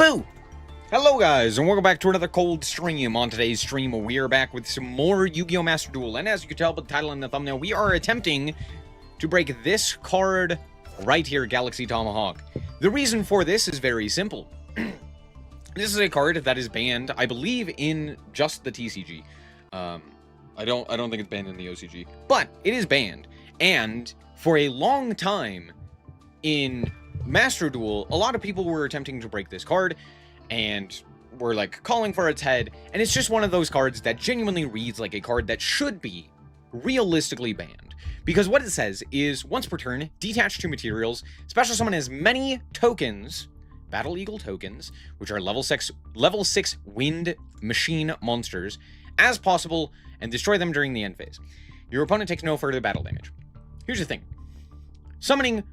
Boo! Hello guys, and welcome back to another cold stream. On today's stream, we are back with some more Yu-Gi-Oh! Master Duel, and as you can tell by the title and the thumbnail, we are attempting to break this card right here, Galaxy Tomahawk. The reason for this is very simple. This is a card that is banned, I believe, in just the TCG. I don't think it's banned in the OCG, but it is banned. And for a long time in Master Duel, a lot of people were attempting to break this card and were like calling for its head, and it's just one of those cards that genuinely reads like a card that should be realistically banned. Because what it says is, once per turn, detach 2 materials, special summon as many tokens, Battle Eagle tokens, which are level 6 wind machine monsters, as possible, and destroy them during the end phase. Your opponent takes no further battle damage. Here's the thing. Summoning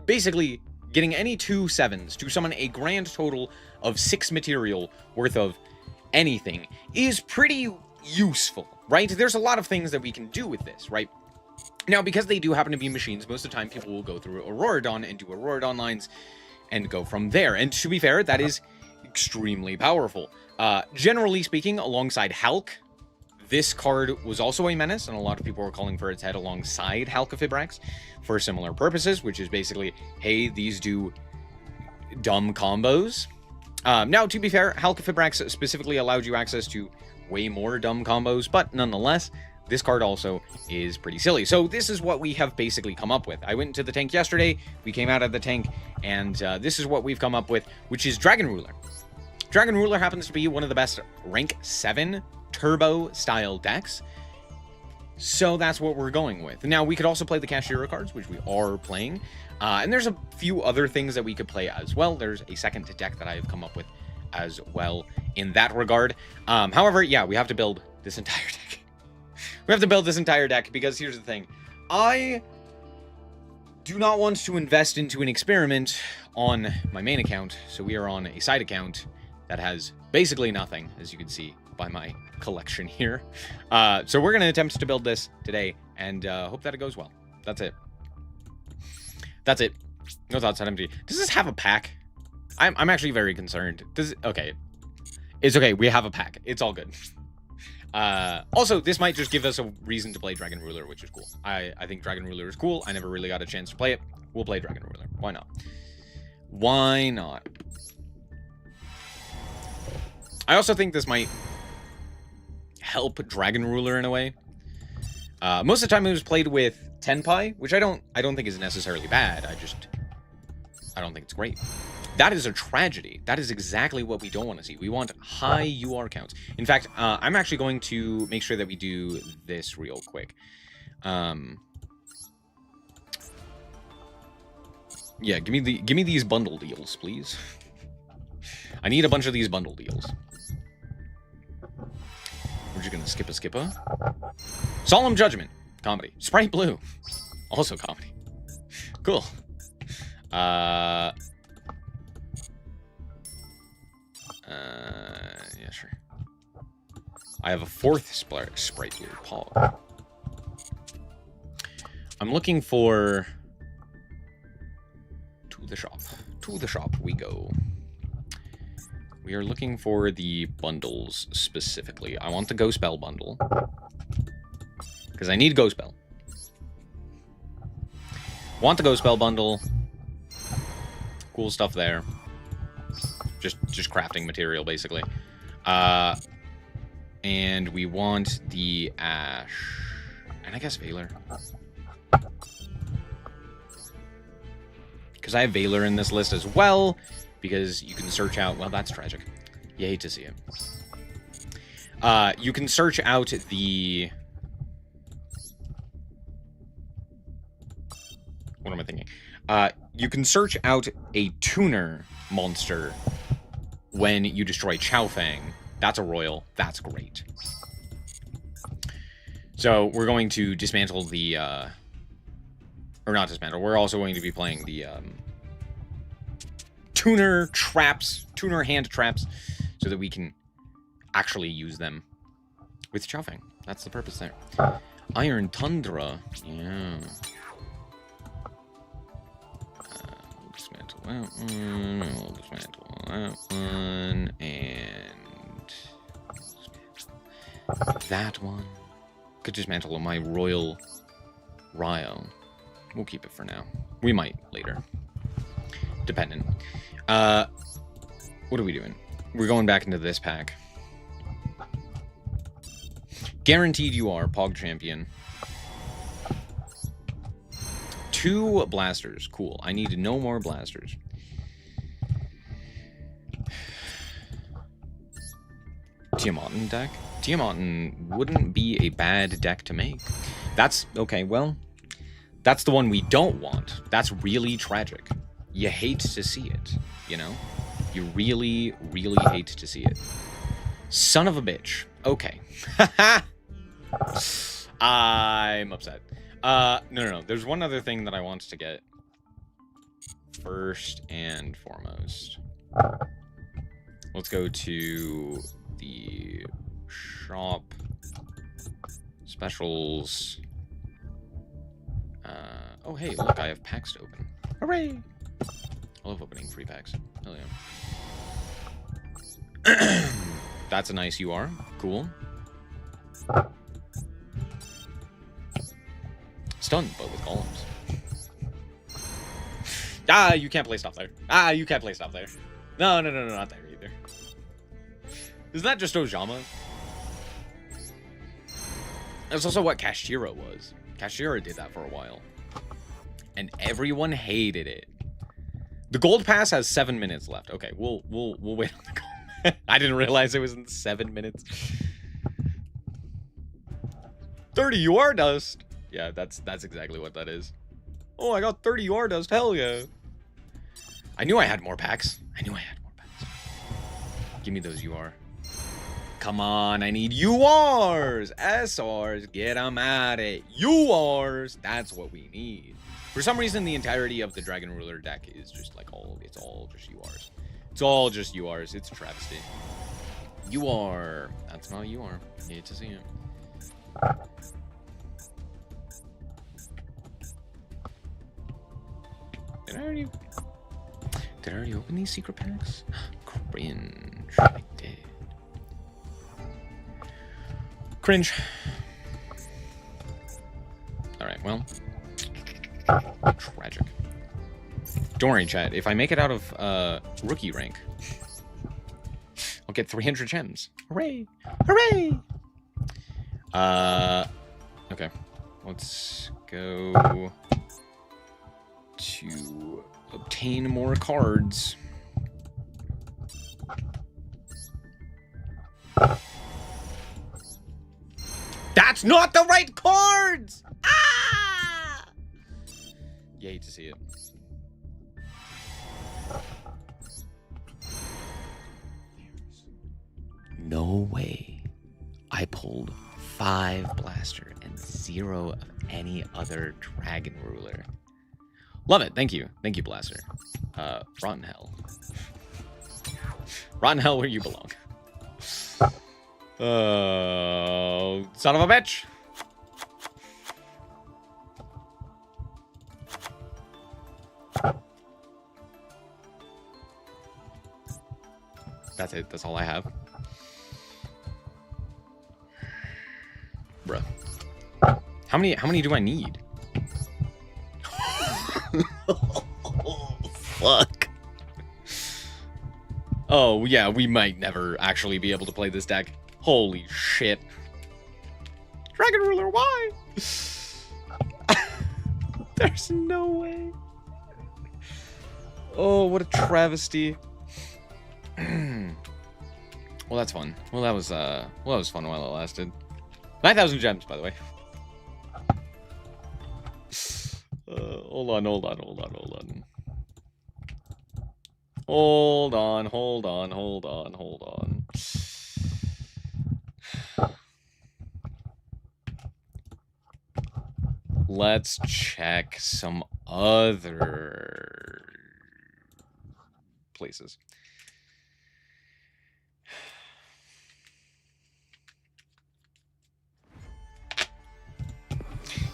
basically getting any 2 7s to summon a grand total of 6 material worth of anything is pretty useful, right? There's a lot of things that we can do with this, right? Now, because they do happen to be machines, most of the time people will go through Auroradon and do Auroradon lines and go from there. And to be fair, that is extremely powerful. Generally speaking, alongside Hulk, this card was also a menace, and a lot of people were calling for its head alongside Halqifibrax for similar purposes, which is basically, hey, these do dumb combos. Now, to be fair, Halqifibrax specifically allowed you access to way more dumb combos, but nonetheless, this card also is pretty silly. So this is what we have basically come up with. I went into the tank yesterday, we came out of the tank, and this is what we've come up with, which is Dragon Ruler. Dragon Ruler happens to be one of the best rank 7 turbo style decks, so that's what we're going with. Now, we could also play the Cashiera cards, which we are playing, and there's a few other things that we could play as well. There's a second deck that I have come up with as well in that regard. However, yeah, we have to build this entire deck. We have to build this entire deck because here's the thing. I do not want to invest into an experiment on my main account, so we are on a side account that has basically nothing, as you can see by my collection here. So we're going to attempt to build this today, and hope that it goes well. That's it. That's it. No thoughts on empty. Does this have a pack? I'm actually very concerned. Does it? Okay. It's okay. We have a pack. It's all good. Also, this might just give us a reason to play Dragon Ruler, which is cool. I think Dragon Ruler is cool. I never really got a chance to play it. We'll play Dragon Ruler. Why not? Why not? I also think this might help Dragon Ruler in a way. Most of the time it was played with Tenpai, which I don't think is necessarily bad. I don't think it's great. That is a tragedy. That is exactly what we don't want to see. We want high UR counts. In fact, I'm actually going to make sure that we do this real quick. Yeah, give me these bundle deals, please. I need a bunch of these bundle deals. We're just gonna skip a skipper. Solemn Judgment, comedy. Sprite Blue, also comedy. Cool. Yeah, sure. I have a 4th Sprite Blue, Pog. I'm looking for... To the shop. To the shop we go. We are looking for the bundles specifically. I want the Go Spell bundle, because I need Go Spell. Want the Go Spell bundle. Cool stuff there. Just crafting material, basically. And we want the Ash. And I guess Valor. Because I have Valor in this list as well. Because you can search out... Well, that's tragic. You hate to see it. You can search out the... What am I thinking? You can search out a tuner monster when you destroy Chaofeng. That's a royal. That's great. So we're going to dismantle the... Or not dismantle. We're also going to be playing the... tuner traps, tuner hand traps, so that we can actually use them with Chaofeng. That's the purpose there. Iron Tundra, yeah. Dismantle. Well, dismantle. that one and that one. Could dismantle my Royal Rio. We'll keep it for now. We might later. Dependent. What are we doing? We're going back into this pack. Guaranteed you are Pog Champion. 2 blasters. Cool. I need no more blasters. Tiamotan deck? Tiamotan wouldn't be a bad deck to make. That's... okay, well... that's the one we don't want. That's really tragic. You hate to see it, you know? You really, really hate to see it. Son of a bitch. Okay. I'm upset. No. There's one other thing that I want to get. First and foremost. Let's go to the shop. Specials. Oh, hey, look, I have packs to open. Hooray! I love opening free packs. Hell yeah. That's a nice UR. Cool. Stunned, but with columns. Ah, you can't play stuff there. Ah, you can't play stuff there. No, not there either. Isn't that just Ojama? That's also what Kashira was. Kashira did that for a while. And everyone hated it. The gold pass has 7 minutes left. Okay, we'll wait on the gold. I didn't realize it was in 7 minutes. 30 UR dust. Yeah, that's exactly what that is. Oh, I got 30 UR dust. Hell yeah. I knew I had more packs. Give me those UR. Come on, I need URs. SRs, get them at it. URs, that's what we need. For some reason, the entirety of the Dragon Ruler deck is just like it's all just URs. It's all just URs. It's a travesty. UR. That's not UR. Hate to see it. Did I already open these secret packs? Cringe. I did. Cringe. Alright, well. Tragic. Don't worry, chat. If I make it out of rookie rank, I'll get 300 gems. Hooray! Hooray! Okay. Let's go to obtain more cards. That's not the right cards! Ah! You hate to see it. No way. I pulled 5 blaster and 0 of any other Dragon Ruler. Love it. Thank you. Thank you, Blaster. Rotten hell. Rotten hell where you belong. Son of a bitch. That's it. That's all I have. Bruh. How many do I need? Oh, fuck. Oh, yeah, we might never actually be able to play this deck. Holy shit. Dragon Ruler, why? There's no way. Oh, what a travesty. Well, that's fun. Well, that was fun while it lasted. 9,000 gems, by the way. Hold on. Hold on. Let's check some other places.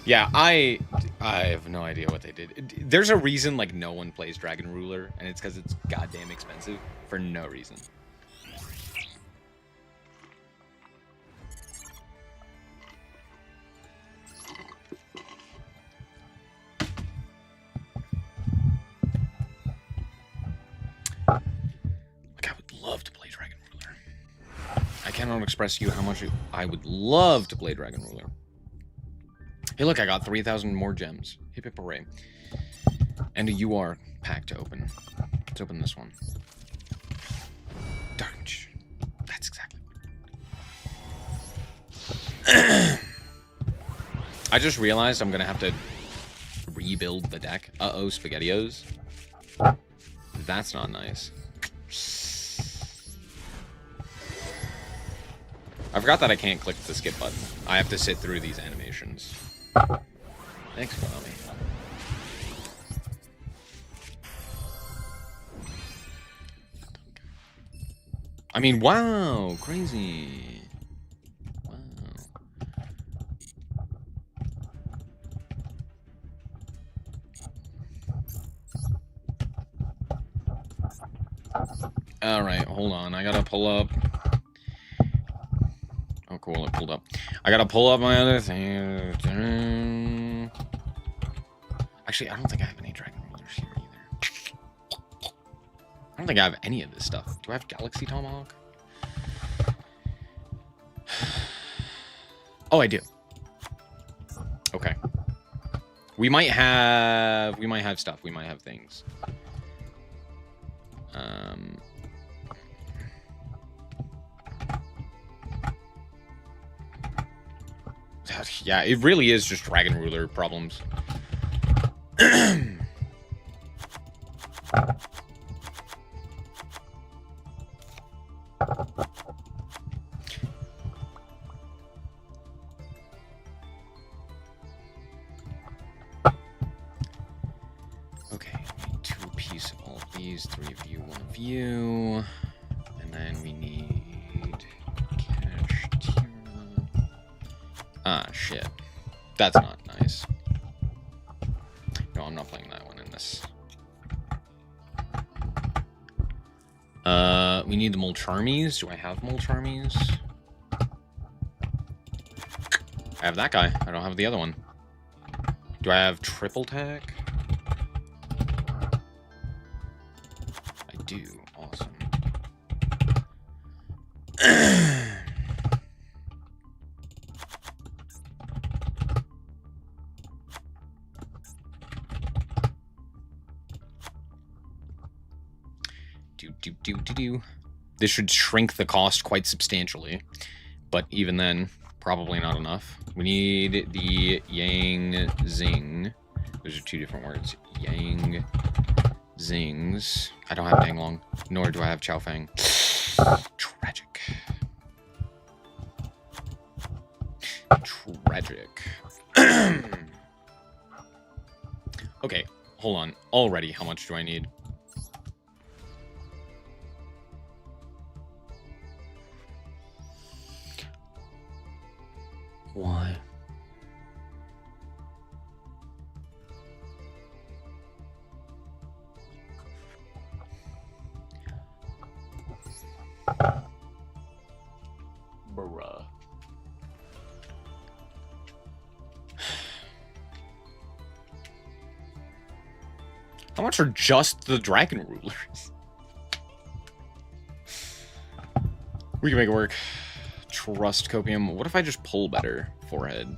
Yeah, I have no idea what they did. There's a reason like no one plays Dragon Ruler, and it's because it's goddamn expensive for no reason. Like, I would love to play Dragon Ruler. I cannot express to you how much I would love to play Dragon Ruler. Hey, look, I got 3,000 more gems. Hip hip hooray. And a UR pack to open. Let's open this one. Darch. That's exactly what. I just realized I'm gonna have to rebuild the deck. Uh-oh, SpaghettiOs. That's not nice. I forgot that I can't click the skip button. I have to sit through these animations. Thanks, Konami. I mean, wow, crazy. Wow. All right, hold on. I gotta pull up. Oh, cool, it pulled up. I gotta pull up my other thing. Actually, I don't think I have any Dragon Rulers here either. I don't think I have any of this stuff. Do I have Galaxy Tomahawk? Oh, I do. Okay. We might have stuff. We might have things. Yeah, it really is just Dragon Ruler problems. Okay, we need 2 piece of all of these, 3 of you, 1 of you, and then we need cash tier. Ah, shit. That's not nice. No, I'm not playing that one in this. We need the Molcharmies. Do I have Molcharmies? I have that guy. I don't have the other one. Do I have Triple Tech? I do. Awesome. This should shrink the cost quite substantially, but even then, probably not enough. We need the Yang Zing. Those are 2 different words. Yang Zings. I don't have Danglong, nor do I have Chao Fang. Tragic. Tragic. Okay, hold on. Already, how much do I need? Why? Bruh. How much are just the Dragon Rulers? We can make it work. Trust Copium. What if I just pull better? Forehead.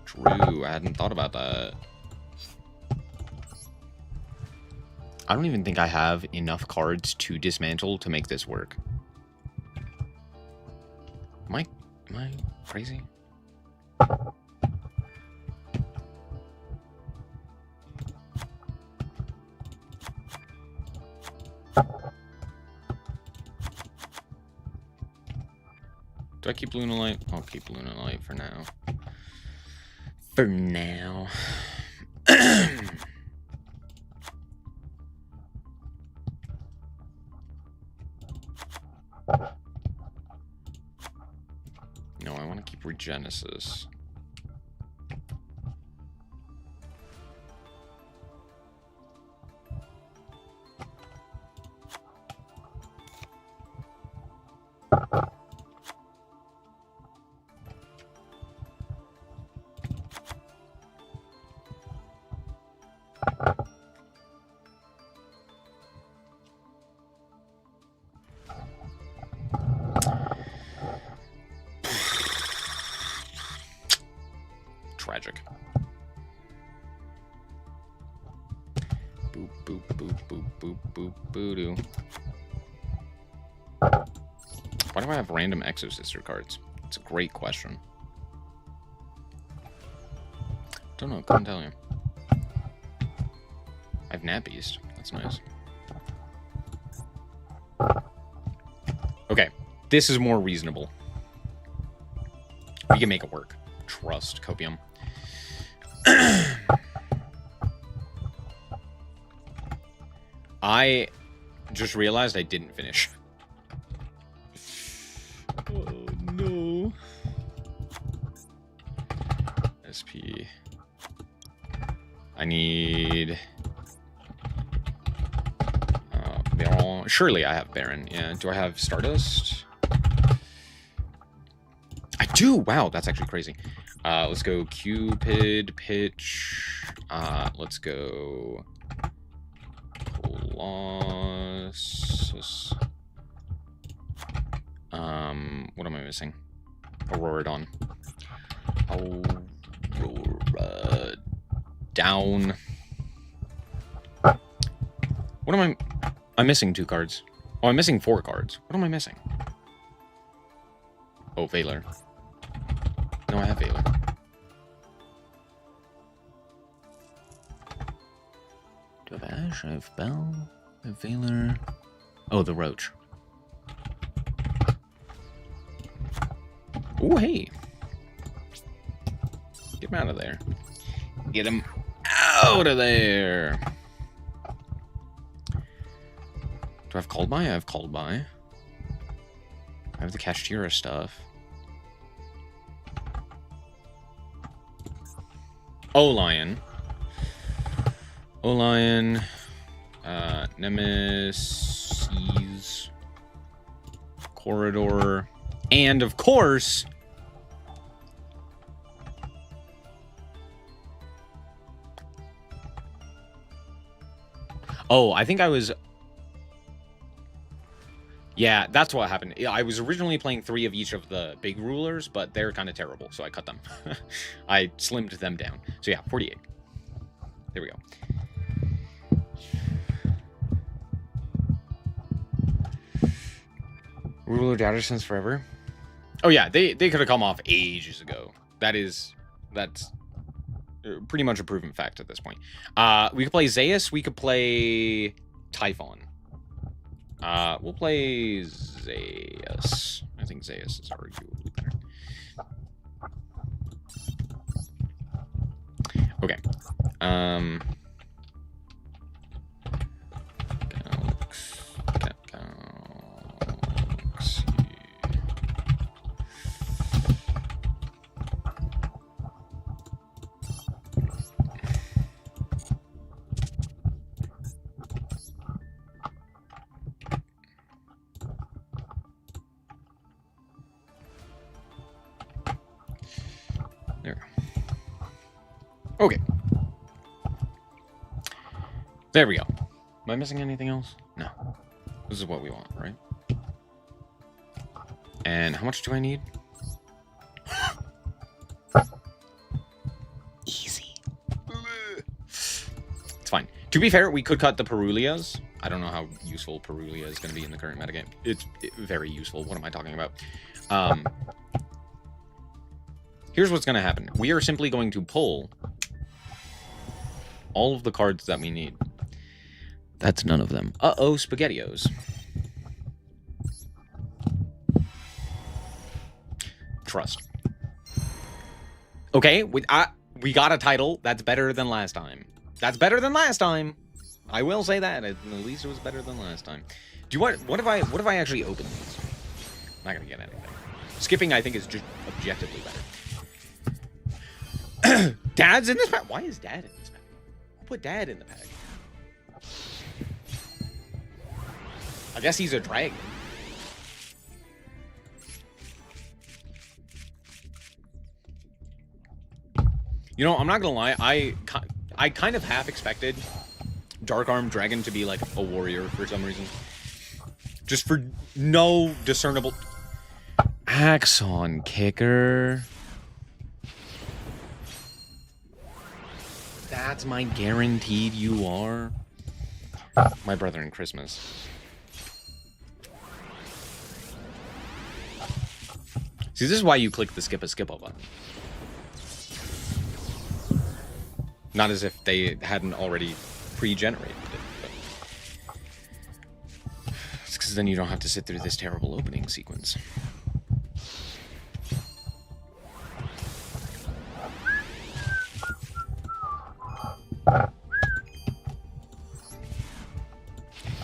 True, I hadn't thought about that. I don't even think I have enough cards to dismantle to make this work. Am I crazy? Do I keep Luna Light? I'll keep Luna Light for now. For now. No, I want to keep Regenesis. magic. Boop, boop, boop, boop, boop, boop, boo-doo. Why do I have random Exosister cards? It's a great question. Don't know, couldn't tell you. I have Nat Beast. That's nice. Okay, this is more reasonable. We can make it work. Trust, Copium. I just realized I didn't finish. Oh, no. SP. I need... Baron. Surely I have Baron. Yeah. Do I have Stardust? I do! Wow, that's actually crazy. Let's go Cupid, Pitch. Let's go... Colossus. What am I missing? Auroradon. Aurora... Down. What am I... I'm missing 2 cards. Oh, I'm missing 4 cards. What am I missing? Oh, Valor. No, I have Valor. Do I have Ash? I have Bell. I have Valor. Oh, the Roach. Oh, hey. Get him out of there. Get him out of there. Do I have Called By? I have Called By. I have the Kashtira stuff. O-Lion. O-Lion. Nemesis. Corridor. And, of course... Oh, I think I was... Yeah, that's what happened. I was originally playing 3 of each of the big rulers, but they're kind of terrible, so I cut them. I slimmed them down. So yeah, 48. There we go. Ruler data since forever. Oh yeah, they could have come off ages ago. That's pretty much a proven fact at this point. We could play Zeus. We could play Typhon. We'll play Zeus. I think Zeus is arguably better. Okay. Galaxy. There. Okay. There we go. Am I missing anything else? No. This is what we want, right? And how much do I need? Easy. It's fine. To be fair, we could cut the Perulias. I don't know how useful Perulia is going to be in the current metagame. It's very useful. What am I talking about? Here's what's going to happen. We are simply going to pull all of the cards that we need. That's none of them. Uh-oh, SpaghettiOs. Trust. Okay, we got a title. That's better than last time. That's better than last time. I will say that. At least it was better than last time. Do you want? What if I actually open these? I'm not gonna get anything. Skipping, I think, is just objectively better. Dad's in this pack. Why is Dad in this pack? Who put Dad in the pack? I guess he's a dragon. You know, I'm not gonna lie. I kind of half expected Dark Arm Dragon to be like a warrior for some reason. Just for no discernible... Axon Kicker. That's my guaranteed you are. My brother in Christmas. See, this is why you click the skip a button. Not as if they hadn't already pre-generated it. But it's because then you don't have to sit through this terrible opening sequence.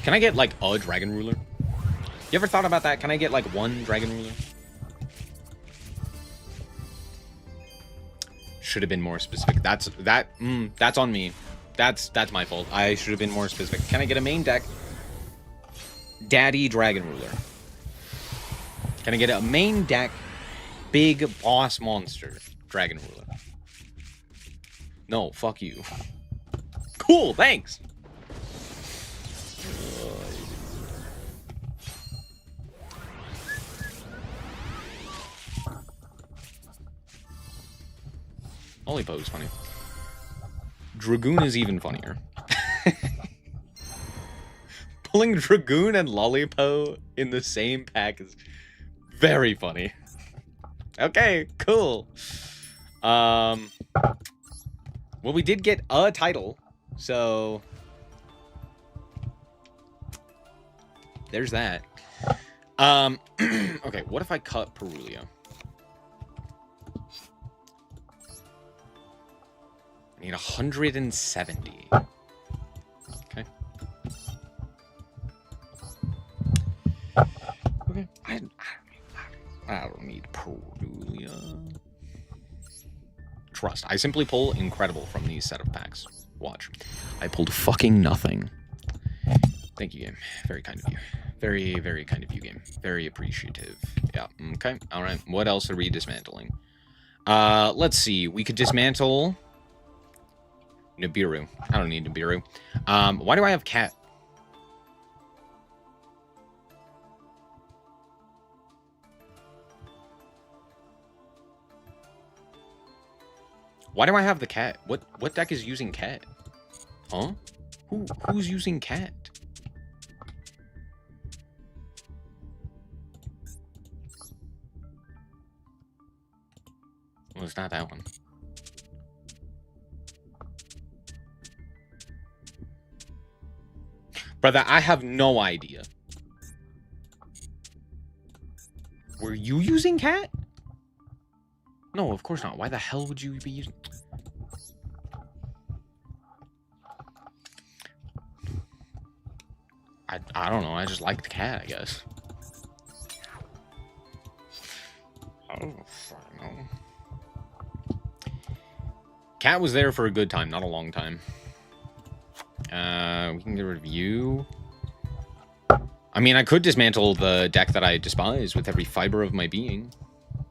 Can I get, like, a dragon ruler? You ever thought about that? Can I get, like, one dragon ruler? Should have been more specific. That's on me. That's my fault. I should have been more specific. Can I get a main deck Daddy Dragon Ruler? Can I get a main deck Big Boss Monster Dragon Ruler? No, fuck you. Cool, thanks. Lollipo is funny. Dragoon is even funnier. Pulling Dragoon and Lollipo in the same pack is very funny. Okay, cool. Well, we did get a title, so there's that. Okay, what if I cut Perulia? I need 170. Okay. Okay. I don't need Perulia. Trust. I simply pull incredible from these set of packs. Watch. I pulled fucking nothing. Thank you, game. Very kind of you. Very, very kind of you, game. Very appreciative. Yeah. Okay. All right. What else are we dismantling? Let's see. We could dismantle Nibiru. I don't need Nibiru. Why do I have cat? Why do I have the cat? What deck is using cat? Huh? Who's using cat? Well, it's not that one. Brother, I have no idea. Were you using cat? No, of course not. Why the hell would you be using... I don't know. I just liked cat, I guess. Oh, fuck no. Cat was there for a good time, not a long time. We can get rid of you. I mean, I could dismantle the deck that I despise with every fiber of my being.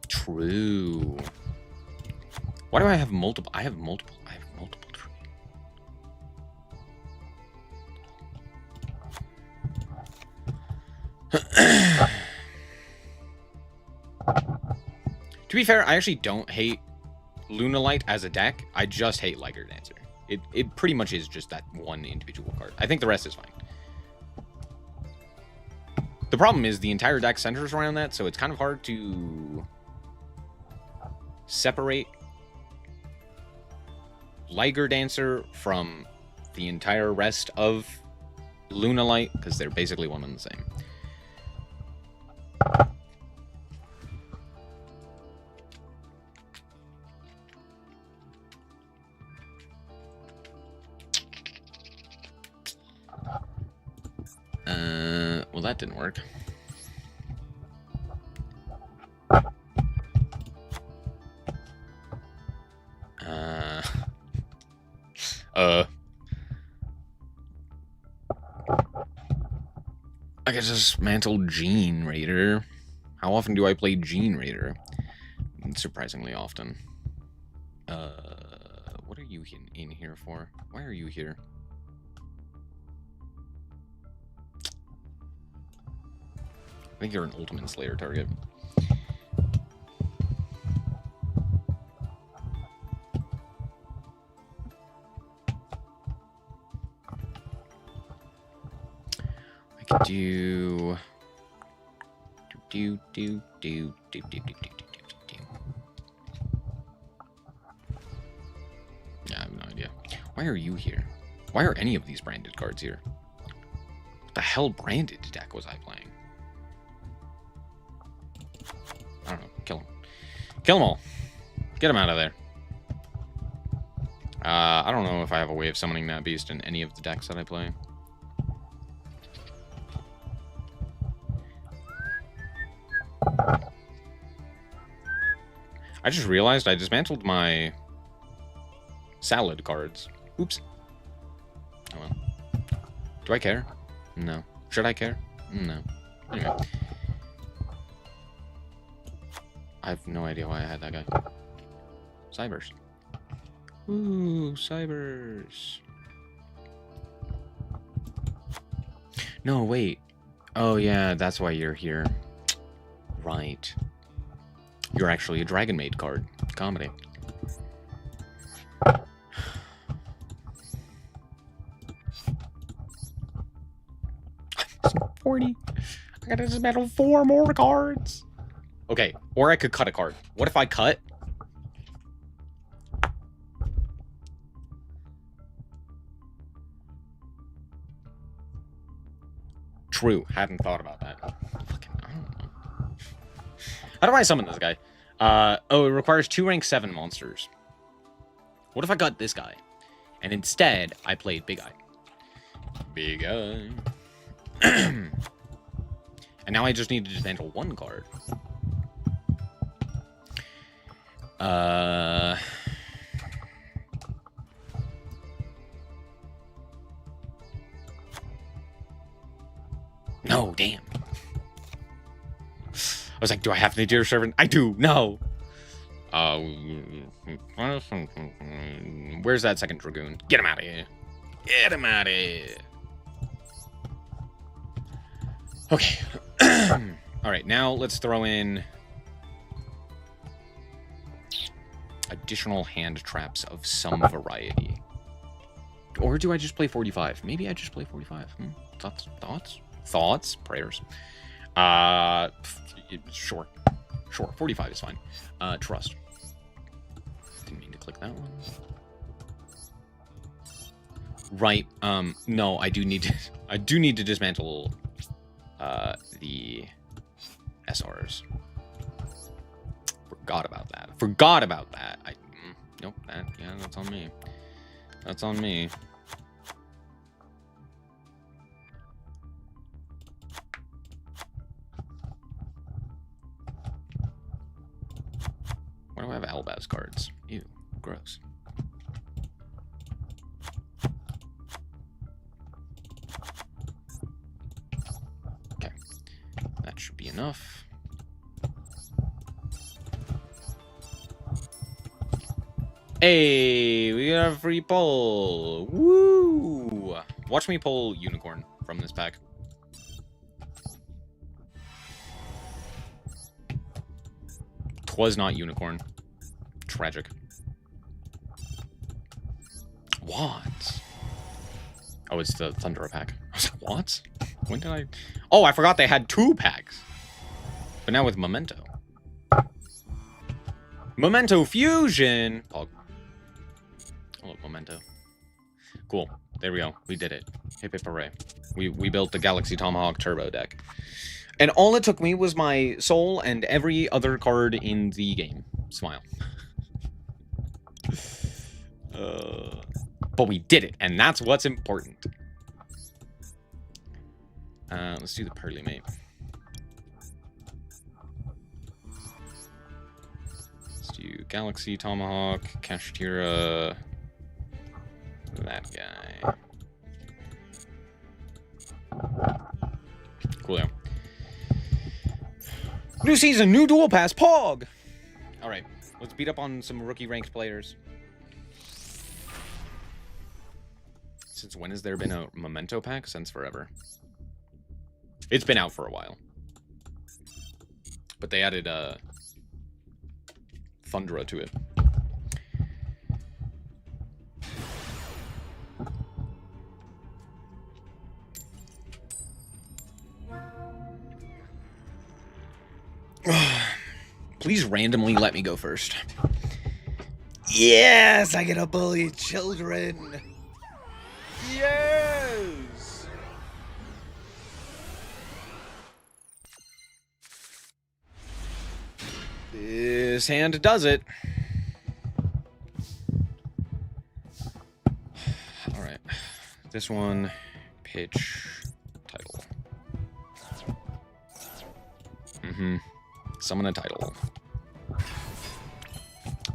True. Why do I have multiple? I have multiple trees. To be fair, I actually don't hate Lunalight as a deck. I just hate Liger Dancer. It pretty much is just that one individual card. I think the rest is fine. The problem is the entire deck centers around that, so it's kind of hard to separate Liger Dancer from the entire rest of Lunalight, because they're basically one and the same. Well, that didn't work. I could dismantle Gene Raider. How often do I play Gene Raider? Surprisingly often. What are you in here for? Why are you here? I think you're an Ultimate Slayer target. do. Do. Yeah, I have no idea. Why are you here? Why are any of these branded cards here? What the hell branded deck was I playing? I don't know. Kill them. Kill them all. Get them out of there. I don't know if I have a way of summoning that beast in any of the decks that I play. I just realized I dismantled my salad cards. Oops. Oh well. Do I care? No. Should I care? No. Anyway. I have no idea why I had that guy. Cybers. Ooh, Cybers. No, wait. Oh, yeah, that's why you're here. Right. You're actually a Dragon Maid card. Comedy. $40. I gotta dismantle 4 more cards. Okay, or I could cut a card. What if I cut? True. Hadn't thought about that. Fucking, I don't know. How do I summon this guy? Oh, it requires 2 rank 7 monsters. What if I got this guy? And instead, I played Big Eye. Big Eye. And now I just need to dismantle 1 card. No, damn. I was like, do I have the Dear Servant? I do. No. Where's that second Dragoon? Get him out of here. Get him out of here. Okay. All right, now let's throw in additional hand traps of some variety. Or do I just play 45? Maybe I just play 45. Thoughts? Prayers. Sure. 45 is fine. Trust. Didn't mean to click that one. Right. No, I do need to dismantle the SRs. Forgot about that. Nope, that's on me. That's on me. Why do I have Albaz cards? Ew, gross. Okay, that should be enough. Hey, we got a free pull. Woo! Watch me pull Unicorn from this pack. Twas not Unicorn. Tragic. What? Oh, it's the Thundera pack. I was like, what? When did I... Oh, I forgot they had 2 packs. But now with Memento. Memento Fusion! Oh, look, Memento. Cool. There we go. We did it. Hip hip hooray. We built the Galaxy Tomahawk Turbo deck. And all it took me was my soul and every other card in the game. Smile. But we did it, and that's what's important. Let's do the Pearly Mate. Let's do Galaxy Tomahawk, Kashtira, that guy. Coolio. New season, new dual pass, Pog! Alright, let's beat up on some rookie ranked players. Since when has there been a Memento pack? Since forever. It's been out for a while. But they added Thundera to it. Please randomly let me go first. Yes, I get to bully children. Yes. This hand does it. All right. This one, pitch, title. Summon a title.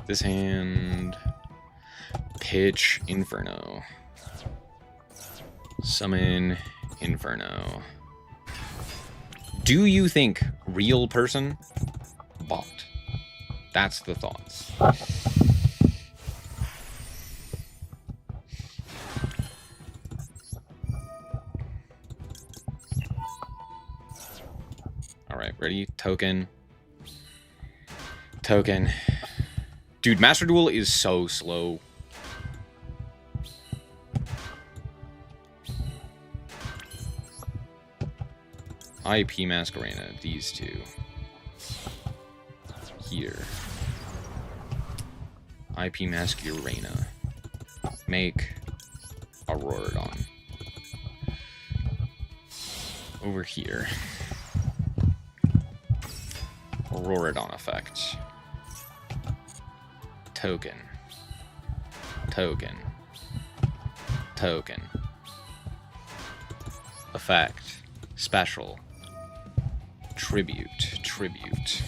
This hand, pitch, Inferno. Summon, Inferno. Do you think real person? Bot. That's the thoughts. Alright, ready? Token. Token. Dude, Master Duel is so slow. IP Masquerena, these two. Here. IP Masquerena. Make Auroradon. Over here. Auroradon effect. Token. Token. Token. Effect. Special. Tribute. Tribute.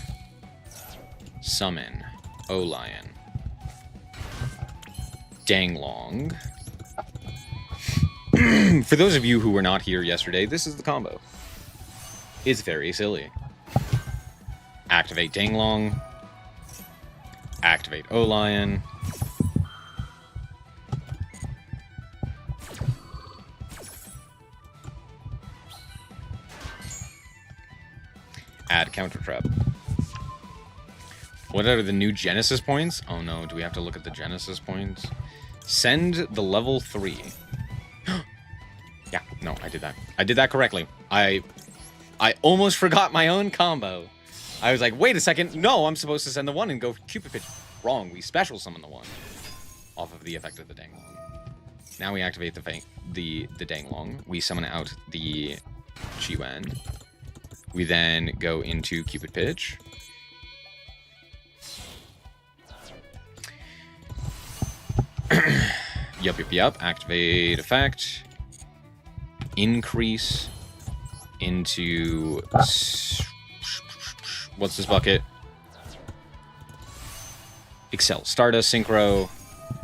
Summon. O-Lion. Danglong. For those of you who were not here yesterday, this is the combo. It's very silly. Activate Danglong. Activate O-Lion. Add counter trap. What are the new Genesis points? Oh no, do we have to look at the Genesis points? Send the level 3. Yeah, no, I did that. I did that correctly. I almost forgot my own combo. I was like, wait a second. No, I'm supposed to send the 1 and go Cupid Pitch. Wrong. We special summon the 1 off of the effect of the Danglong. Now we activate the Danglong. We summon out the Chiwen. We then go into Cupid Pitch. Yup. Activate effect. Increase into... What's this bucket? Excel Stardust Synchro.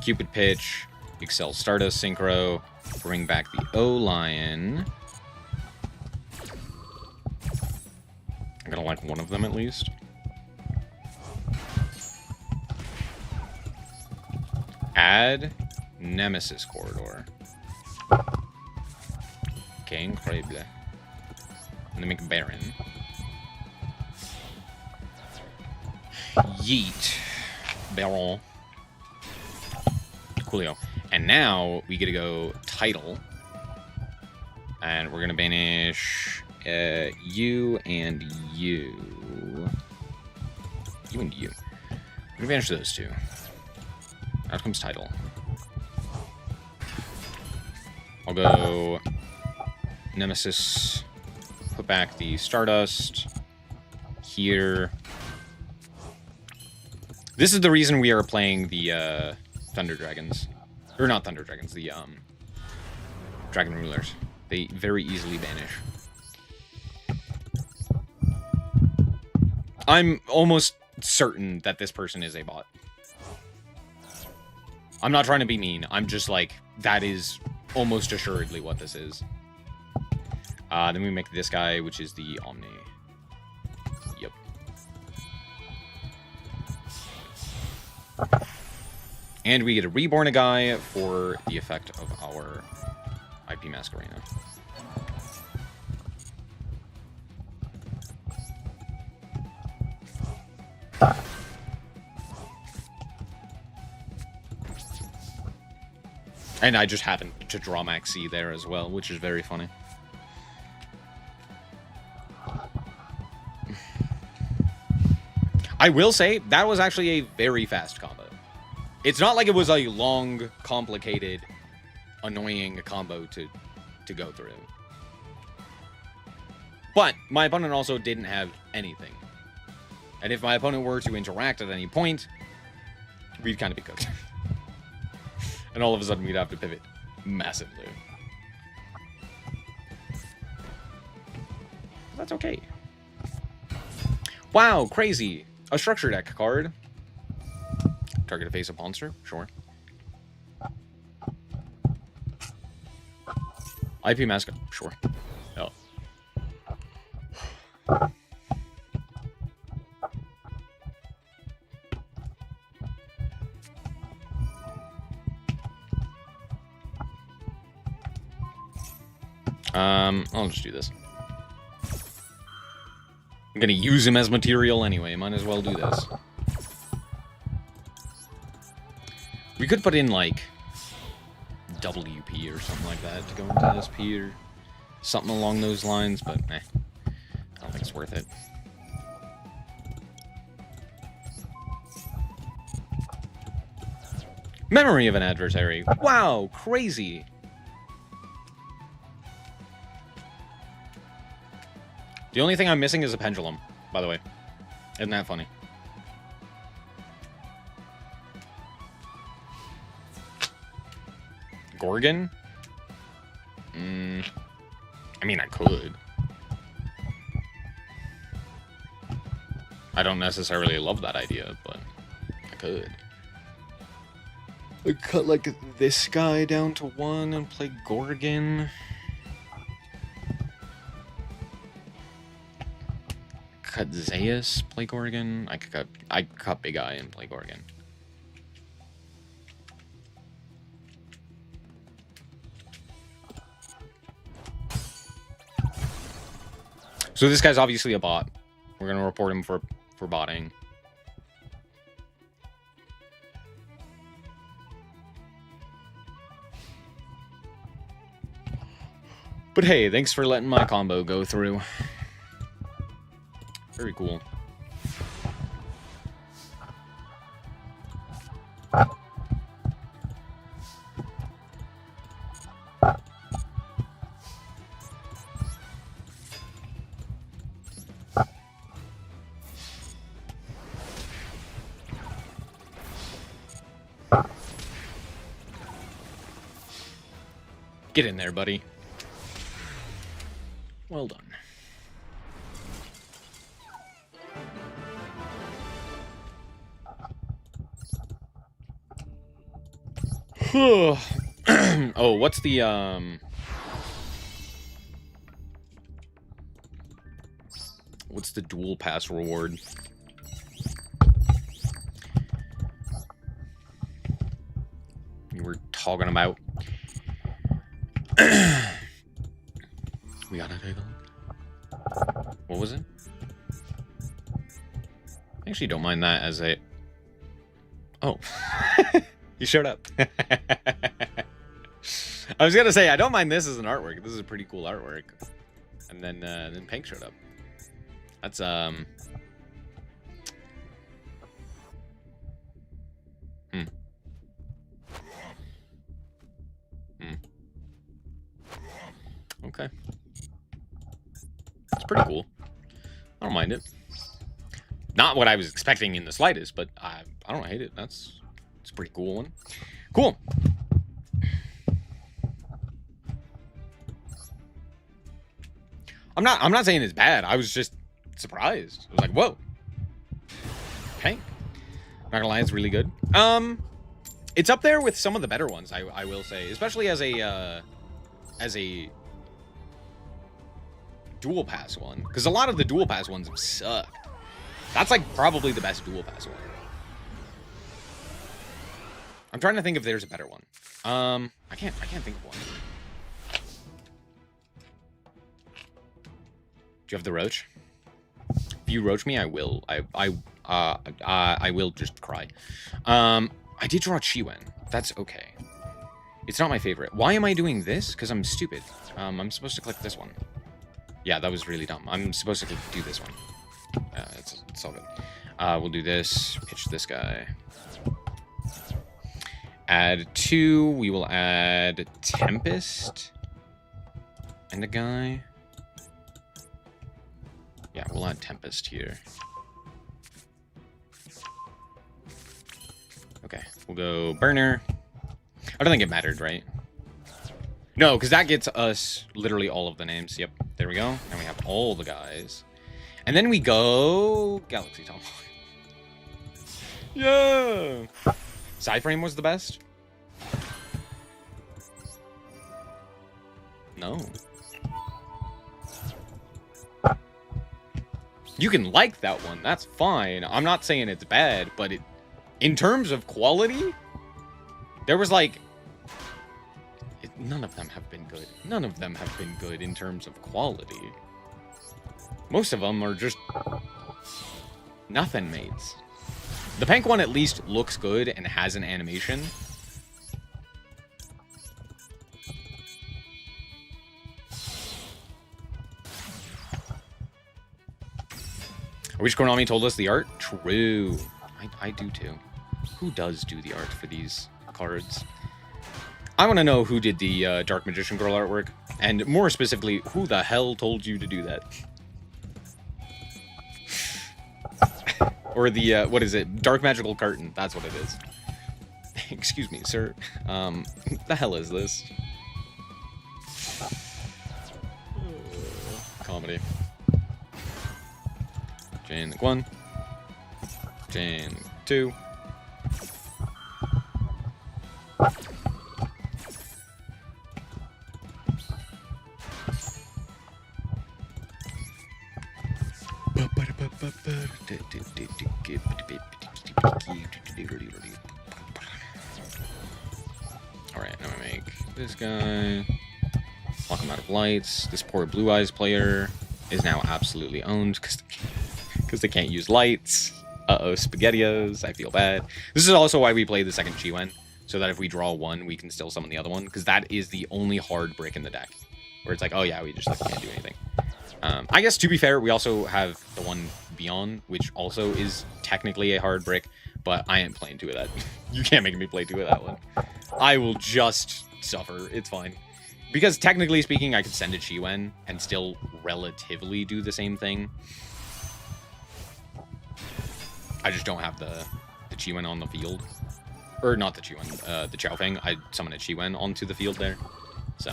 Cupid Pitch. Excel Stardust Synchro. Bring back the O-Lion. I'm gonna like one of them at least. Add Nemesis Corridor. Okay, incredible. And then make Baron. Yeet. Baron. Coolio. And now we get to go title. And we're gonna banish you and you. You and you. We're gonna banish those two. Out comes title. I'll go Nemesis. Put back the Stardust. Here. This is the reason we are playing the Thunder Dragons. Or not Thunder Dragons, the Dragon Rulers. They very easily banish. I'm almost certain that this person is a bot. I'm not trying to be mean. I'm just like, that is almost assuredly what this is. Then we make this guy, which is the Omni. Yep. And we get a Reborn a guy for the effect of our IP Masquerena. And I just happened to draw Maxi there as well, which is very funny. I will say, that was actually a very fast combo. It's not like it was a long, complicated, annoying combo to go through. But my opponent also didn't have anything. And if my opponent were to interact at any point, we'd kind of be cooked. And all of a sudden, we'd have to pivot massively. That's okay. Wow, crazy. A structure deck card. Target a face-up monster, sure. IP mascot, sure. Oh. I'll just do this. I'm gonna use him as material anyway. Might as well do this. We could put in, like, WP or something like that to go into SP or something along those lines, but I don't think it's worth it. Memory of an adversary. Wow, crazy. The only thing I'm missing is a pendulum, by the way. Isn't that funny? Gorgon? I mean, I could. I don't necessarily love that idea, but I could. I'd cut, like, this guy down to 1 and play Gorgon. Cut Zeus, play Gorgon. I could cut Big Eye and play Gorgon. So this guy's obviously a bot. We're gonna report him for botting. But hey, thanks for letting my combo go through. Very cool. Get in there, buddy. Well done. Oh, what's the what's the dual pass reward? You were talking about. We gotta take a look. What was it? I actually don't mind that as a. Oh. You showed up. I was gonna say I don't mind this as an artwork. This is a pretty cool artwork. And then Pink showed up. That's Okay. It's pretty cool. I don't mind it. Not what I was expecting in the slightest, but I don't hate it. It's a pretty cool one. Cool. I'm not saying it's bad. I was just surprised. I was like, whoa. Okay. Not gonna lie, it's really good. It's up there with some of the better ones, I will say, especially as a dual pass one, because a lot of the dual pass ones suck. That's like probably the best dual pass one. I'm trying to think if there's a better one. I can't think of one. Do you have the roach? If you roach me, I will. I will just cry. I did draw Chiwen. That's okay. It's not my favorite. Why am I doing this? Because I'm stupid. I'm supposed to click this one. Yeah, that was really dumb. I'm supposed to do this one. It's all good. We'll do this. Pitch this guy. Add 2. We will add Tempest. And a guy. Yeah, we'll add Tempest here. Okay, we'll go Burner. I don't think it mattered, right? No, because that gets us literally all of the names. Yep, there we go. And we have all the guys. And then we go Galaxy Tomahawk. Yeah! Side-frame was the best? No. You can like that one, that's fine. I'm not saying it's bad, but in terms of quality, there was like... none of them have been good. None of them have been good in terms of quality. Most of them are just... nothing mates. The pink one at least looks good and has an animation. I wish Konami told us the art. True. I do too. Who does do the art for these cards? I want to know who did the Dark Magician Girl artwork. And more specifically, who the hell told you to do that? Or the, what is it? Dark Magical Carton. That's what it is. Excuse me, sir. The hell is this? Comedy. Chain link 1. Chain link 2. Alright, I'm gonna make this guy. Lock him out of lights. This poor Blue Eyes player is now absolutely owned because they can't use lights. Uh-oh, SpaghettiOs. I feel bad. This is also why we play the second Chiwen, so that if we draw one, we can still summon the other one, because that is the only hard brick in the deck, where it's like, oh yeah, we just like, can't do anything. I guess, to be fair, we also have the one Beyond, which also is technically a hard brick, but I ain't playing 2 of that. You can't make me play 2 of that one. I will just suffer. It's fine. Because technically speaking, I could send a Chiwen and still relatively do the same thing. I just don't have the Chiwen on the field. Or not the Chiwen, the Chaofeng. I summon a Chiwen onto the field there. So,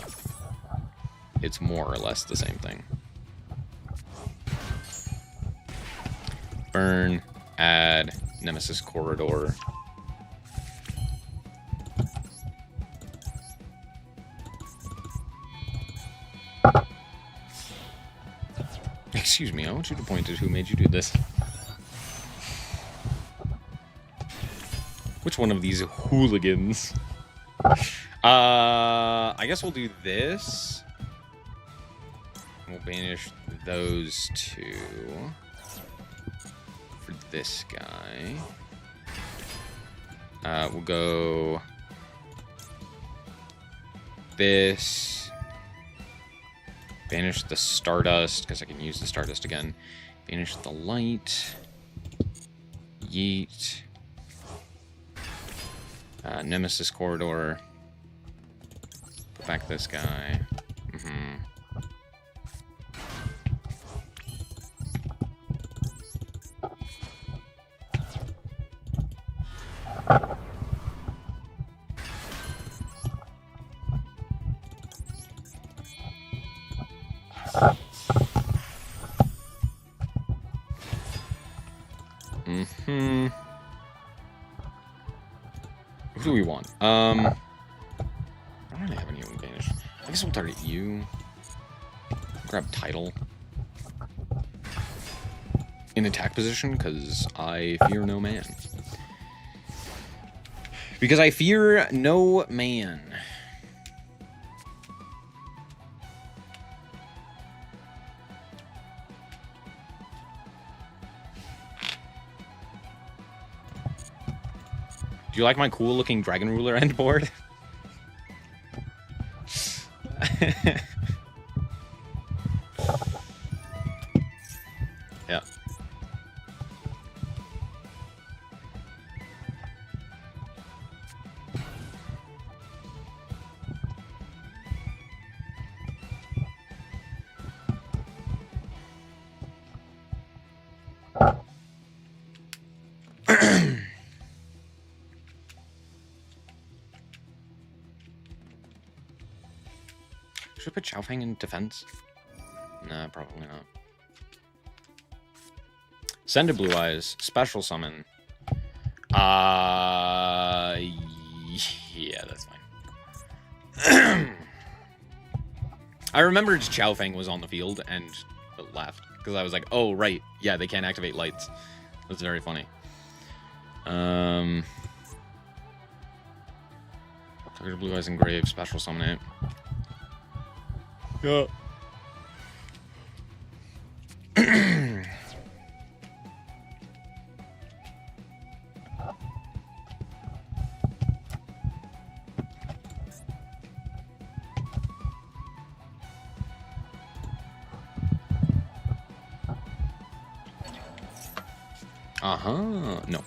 it's more or less the same thing. Burn, add, Nemesis Corridor. Excuse me, I want you to point at who made you do this. Which one of these hooligans? I guess we'll do this. We'll banish those 2. For this guy. We'll go... this. Banish the Stardust, because I can use the Stardust again. Banish the Light. Yeet. Nemesis Corridor. Put back this guy. Who do we want? I don't really have anyone banished. I guess we'll target you. Grab Title. In attack position, because I fear no man. Because I fear no man. Do you like my cool looking Dragon Ruler end board? Yeah. Should I put Xiaofeng in defense? Nah, probably not. Send to Blue Eyes. Special summon. Yeah, that's fine. I remembered Xiaofeng was on the field and left. Because I was like, oh, right. Yeah, they can't activate lights. That's very funny. Target Blue Eyes Engrave. Special summon it. Yeah. No.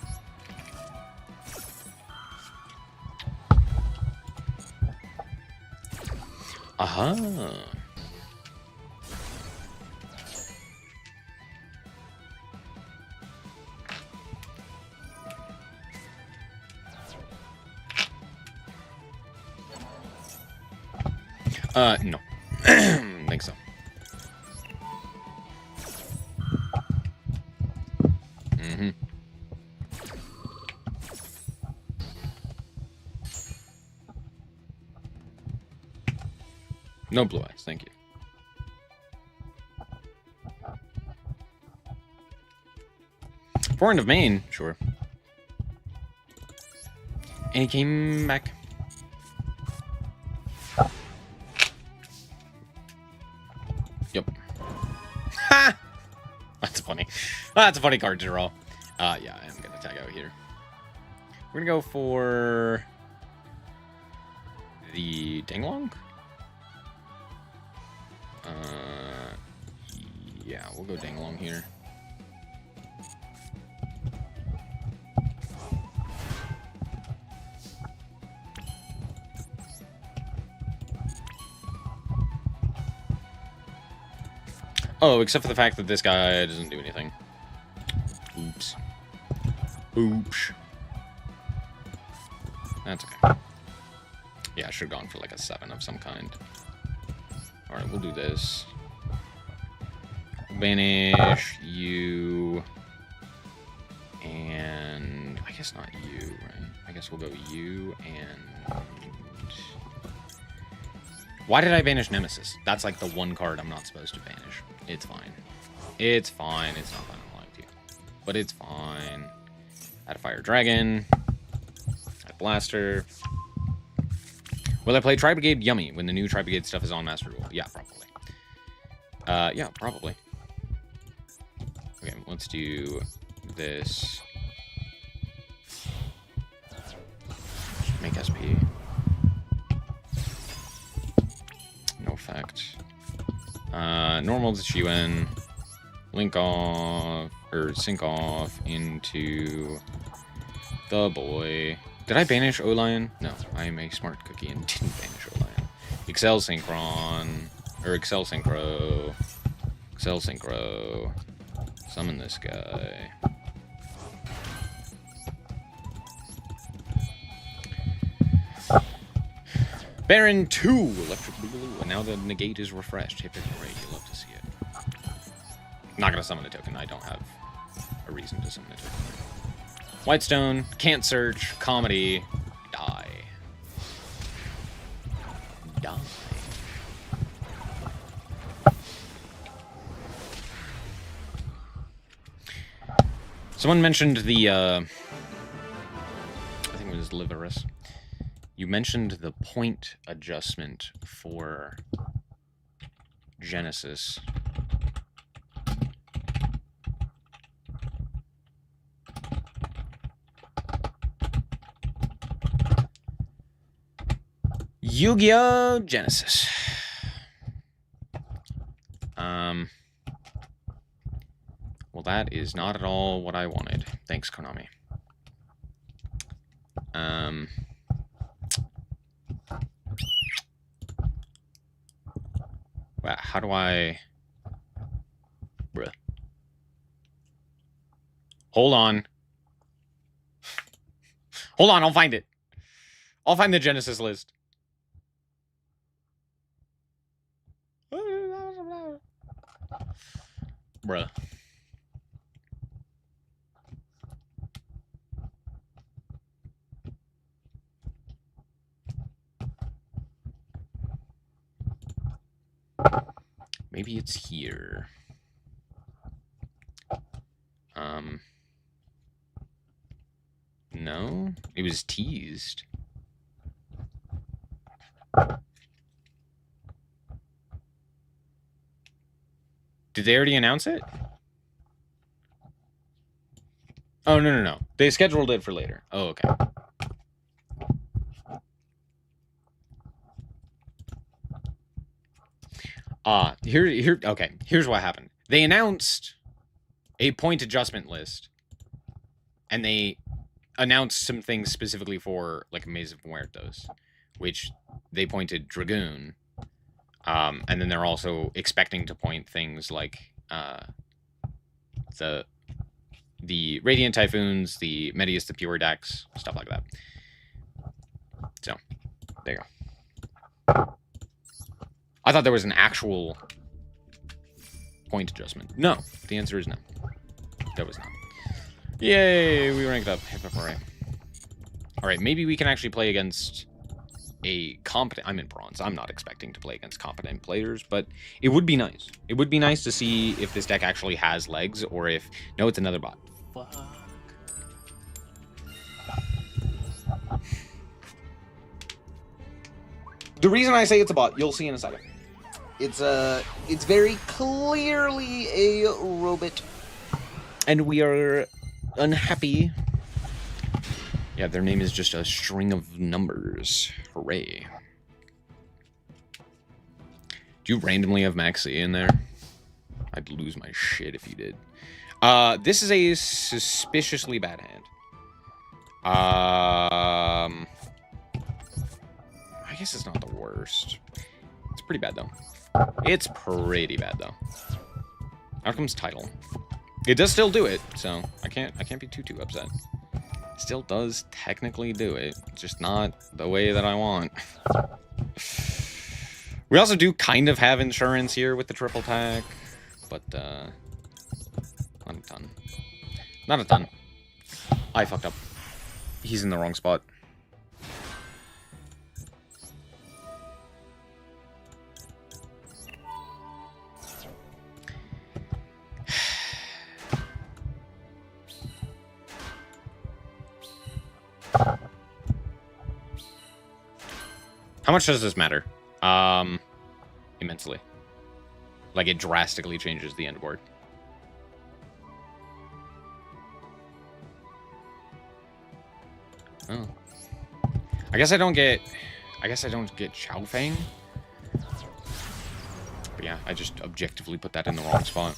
No. Think so. No Blue Eyes, thank you. Foreign of Maine, sure. And he came back. Yep. Ha! That's funny. That's a funny card to draw. Yeah, I am gonna tag out here. We're gonna go for the Danglong. Yeah, we'll go Danglong here. Oh, except for the fact that this guy doesn't do anything. Oops. Oops. That's okay. Yeah, I should have gone for like a 7 of some kind. Alright, we'll do this. Banish you. And I guess not you, right? I guess we'll go you and... Why did I banish Nemesis? That's like the one card I'm not supposed to banish. It's fine. It's fine. It's not that I liked you. But it's fine. Add a Fire Dragon. Add Blaster. Will I play Tri-Brigade? Yummy. When the new Tri-Brigade stuff is on Master Duel. Yeah, probably. Yeah, probably. Okay, let's do this. Make SP. No effect. Normal to Chiwen. Link off, or sync off into the boy. Did I banish O-Lion? No, I am a smart cookie and didn't banish O-Lion. Excel Synchron, or Excel Synchro. Excel Synchro. Summon this guy. Baron 2, Electric Boogaloo, and now the negate is refreshed. Hit great, you love to see it. Not gonna summon a token, I don't have a reason to summon a token. Whitestone, can't search, comedy, die. Die. Someone mentioned the, I think it was Liverus. You mentioned the point adjustment for Genesis. Yu-Gi-Oh! Genesis. Well, that is not at all what I wanted. Thanks, Konami. Wow, how do I... Bruh. Hold on. Hold on, I'll find it. I'll find the Genesis list. Bruh. Maybe it's here. No, it was teased. Did they already announce it? Oh, no. They scheduled it for later. Oh, okay. Okay, here's what happened. They announced a point adjustment list, and they announced some things specifically for, like, Maze of Muertos, which they pointed Dragoon, and then they're also expecting to point things like, the Radiant Typhoons, the Medius, the Pure Decks, stuff like that. So, there you go. I thought there was an actual point adjustment. No. The answer is no. There was not. Yay! We ranked up. Hooray. Alright, maybe we can actually play against a competent... I'm in bronze. I'm not expecting to play against competent players, but it would be nice. It would be nice to see if this deck actually has legs, or if... No, it's another bot. Fuck. The reason I say it's a bot, you'll see in a second. It's very clearly a robot. And we are unhappy. Yeah, their name is just a string of numbers. Hooray. Do you randomly have Maxi in there? I'd lose my shit if you did. This is a suspiciously bad hand. I guess it's not the worst. It's pretty bad, though. It's pretty bad, though. Out comes Title. It does still do it, so I can't be too upset. Still does technically do it, just not the way that I want. We also do kind of have insurance here with the triple tack, but not a ton. Not a ton. I fucked up. He's in the wrong spot. How much does this matter? Immensely. Like, it drastically changes the end board. Oh. I guess I don't get Chao Fang. But yeah, I just objectively put that in the wrong spot.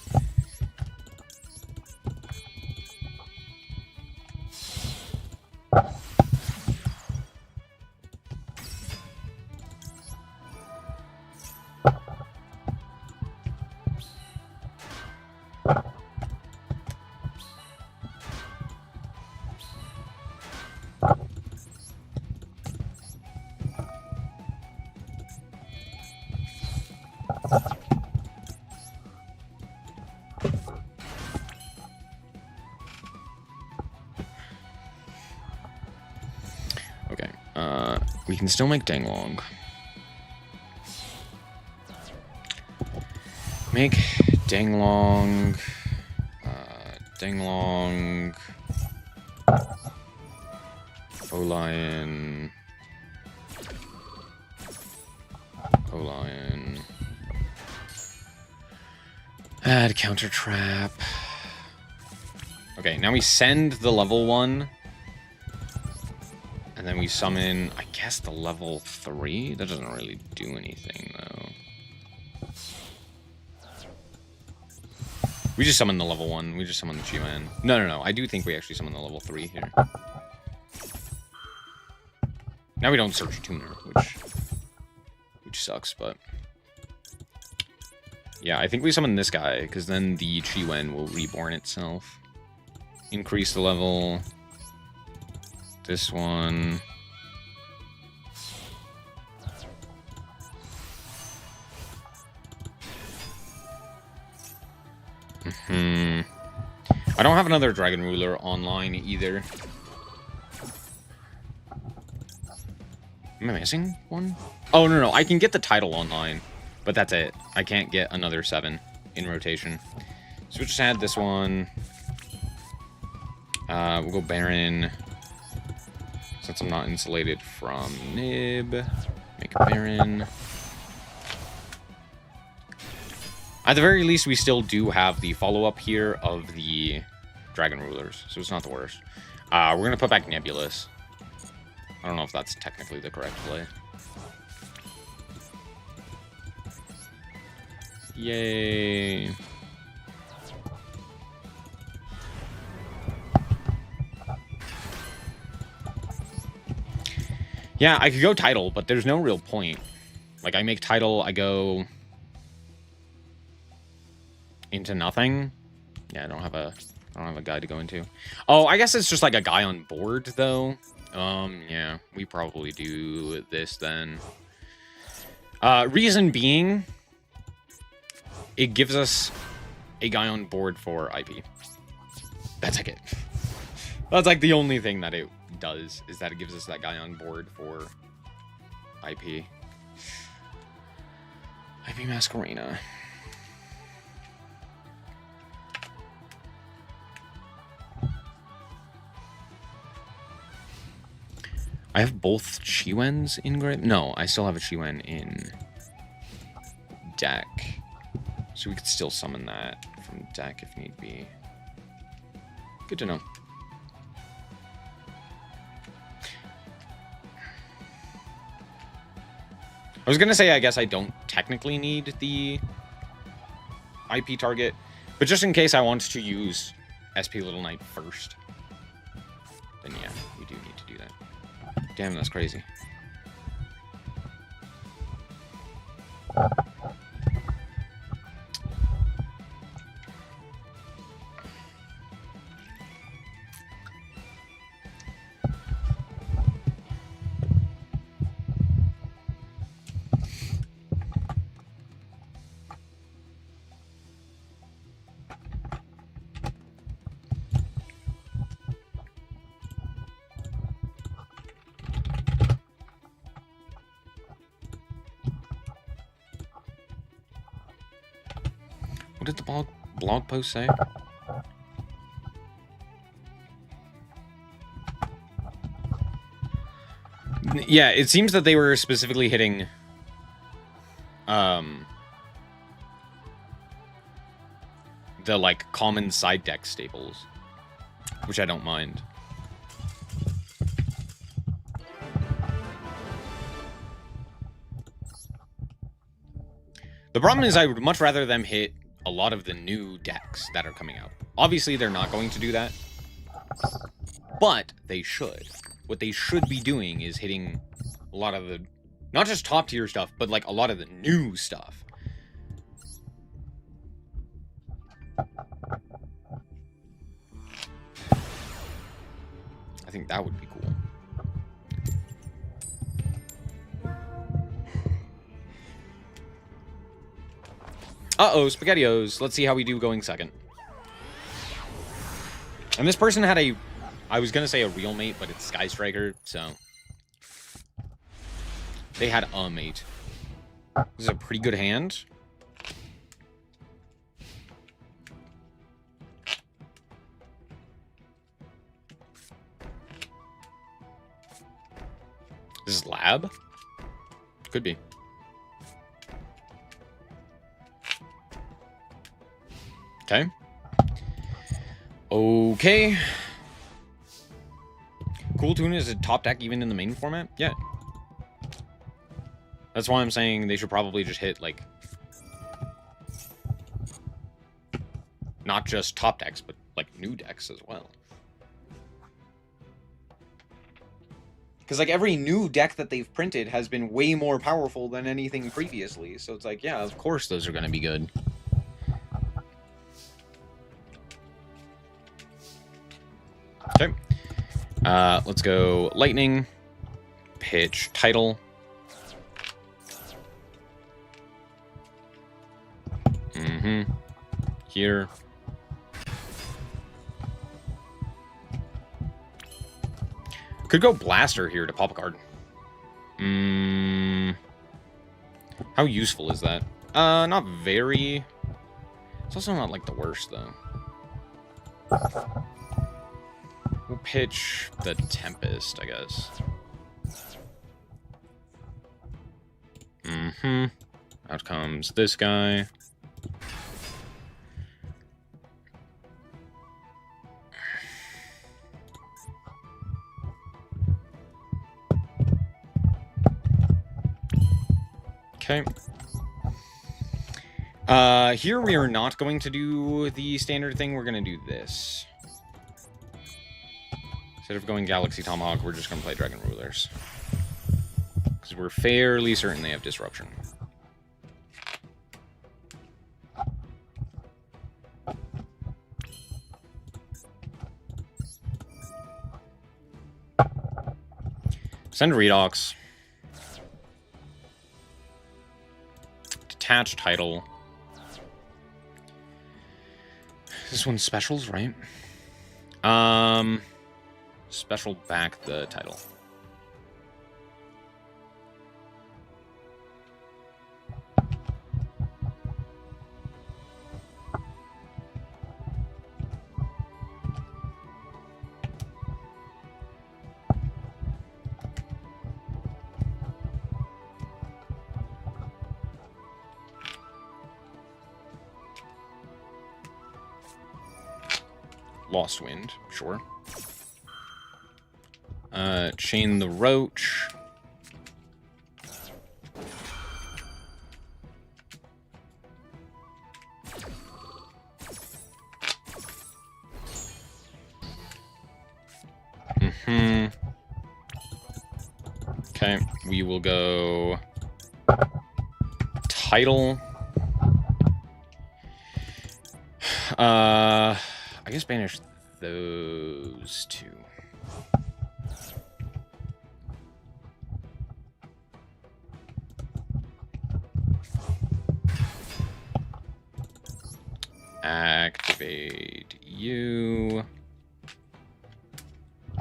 Okay, we can still make Danglong. Make Danglong, Danglong, Olion, Olion, add counter trap. Okay, now we send the level 1. And then we summon, I guess, the level 3? That doesn't really do anything, though. We just summon the level 1. We just summon the G-Man. No. I do think we actually summon the level 3 here. Now we don't search Tuner, which sucks, but... Yeah, I think we summon this guy, because then the Chi-Wen will reborn itself. Increase the level... This one. I don't have another Dragon Ruler online either. Am I missing one? Oh, no, I can get the title online, but that's it. I can't get another 7 in rotation. So we'll just add this one. We'll go Baron. Since I'm not insulated from Nib. Make a Baron. At the very least, we still do have the follow-up here of the Dragon Rulers, so it's not the worst. We're going to put back Nebulous. I don't know if that's technically the correct play. Yay. Yeah, I could go title, but there's no real point. Like, I make title, I go into nothing. Yeah, I don't have a guy to go into. Oh, I guess it's just like a guy on board, though. Yeah, we probably do this then. Reason being, it gives us a guy on board for IP. That's like it. That's like the only thing that it does, is that it gives us that guy on board for IP. IP Masquerena. I have both Chiwens in grave. No, I still have a Chiwen in deck. So we could still summon that from deck if need be. Good to know. I was going to say, I guess I don't technically need the IP target, but just in case I want to use SP Little Knight first, then yeah, we do need to do that. Damn, that's crazy. What did the blog post say? Yeah, it seems that they were specifically hitting the like common side deck staples, which I don't mind. The problem is I would much rather them hit a lot of the new decks that are coming out. Obviously, they're not going to do that, but they should. What they should be doing is hitting a lot of the, not just top tier stuff, but like a lot of the new stuff. I think that would be cool. Uh-oh, SpaghettiOs. Let's see how we do going second. And this person had a, I was going to say a real mate, but it's Sky Striker, so. They had a mate. This is a pretty good hand. This is Lab? Could be. Okay. Okay. Cool Tune is a top deck even in the main format? Yeah. That's why I'm saying they should probably just hit, like, not just top decks, but, like, new decks as well. Because, like, every new deck that they've printed has been way more powerful than anything previously. So it's like, yeah, of course those are going to be good. Okay. Let's go Lightning. Pitch Title. Here. Could go Blaster here to pop a card. How useful is that? Not very. It's also not, like, the worst, though. We'll pitch the Tempest, I guess. Out comes this guy. Okay. Here we are not going to do the standard thing. We're going to do this. Instead of going Galaxy Tomahawk, we're just going to play Dragon Rulers. Because we're fairly certain they have Disruption. Send Redox. Detach Title. This one's specials, right? Special back the title. Lost Wind, sure. Chain the Roach. Okay, we will go Title. I guess banish those two. Activate you.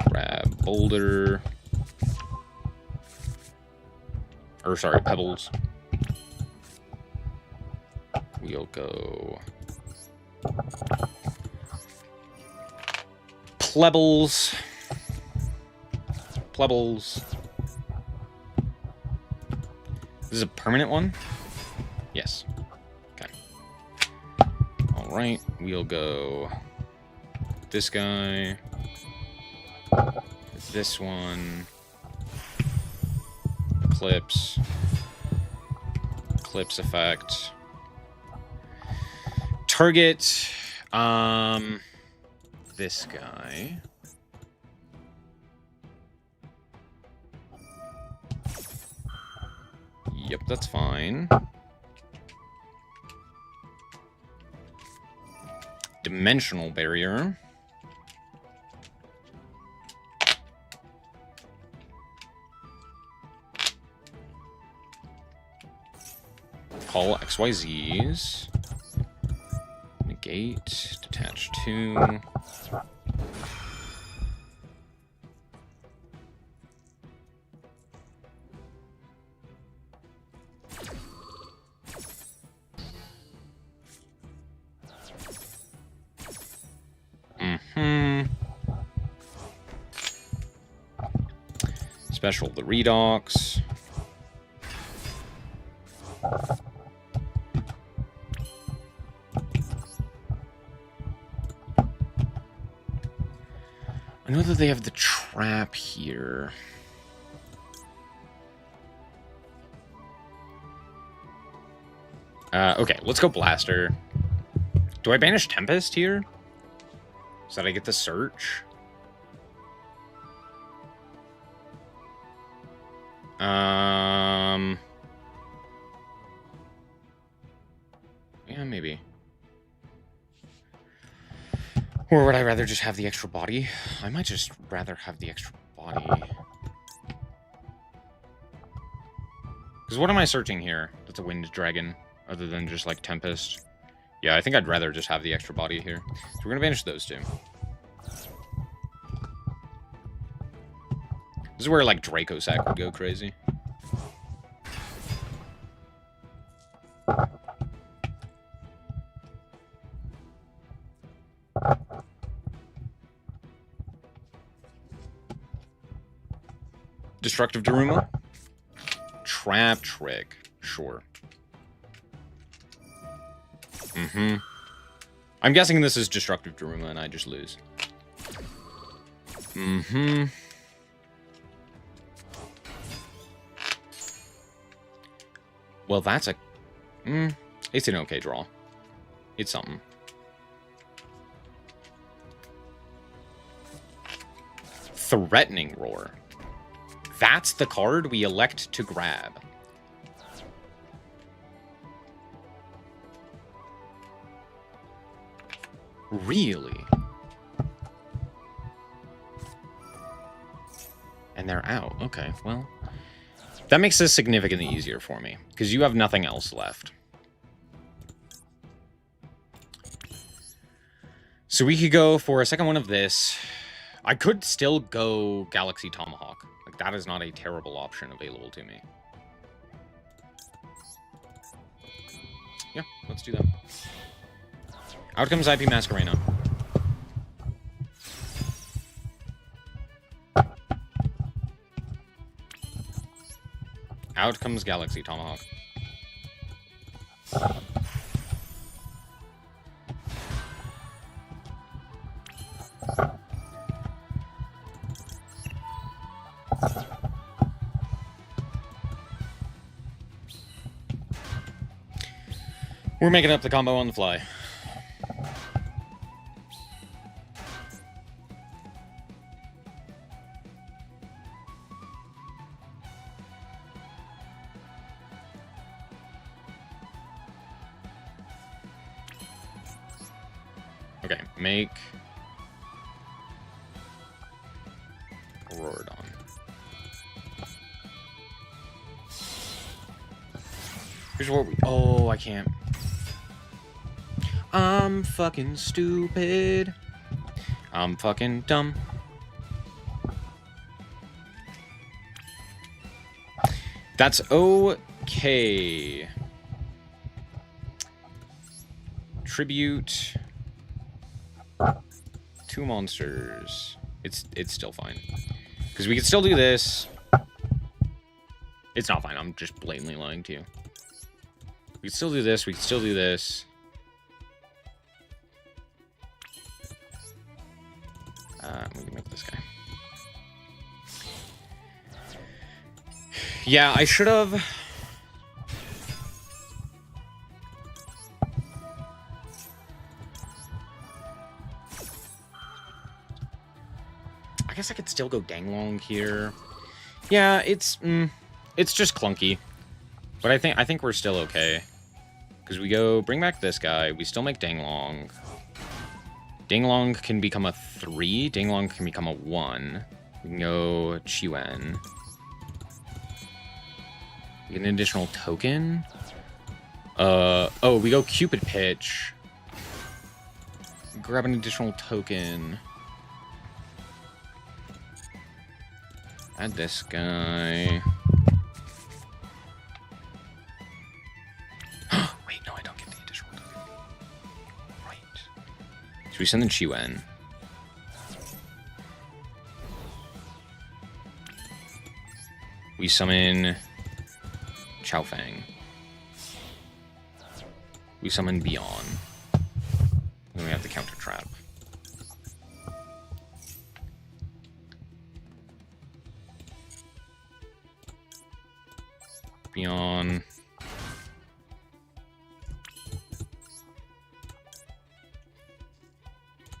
Grab Boulder. Or sorry, Pebbles. We'll go Plebbles. Plebbles. This is a permanent one? Yes. Okay. Alright, we'll go this guy. This one. Clips. Clips effect. Target. This guy. Yep, that's fine. Dimensional Barrier. Call XYZs. Negate. Detach 2. Special the Redox. I know that they have the trap here. Okay, let's go Blaster. Do I banish Tempest here? So that I get the search? Yeah, maybe. Or would I rather just have the extra body? I might just rather have the extra body. Because what am I searching here? That's a Wind Dragon, other than just, like, Tempest. Yeah, I think I'd rather just have the extra body here. So we're going to banish those two. is where, like, Draco Sack would go crazy. Destructive Daruma? Trap Trick. Sure. I'm guessing this is Destructive Daruma and I just lose. Well, that's a... it's an okay draw. It's something. Threatening Roar. That's the card we elect to grab. Really? And they're out. Okay, well... that makes this significantly easier for me, because you have nothing else left. So we could go for a second one of this. I could still go Galaxy Tomahawk. Like, that is not a terrible option available to me. Yeah, let's do that. Out comes IP Masquerena. Out comes Galaxy Tomahawk. We're making up the combo on the fly. Okay, make Roarodon. Here's what we... oh, I can't. I'm fucking stupid. I'm fucking dumb. That's okay. Tribute... 2 monsters. It's still fine. Because we can still do this. It's not fine. I'm just blatantly lying to you. We can still do this. We can still do this. We can make this guy. Yeah, I should have... I guess I could still go Danglong here. Yeah, it's just clunky. But I think we're still okay. Because we go bring back this guy, we still make Danglong. Danglong can become a 3, Danglong can become a 1. We can go Chiwen. We get an additional token. Oh, we go Cupid Pitch. Grab an additional token. Add this guy. Wait, no, I don't get the additional token. Right. So we send in Chiwen. We summon Chaofeng. We summon Beyond. Then we have the counter trap. Beyond.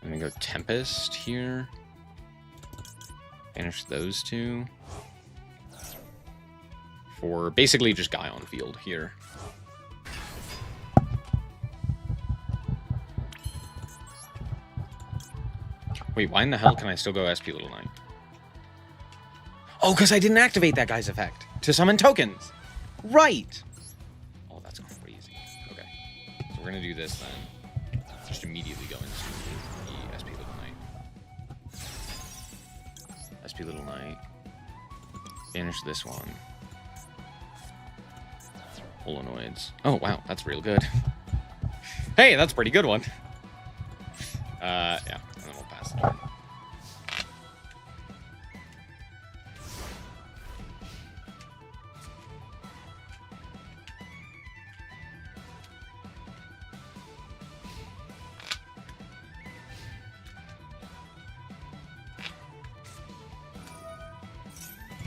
I'm gonna go Tempest here. Banish those two. For basically just guy on field here. Wait, why in the hell can I still go SP Little Knight? Oh, because I didn't activate that guy's effect to summon tokens. Right. Oh, that's crazy. Okay. So we're going to do this then. Just immediately go into the SP Little Knight. SP Little Knight. Banish this one. Holonoids. Oh, wow, that's real good. Hey, that's a pretty good one. Yeah, and then we'll pass the turn.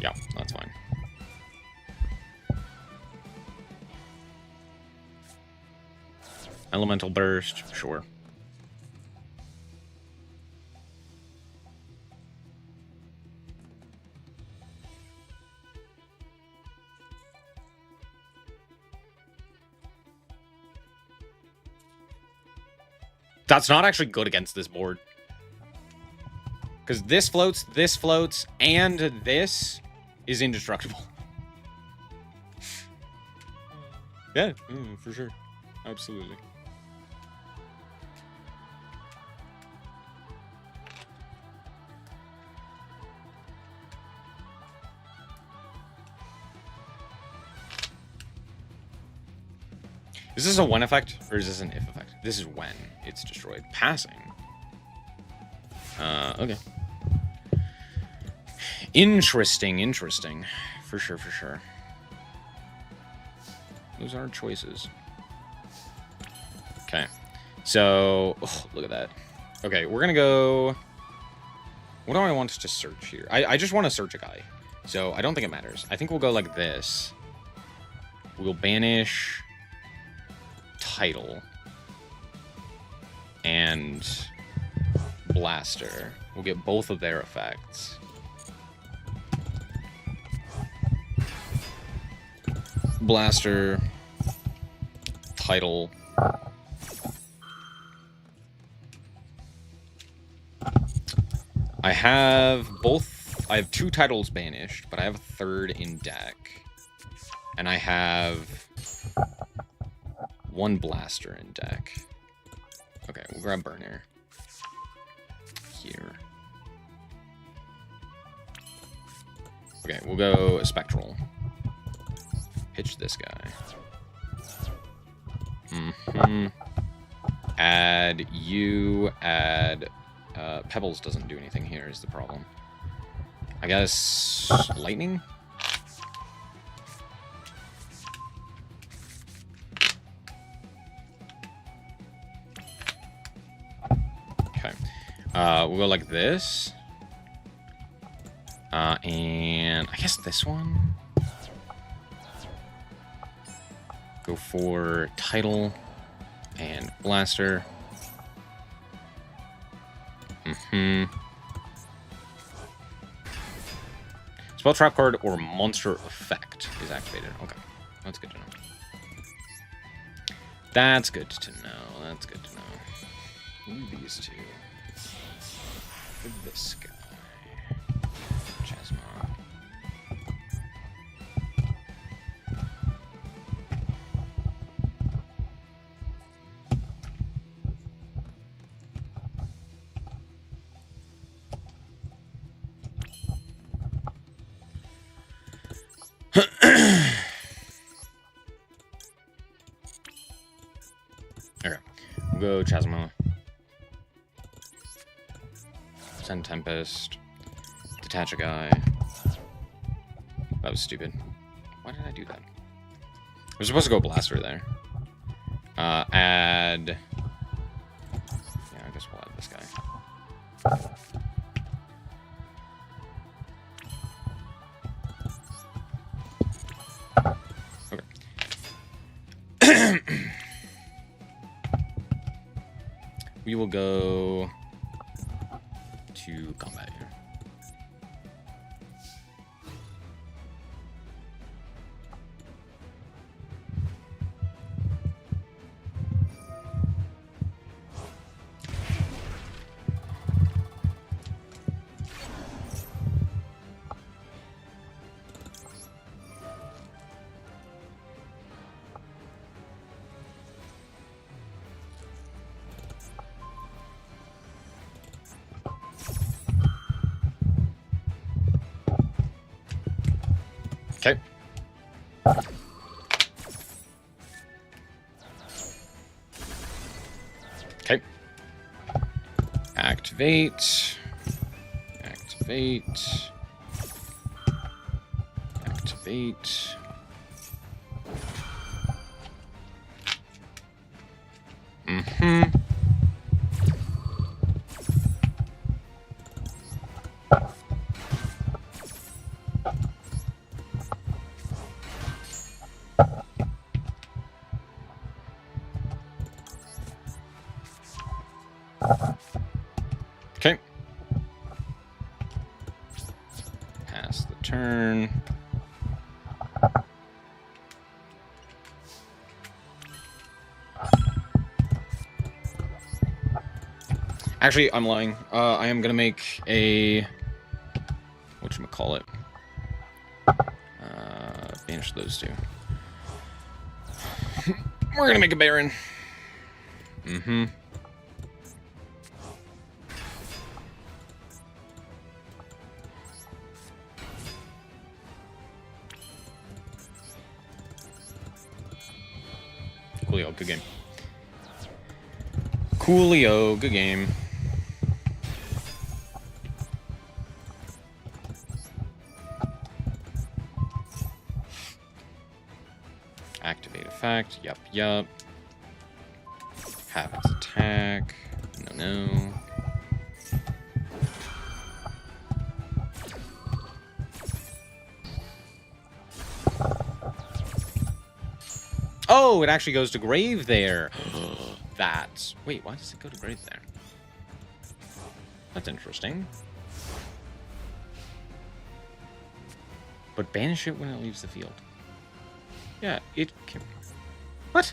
Yeah, that's fine. Elemental Burst, sure. That's not actually good against this board. Because this floats, and this is indestructible. Yeah, for sure. Absolutely. Is this a when effect, or is this an if effect? This is when it's destroyed. Passing. Okay. Interesting. For sure. Those are choices. Okay. So, oh, look at that. Okay, we're gonna go... What do I want to search here? I just want to search a guy. So, I don't think it matters. I think we'll go like this. We'll banish... Title. And... Blaster. We'll get both of their effects. Blaster. Title. I have two titles banished, but I have a third in deck. And I have one blaster in deck. Okay, we'll grab Burner. Here. Okay, we'll go Spectral. Pitch this guy. Add you, add... Pebbles doesn't do anything here is the problem. I guess... Lightning? Okay. We'll go like this. And I guess this one. Go for Title and Blaster. Spell trap card or monster effect is activated. Okay, that's good to know. That's good to know. Ooh, these two. For this guy. Chasma. Okay, we'll go Chasma. Send Tempest. Detach a guy. That was stupid. Why did I do that? We're supposed to go Blaster there. Add... Yeah, I guess we'll add this guy. We will go to combat here. Okay. Okay. Activate. Activate. Activate. Mm-hmm. Okay. Pass the turn. Actually, I'm lying. I am gonna make a... whatchamacallit? Banish those two. We're gonna make a Baron. Mm-hmm. Coolio, good game. Coolio, good game. Activate effect. Yup, yup. Have its attack. No, no. Oh, it actually goes to grave there. That's... wait, why does it go to grave there? That's interesting. But banish it when it leaves the field. Yeah, it can... what?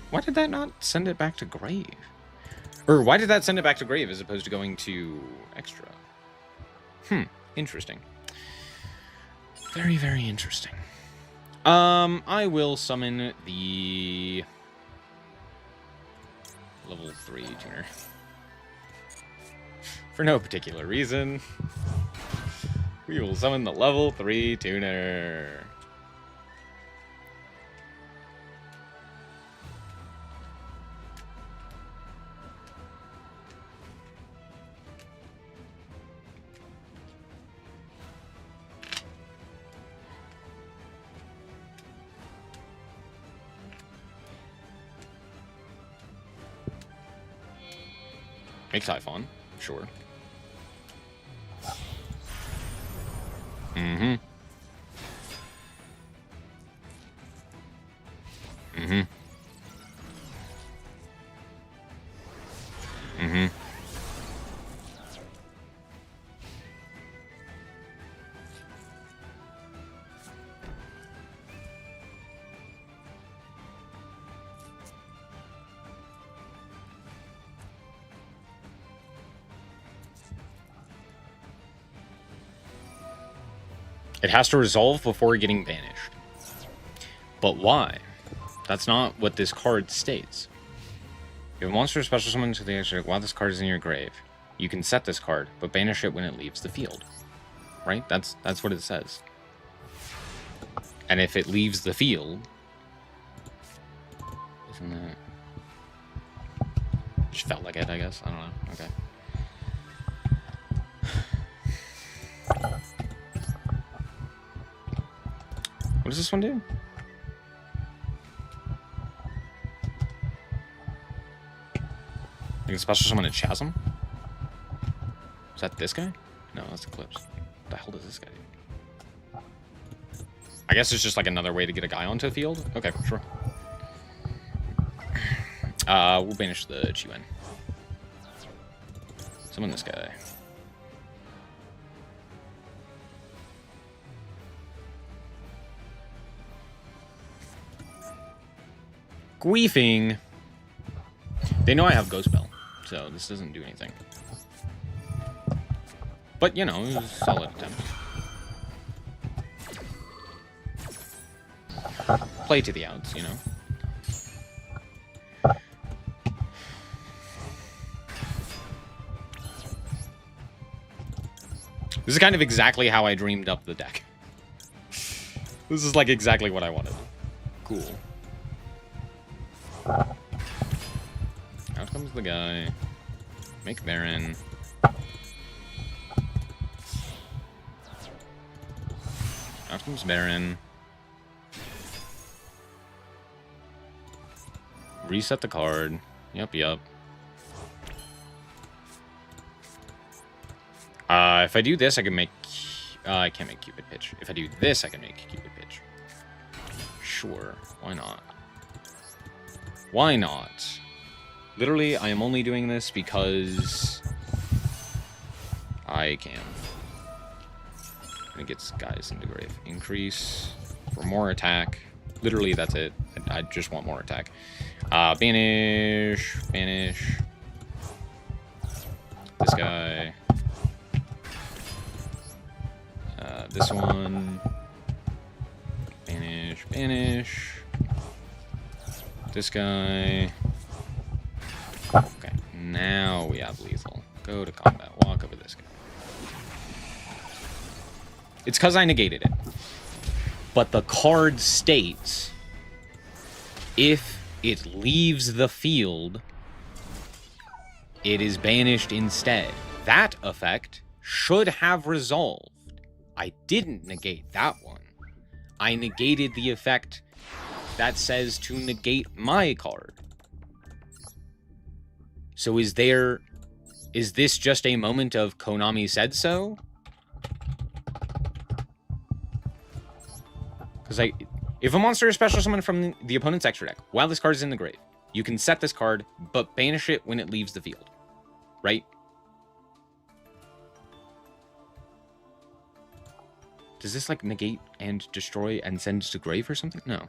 Why did that not send it back to grave? Or why did that send it back to grave as opposed to going to extra? Interesting. Very, very interesting. I will summon the level 3 tuner. For no particular reason. We will summon the level 3 tuner. Make Typhon, sure. Mm-hmm. Mm-hmm. Mm-hmm. It has to resolve before getting banished. But why? That's not what this card states. If a monster is special summoned to the extra while this card is in your grave, you can set this card, but banish it when it leaves the field. Right? That's what it says. And if it leaves the field... isn't that... just felt like it, I guess. I don't know. Okay. What does this one do? You can special summon a Chasm? Is that this guy? No, that's Eclipse. What the hell does this guy do? I guess it's just like another way to get a guy onto the field? Okay, sure. We'll banish the Chi-Yuan. Summon this guy. Queefing. They know I have Ghost Bell, so this doesn't do anything. But, you know, it was a solid attempt. Play to the outs, you know. This is kind of exactly how I dreamed up the deck. This is like exactly what I wanted. Cool. Out comes the guy. Make Baron. Out comes Baron. Reset the card. Yep. If I do this, I can make... I can't make Cupid Pitch. If I do this, I can make Cupid Pitch. Sure. Why not? Why not? Literally, I am only doing this because... I can. And it gets guys into grave. Increase for more attack. Literally, that's it. I just want more attack. Banish. Banish. This guy. This one. Banish. Banish. This guy. Okay, now we have lethal. Go to combat. Walk over this guy. It's because I negated it. But the card states, if it leaves the field, it is banished instead. That effect should have resolved. I didn't negate that one. I negated the effect that says to negate my card. So is this just a moment of Konami said so? Because if a monster is special summoned from the opponent's extra deck while this card is in the grave, you can set this card, but banish it when it leaves the field. Right? Does this, like, negate and destroy and send to grave or something? No.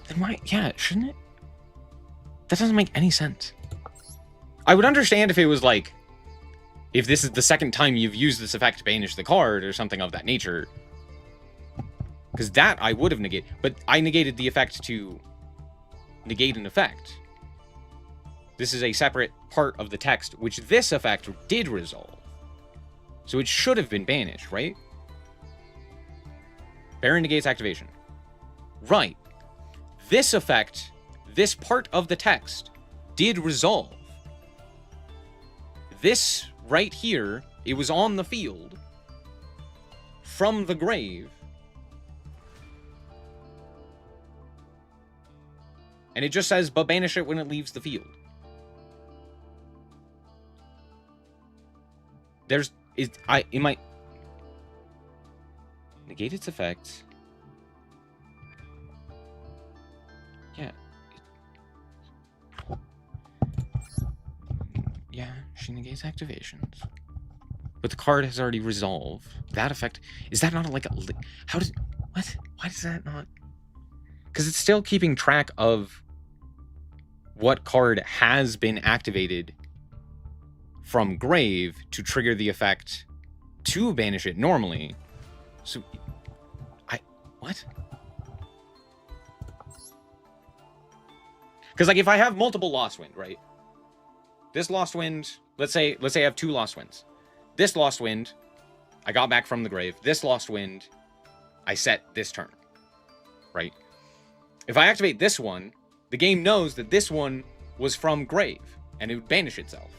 Then why? Yeah, shouldn't it? That doesn't make any sense. I would understand if it was, like, if this is the second time you've used this effect to banish the card or something of that nature. Because that I would have negated. But I negated the effect to negate an effect. This is a separate part of the text, which this effect did resolve. So it should have been banished, right? Baron negates activation. Right. This effect, this part of the text, did resolve. This right here, it was on the field from the grave. And it just says, but banish it when it leaves the field. It might negate its effect. Yeah. Yeah, she negates activations. But the card has already resolved. That effect, is that not like a, how does, what? Why does that not? Because it's still keeping track of what card has been activated from grave to trigger the effect to banish it normally. So, what? Because, like, if I have multiple Lost Wind, right? This Lost Wind, let's say I have 2 Lost Winds. This Lost Wind, I got back from the grave. This Lost Wind, I set this turn, right? If I activate this one, the game knows that this one was from grave, and it would banish itself.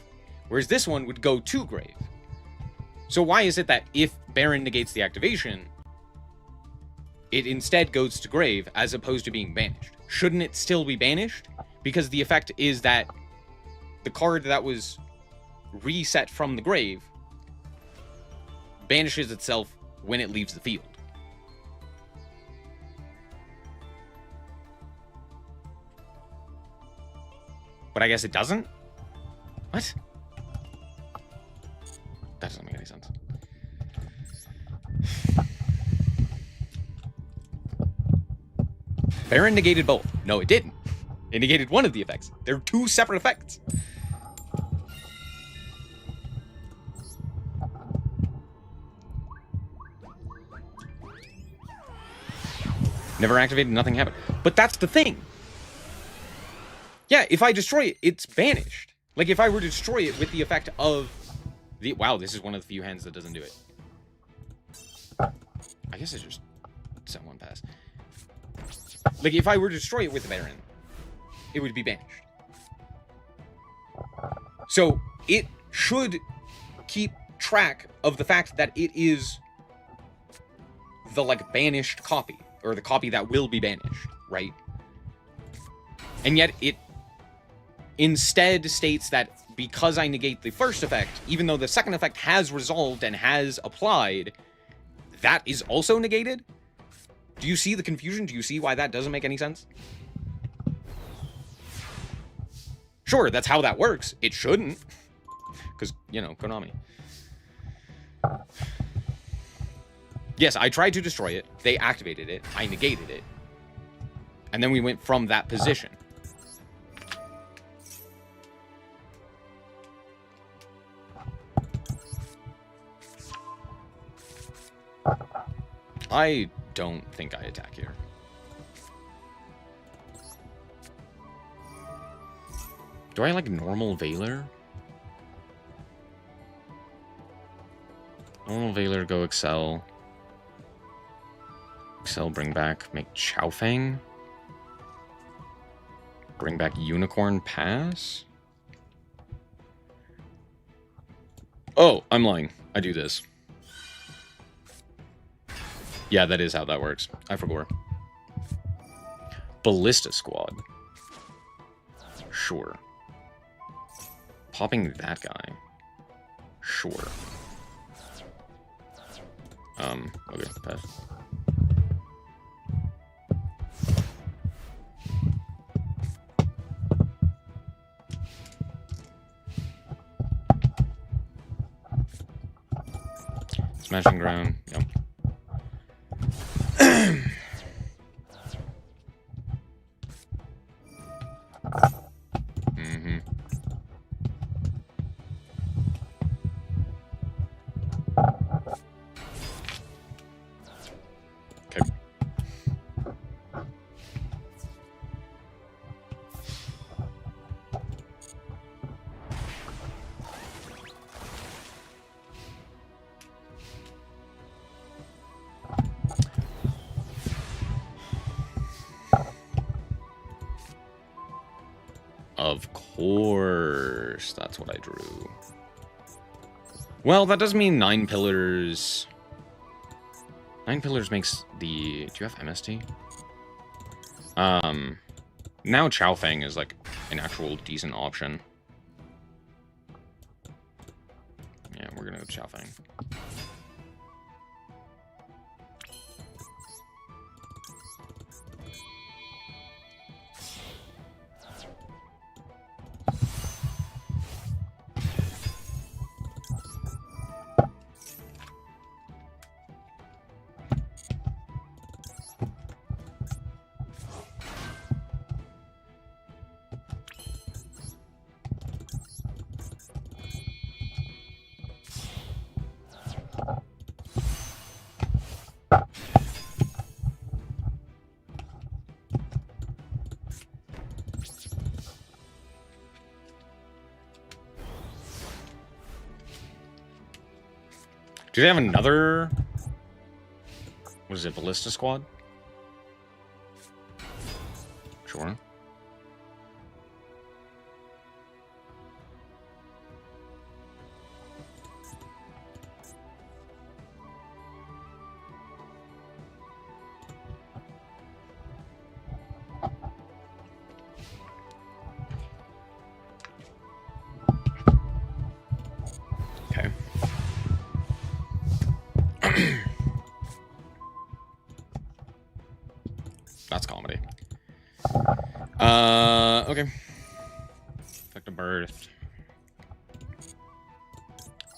Whereas this one would go to grave. So why is it that if Baron negates the activation, it instead goes to grave as opposed to being banished? Shouldn't it still be banished? Because the effect is that the card that was reset from the grave banishes itself when it leaves the field. But I guess it doesn't? What? That doesn't make any sense. Baron negated both. No, it didn't. It negated one of the effects. They're 2 separate effects. Never activated, nothing happened. But that's the thing. Yeah, if I destroy it, it's banished. Like, if I were to destroy it with the effect of the... Wow, this is one of the few hands that doesn't do it. I guess I just sent one pass. Like, if I were to destroy it with the Baron, it would be banished. So, it should keep track of the fact that it is the, like, banished copy, or the copy that will be banished, right? And yet, it instead states that because I negate the first effect, even though the second effect has resolved and has applied, that is also negated? Do you see the confusion? Do you see why that doesn't make any sense? Sure, that's how that works. It shouldn't. Because, you know, Konami. Yes, I tried to destroy it. They activated it. I negated it. And then we went from that position. I don't think I attack here. Do I like normal Valor? Normal Valor, go Excel. Excel, bring back, make Chowfang. Bring back Unicorn Pass. Oh, I'm lying. I do this. Yeah, that is how that works. I forgot. Ballista Squad. Sure. Popping that guy. Sure. Okay, pass. Smashing ground, yep. Of course, that's what I drew. Well, that does mean 9 pillars. 9 pillars makes the... Do you have MST? Now Chowfang is like an actual decent option. Yeah, we're gonna go Chowfang. Do they have another... What is it, Ballista Squad? Sure. Okay. That's comedy. Okay. Effect of birth.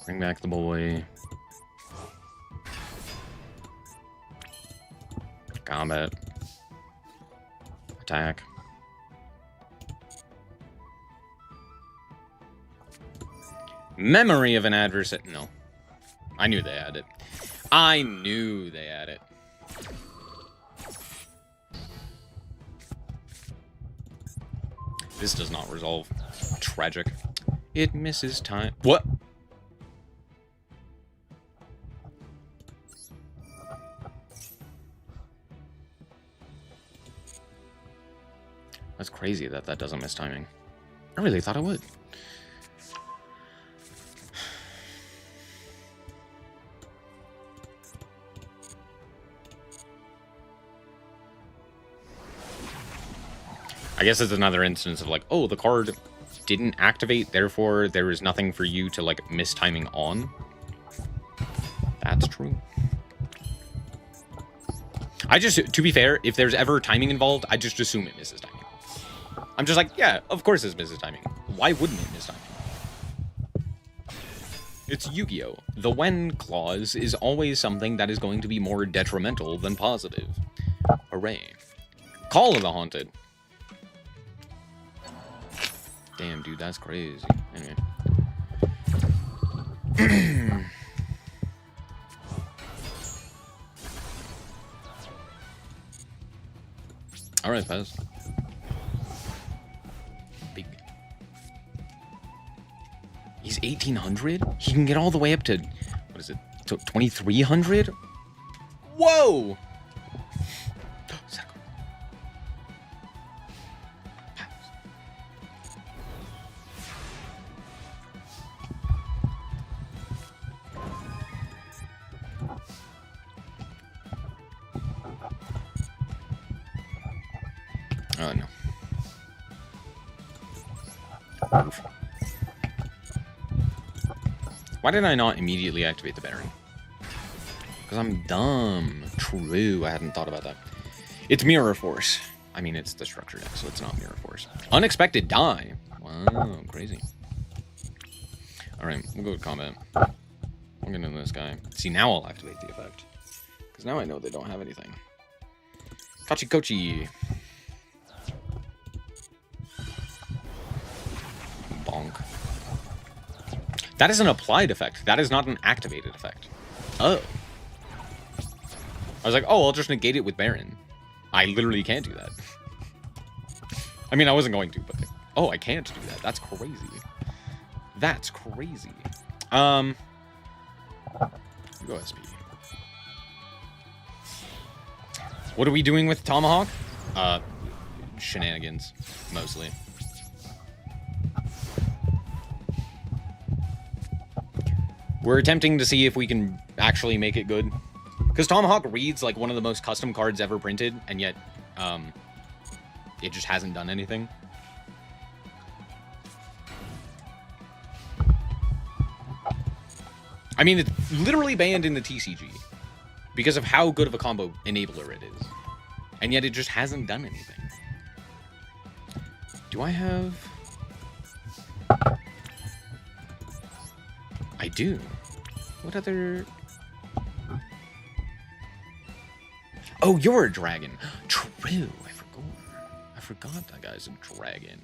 Bring back the boy. Combat. Attack. Memory of an adversary. No. I knew they had it. I knew they had it. This does not resolve. Tragic. It misses time. What? That's crazy that that doesn't miss timing. I really thought it would. I guess it's another instance of like, oh, the card didn't activate, therefore there is nothing for you to like miss timing on. That's true. I just, to be fair, if there's ever timing involved, I just assume it misses timing. I'm just like, yeah, of course it misses timing. Why wouldn't it miss timing? It's Yu-Gi-Oh! The when clause is always something that is going to be more detrimental than positive. Hooray. Call of the Haunted. Damn, dude, that's crazy. Anyway. Alright, Pez. Big. He's 1,800? He can get all the way up to, what is it, 2,300? Whoa! Oh, no. Oof. Why did I not immediately activate the Baron? Because I'm dumb. True, I hadn't thought about that. It's Mirror Force. I mean, it's the structure deck, so it's not Mirror Force. Unexpected die. Wow, crazy. Alright, we'll go to combat. We'll get into this guy. See, now I'll activate the effect. Because now I know they don't have anything. Kachi Kochi. Bonk. That is an applied effect. That is not an activated effect. Oh. I was like, oh, I'll just negate it with Baron. I literally can't do that. I mean, I wasn't going to, but... Oh, I can't do that. That's crazy. That's crazy. Go SP. What are we doing with Tomahawk? Shenanigans, mostly. We're attempting to see if we can actually make it good. Because Tomahawk reads like one of the most custom cards ever printed, and yet it just hasn't done anything. I mean, it's literally banned in the TCG because of how good of a combo enabler it is. And yet it just hasn't done anything. Do I have... I do. What other... Oh, you're a dragon. True, I forgot that guy's a dragon.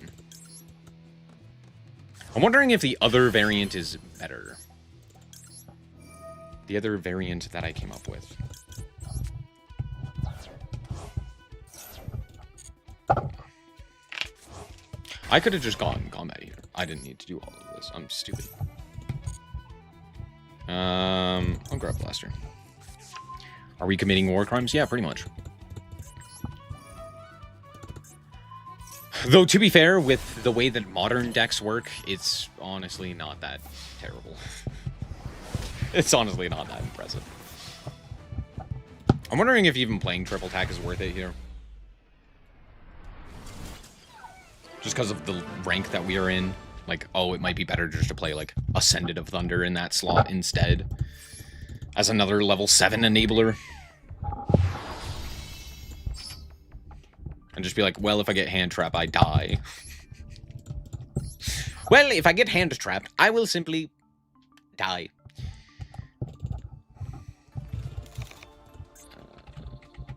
I'm wondering if the other variant is better. The other variant that I came up with. I could have just gone combat here. I didn't need to do all of this. I'm stupid. I'll grab Blaster. Are we committing war crimes? Yeah, pretty much. Though, to be fair, with the way that modern decks work, it's honestly not that terrible. It's honestly not that impressive. I'm wondering if even playing triple attack is worth it here. Just because of the rank that we are in. Like, oh, it might be better just to play, like, Ascendant of Thunder in that slot instead. As another level 7 enabler. And just be like, well, if I get hand trap, I die. Well, if I get hand trapped, I will simply die.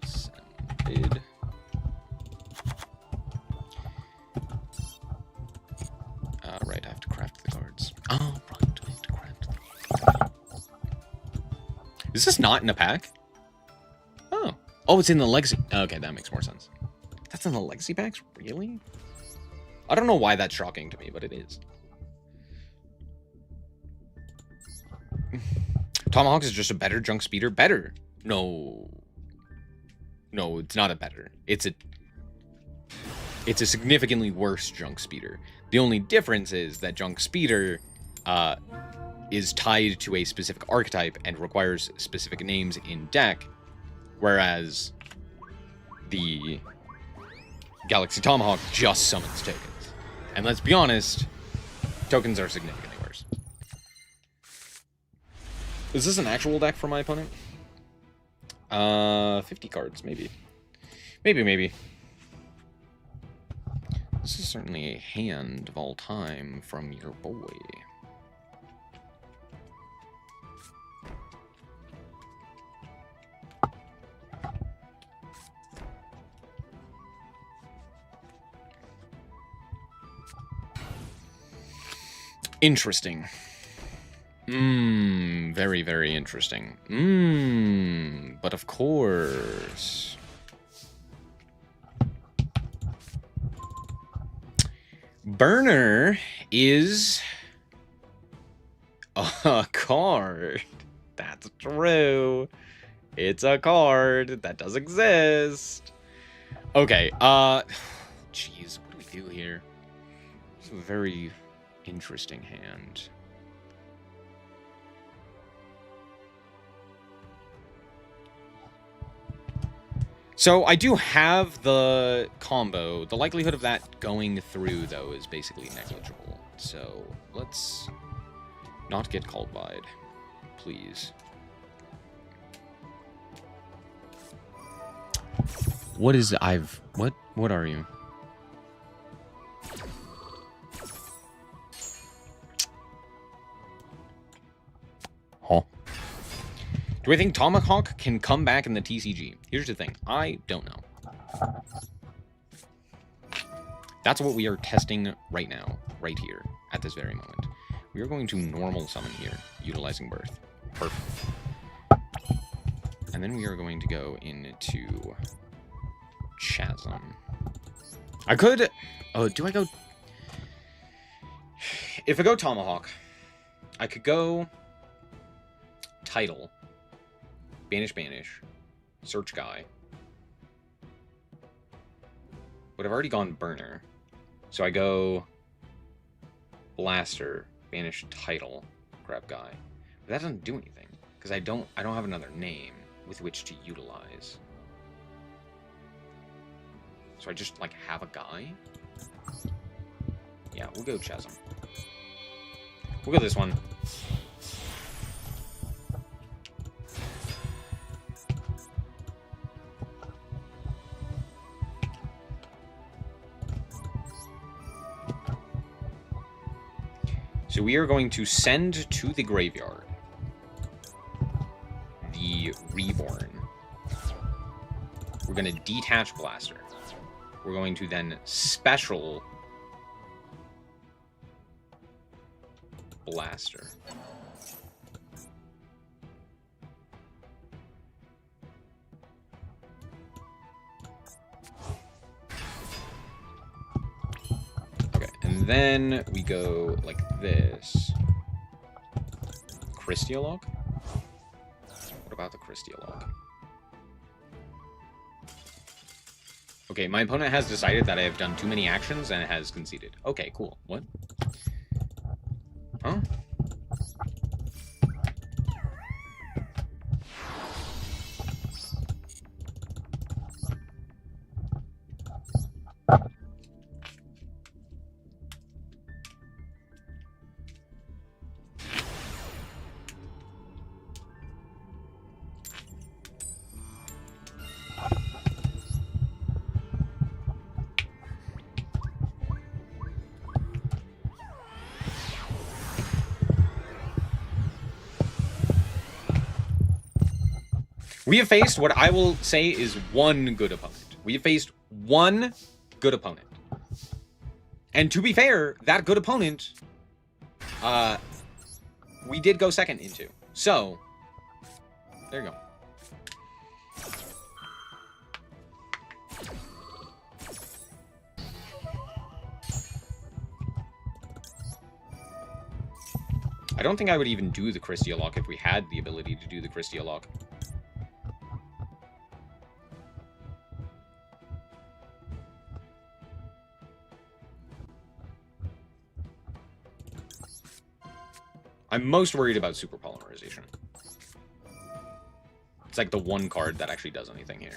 Ascended. Right, I have to craft the cards. Oh, right, I have to craft the cards. Is this not in a pack? Oh. Oh, it's in the Legacy. Okay, that makes more sense. That's in the Legacy packs? Really? I don't know why that's shocking to me, but it is. Tomahawk is just a better junk speeder. Better. No. No, it's not a better. It's a... It's a significantly worse Junk Speeder. The only difference is that Junk Speeder is tied to a specific archetype and requires specific names in deck, whereas the Galaxy Tomahawk just summons tokens. And let's be honest, tokens are significantly worse. Is this an actual deck for my opponent? 50 cards, maybe. Maybe. This is certainly a hand of all time from your boy. Interesting. Very, very interesting. But of course. Burner is a card. That's true. It's a card that does exist. Okay, jeez, what do we do here? It's a very interesting hand. So I do have the combo. The likelihood of that going through, though, is basically negligible. So let's not get called wide, please. What is what are you? Huh? Do I think Tomahawk can come back in the TCG? Here's the thing. I don't know. That's what we are testing right now, right here, at this very moment. We are going to normal summon here, utilizing Birth. Perfect. And then we are going to go into Chasm. I could... Oh, do I go... If I go Tomahawk, I could go Title, Banish, Search Guy. But I've already gone Burner. So I go Blaster, Banish, Title, grab Guy. But that doesn't do anything, because I don't have another name with which to utilize. So I just, like, have a Guy? Yeah, we'll go Chasm. We'll go this one. So we are going to send to the graveyard the Reborn. We're going to detach Blaster. We're going to then special Blaster. Okay, and then we go like this. Christiolog? What about the Christiolog? Okay, my opponent has decided that I have done too many actions and has conceded. Okay, cool. What? Huh? We have faced what I will say is one good opponent. We have faced one good opponent. And to be fair, that good opponent, we did go second into. So, there you go. I don't think I would even do the Christiolog if we had the ability to do the Christiolog. I'm most worried about super polymerization. It's like the one card that actually does anything here.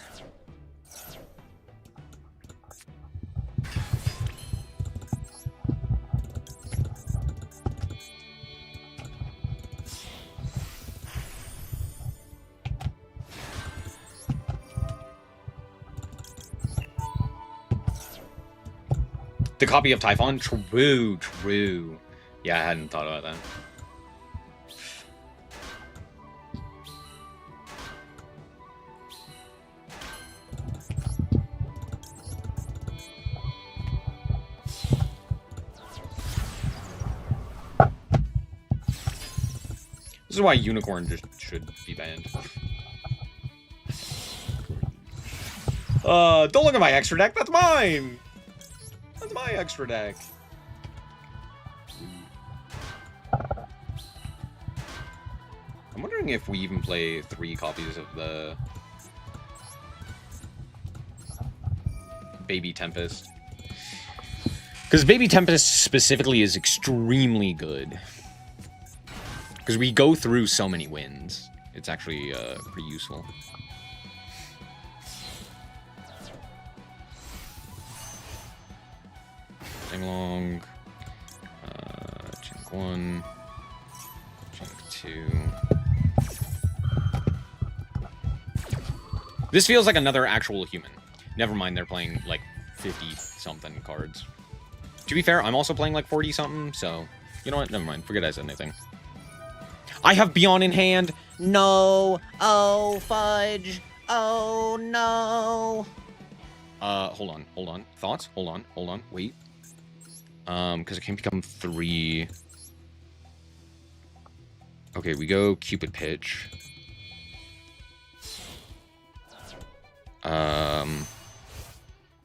The copy of Typhon? True, true. Yeah, I hadn't thought about that. This is why Unicorn just should be banned. Don't look at my extra deck, that's mine! That's my extra deck. I'm wondering if we even play 3 copies of the Baby Tempest. Because Baby Tempest specifically is extremely good. Because we go through so many wins. It's actually pretty useful. Long, chink 1, chink 2. This feels like another actual human. Never mind, they're playing like 50-something cards. To be fair, I'm also playing like 40-something, so you know what? Never mind. Forget I said anything. I have Beyond in hand. No. Oh, fudge. Oh, no. Hold on. Thoughts? Hold on. Wait. Because it can become 3. Okay, we go Cupid Pitch.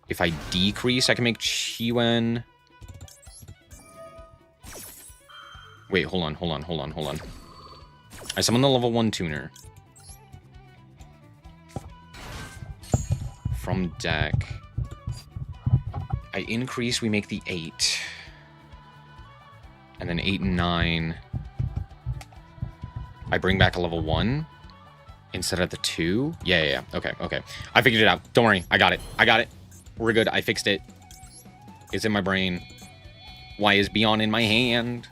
If I decrease, I can make Chiwen. Wait, hold on. I summon the level 1 tuner. From deck. I increase, we make the 8. And then 8 and 9. I bring back a level 1 instead of the 2. Yeah. Okay. I figured it out. Don't worry. I got it. We're good. I fixed it. It's in my brain. Why is Beyond in my hand?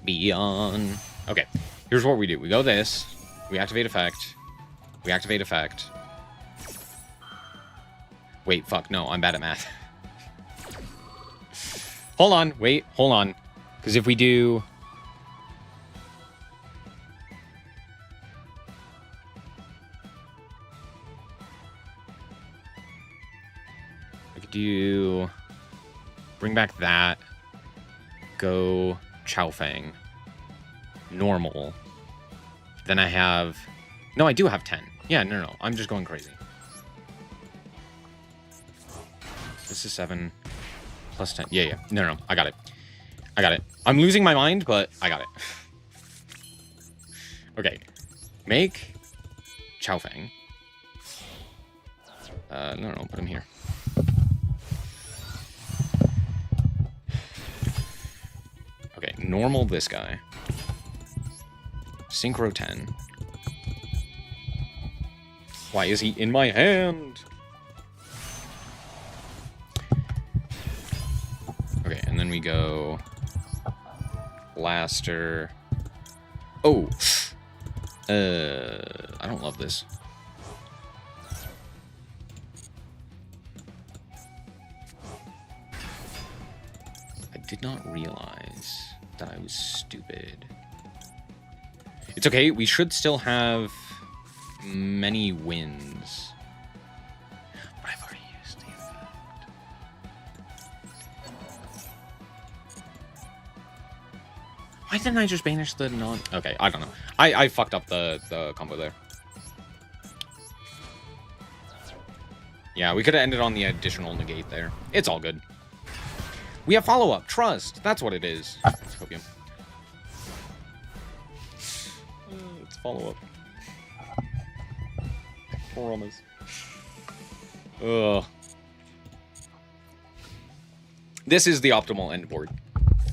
Beyond. Okay. Here's what we do. We go this. We activate effect. We activate effect. Wait, fuck. No, I'm bad at math. Hold on. Wait, hold on. Because if we do... I could do... Bring back that. Go Chow Fang. Normal. Then I have... No, I do have 10. Yeah, no. I'm just going crazy. This is 7 plus 10. Yeah. No. I got it. I'm losing my mind, but I got it. Okay. Make Chow Fang. No. Put him here. Okay. Normal this guy. Synchro 10. Why is he in my hand? Okay, and then we go Blaster. Oh! I don't love this. I did not realize that I was stupid. It's okay, we should still have many wins. But I've already used the effect. Why didn't I just banish the non... Okay, I don't know. I fucked up the combo there. Yeah, we could have ended on the additional negate there. It's all good. We have follow-up. Trust. That's what it is. Copium. It's follow-up. Promise. Ugh. This is the optimal end board.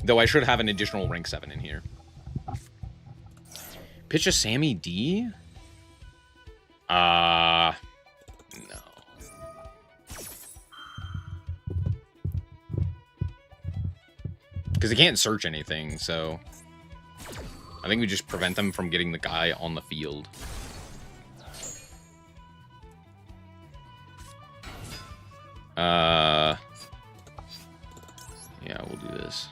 Though I should have an additional rank 7 in here. Pitch a Sammy D? No. Because they can't search anything, so... I think we just prevent them from getting the guy on the field. Yeah, we'll do this.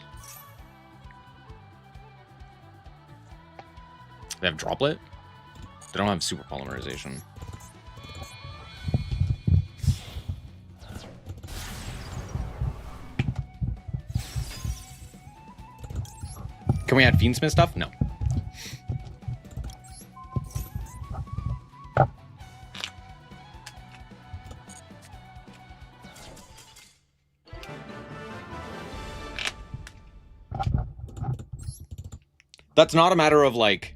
They have droplet? They don't have super polymerization. Can we add Fiendsmith stuff? No. That's not a matter of, like,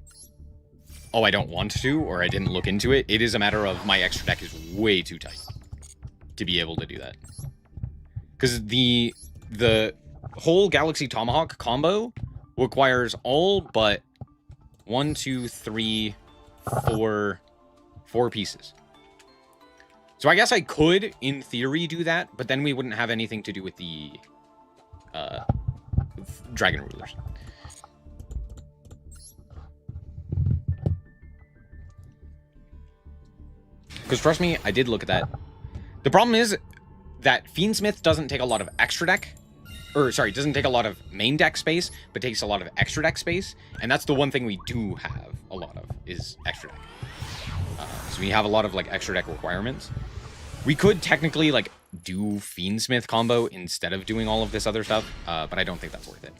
oh, I don't want to, or I didn't look into it. It is a matter of my extra deck is way too tight to be able to do that. Because the whole Galaxy Tomahawk combo requires all but 1, 2, 3, 4 pieces. So I guess I could, in theory, do that, but then we wouldn't have anything to do with the Dragon Rulers. Because trust me, I did look at that. The problem is that Fiendsmith doesn't take a lot of extra deck, or sorry, doesn't take a lot of main deck space, but takes a lot of extra deck space, and that's the one thing we do have a lot of, is extra deck. So we have a lot of, like, extra deck requirements. We could technically, like, do Fiendsmith combo instead of doing all of this other stuff, but I don't think that's worth it.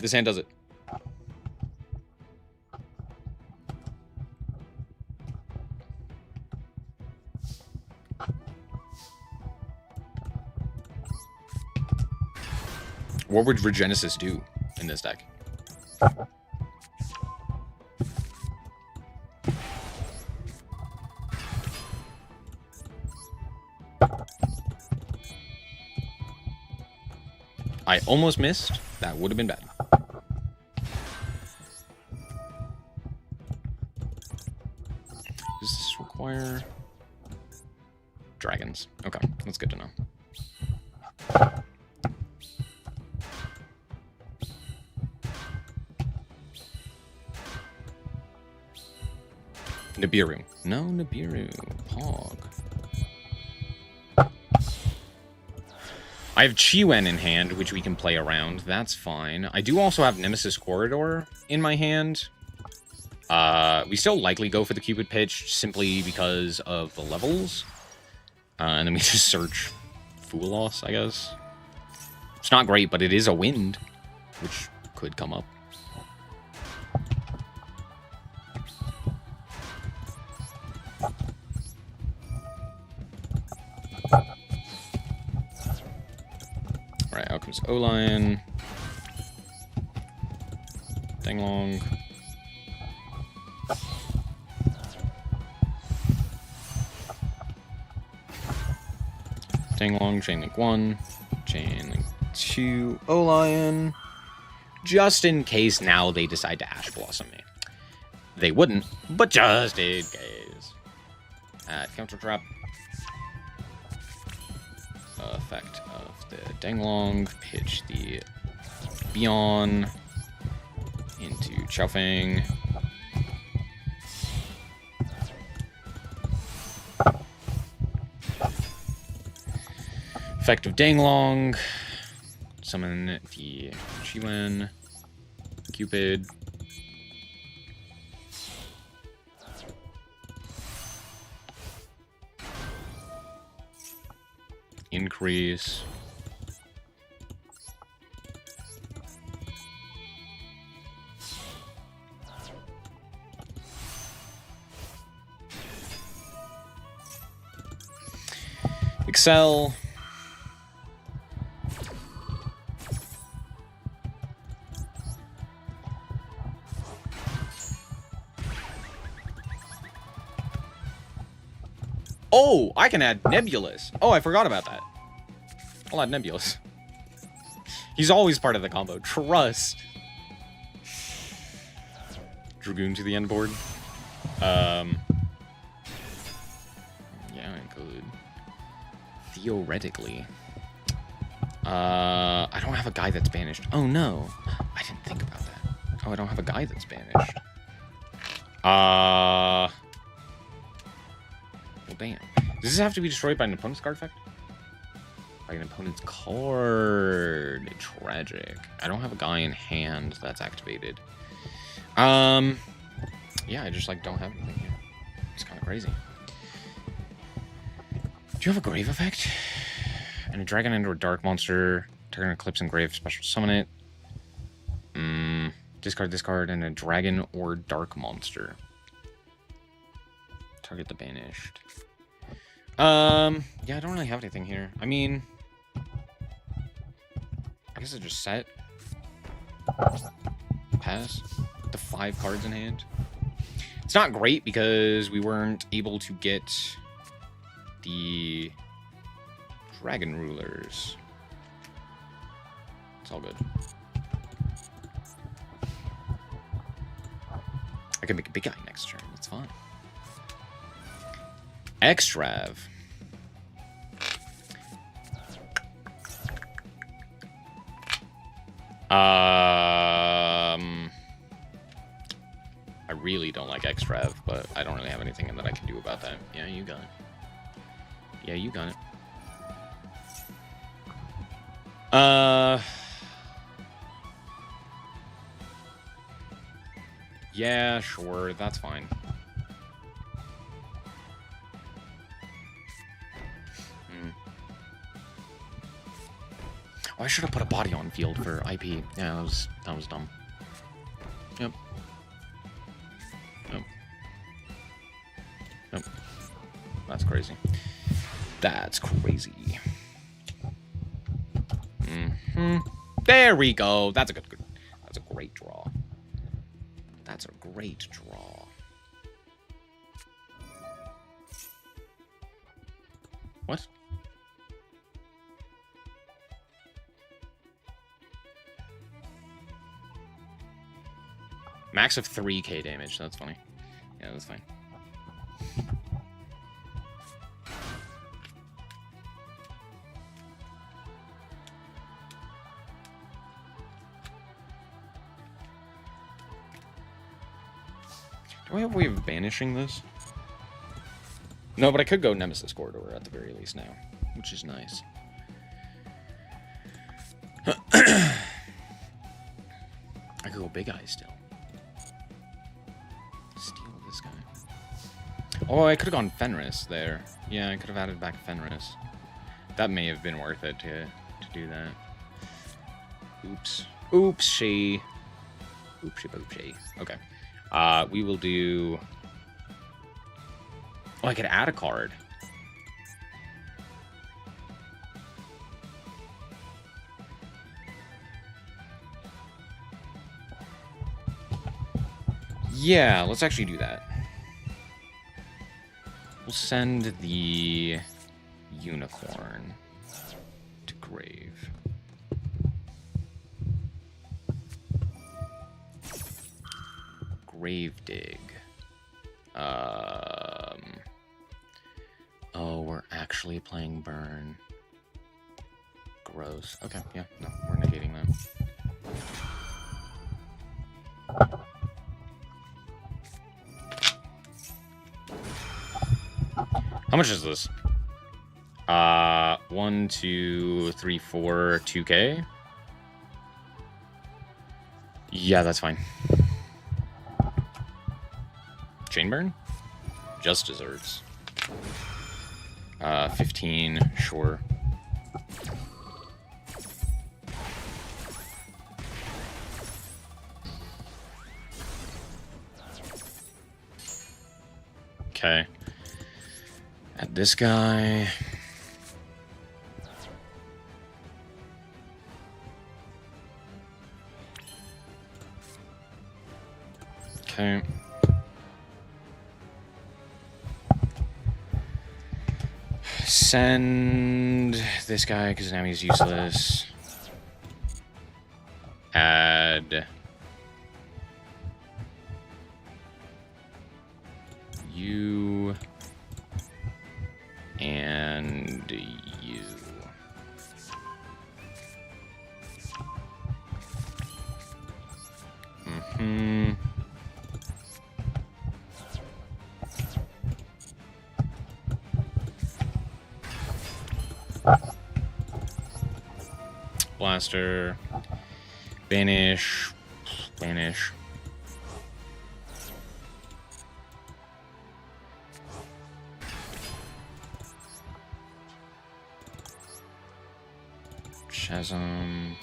This hand does it. What would Regenesis do in this deck? I almost missed. That would have been bad. Does this require dragons? Okay, that's good to know. Nibiru. No Nibiru. Pog. I have Chiwen in hand, which we can play around. That's fine. I do also have Nemesis Corridor in my hand. We still likely go for the Cupid Pitch simply because of the levels. And then we just search Foolos, I guess. It's not great, but it is a wind, which could come up. Alright, out comes O-Lion. Danglong. Danglong, Chain Link 1, Chain Link 2, O-Lion. Just in case now they decide to Ash Blossom me. They wouldn't, but just in case. Counter Trap. Effect of the Danglong. Pitch the Beyond into Chaofeng. Effect of Danglong. Summon the Chiwen. Cupid. Increase. Excel. Oh, I can add Nebulous. Oh, I forgot about that. I'll add Nebulous. He's always part of the combo. Trust. Dragoon to the end board. Yeah, I could. Theoretically. I don't have a guy that's banished. Oh, no. I didn't think about that. Oh, I don't have a guy that's banished. Well, damn. Does this have to be destroyed by an opponent's card effect? By an opponent's card. Tragic. I don't have a guy in hand that's activated. Yeah, I just, like, don't have anything here. It's kind of crazy. Do you have a grave effect? And a dragon into a dark monster. Turn Eclipse and Grave, special summon it. Discard this card and a dragon or dark monster. Target the banished. Yeah, I don't really have anything here. I mean, I guess I just set. Pass. With the 5 cards in hand. It's not great because we weren't able to get the dragon rulers. It's all good. I can make a big guy next turn. That's fine. Extrav. I really don't like Extrav, but I don't really have anything that I can do about that. Yeah, you got it. Yeah, you got it. Yeah, sure, that's fine. Oh, I should have put a body on field for IP. Yeah, that was dumb. Yep. Yep. That's crazy. That's crazy. There we go. That's a good. That's a great draw. That's a great draw. What? Max of 3k damage. That's funny. Yeah, that's fine. Do we have a way of banishing this? No, but I could go Nemesis Corridor at the very least now, which is nice. I could go Big Eye still. Steal this guy. Oh, I could have gone Fenris there. Yeah, I could have added back Fenris. That may have been worth it to do that. Oops. Oopsie. Oopsie boopsie. Okay. We will do... Oh, I could add a card. Yeah, let's actually do that. We'll send the unicorn to grave. Grave dig. Oh, we're actually playing burn. Gross. Okay, yeah, no, we're negating that. How much is this? 1, 2, 3, 4, 2k? Yeah, that's fine. Chainburn? Just desserts. 15, sure. Okay. Add this guy. Okay. Send this guy because now he's useless. Add you and you. Blaster. Banish. Banish. Chasm.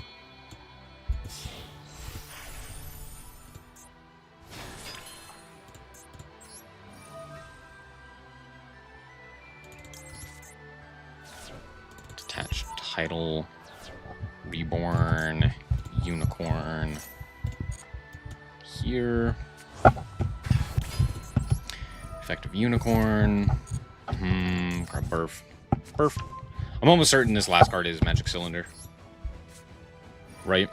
Detached title. Reborn. Unicorn. Here. Effective unicorn. Grab Burf. Burf. I'm almost certain this last card is Magic Cylinder. Right?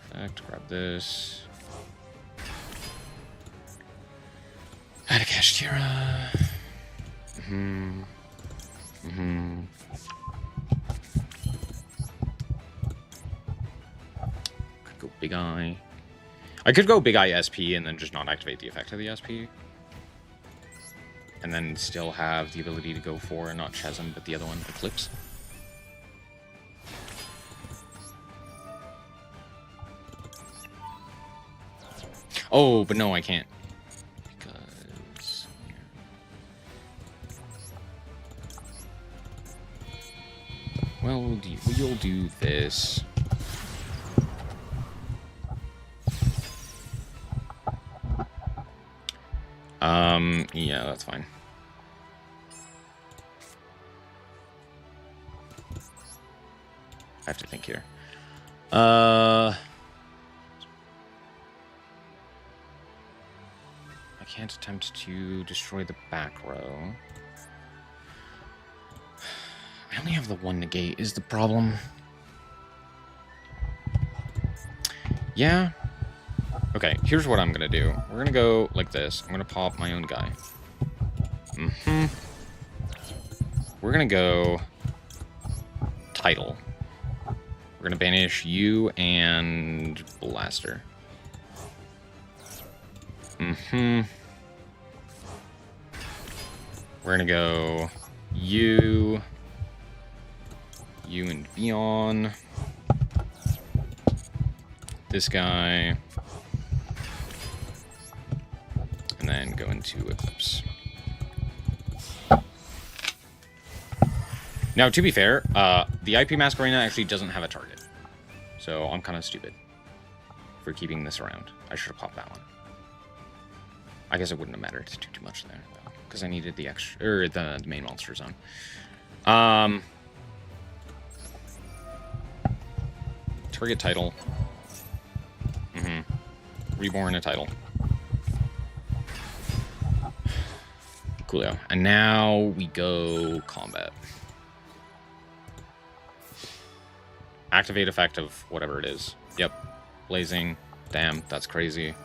Effect. Grab this. Add a Kashtira. Could go Big Eye. I could go Big Eye SP and then just not activate the effect of the SP. And then still have the ability to go for not Chasm, but the other one, Eclipse. Oh, but no, I can't. Because... well, we'll do this. Yeah, that's fine. I have to think here. I can't attempt to destroy the back row. I only have the one negate is the problem. Yeah. Okay, here's what I'm gonna do. We're gonna go like this. I'm gonna pop my own guy. We're gonna go title. We're gonna banish you and Blaster. We're gonna go you and Beyond. This guy. And then go into Eclipse. Now, to be fair, the IP Masquerena actually doesn't have a target. So I'm kind of stupid for keeping this around. I should have popped that one. I guess it wouldn't have mattered to do too much there, though, because I needed the extra, or the main monster zone. Target title. Reborn a title. Coolio. And now we go combat. Activate effect of whatever it is. Yep. Blazing. Damn, that's crazy.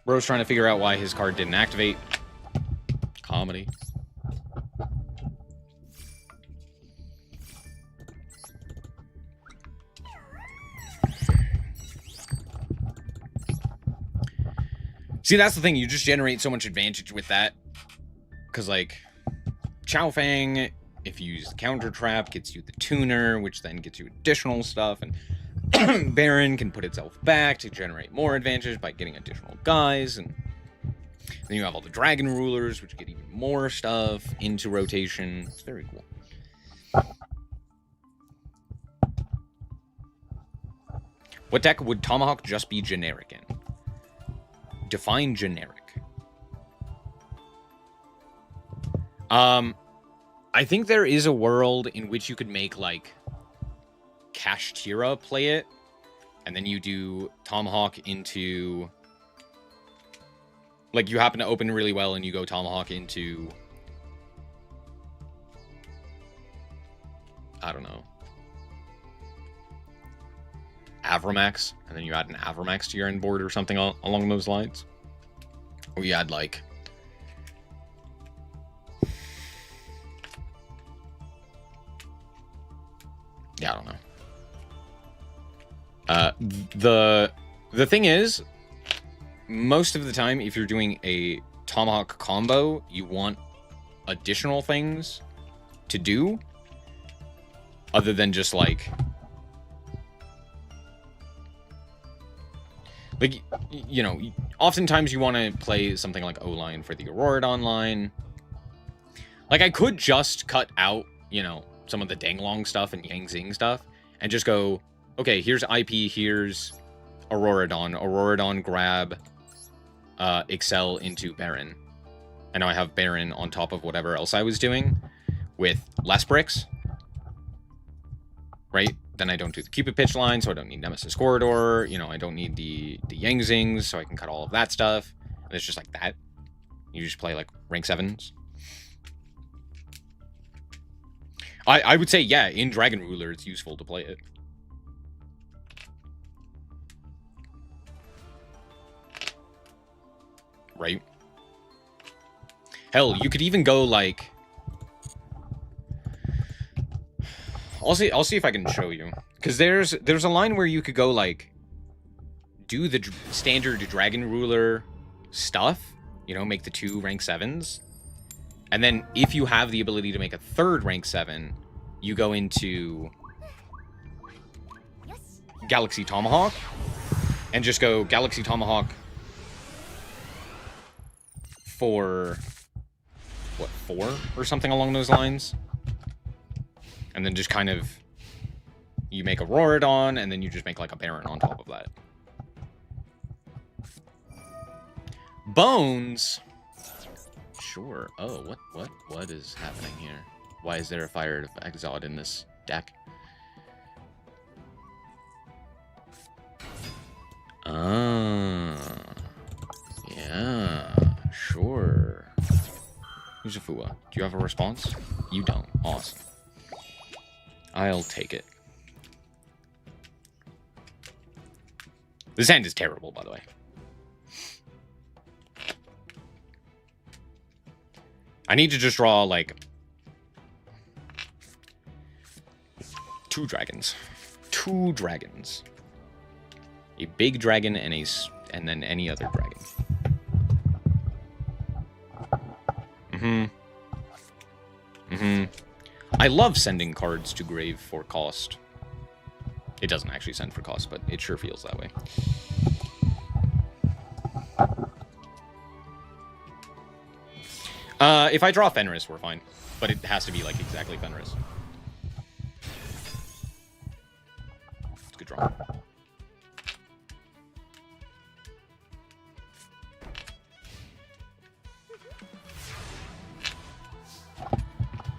Bro's trying to figure out why his card didn't activate. Comedy. See, that's the thing. You just generate so much advantage with that. Because, like, Chow Fang, if you use the counter trap, gets you the tuner, which then gets you additional stuff. And Baron can put itself back to generate more advantage by getting additional guys, and then you have all the dragon rulers, which get even more stuff into rotation. It's very cool. What deck would Tomahawk just be generic in? Define generic. I think there is a world in which you could make, like, Kashtira play it, and then you do Tomahawk into... Like, you happen to open really well, and you go Tomahawk into... I don't know. Avramax, and then you add an Avramax to your end board or something along those lines. Or you add, like... Yeah, I don't know. The thing is, most of the time, if you're doing a Tomahawk combo, you want additional things to do, other than just, like, you know, oftentimes you want to play something like O-Line for the Auroradon line. Like, I could just cut out, you know, some of the Danglong stuff and Yang Zing stuff, and just go, okay, here's IP, here's Auroradon. Auroradon grab Excel into Baron. And now I have Baron on top of whatever else I was doing with less bricks. Right? Then I don't do the Cupid pitch line, so I don't need Nemesis Corridor. You know, I don't need the Yang Zings, so I can cut all of that stuff. And it's just like that. You just play, like, rank 7s. I would say, yeah, in Dragon Ruler, it's useful to play it. Right? Hell, you could even go, like... I'll see if I can show you. Because there's a line where you could go, like... Do the standard Dragon Ruler stuff. You know, make the 2 rank 7s. And then, if you have the ability to make a 3rd rank 7, you go into Galaxy Tomahawk, and just go Galaxy Tomahawk for, what, 4? Or something along those lines? And then just kind of, you make a Auroradon, and then you just make, like, a Baron on top of that. Bones... Sure. Oh, what is happening here? Why is there a Fire of Exod in this deck? Ah. Yeah. Sure. Who's a Fua? Do you have a response? You don't. Awesome. I'll take it. This hand is terrible, by the way. I need to just draw, like, 2 dragons. 2 dragons. A big dragon and then any other dragon. I love sending cards to grave for cost. It doesn't actually send for cost, but it sure feels that way. If I draw Fenris, we're fine. But it has to be, like, exactly Fenris. It's a good draw.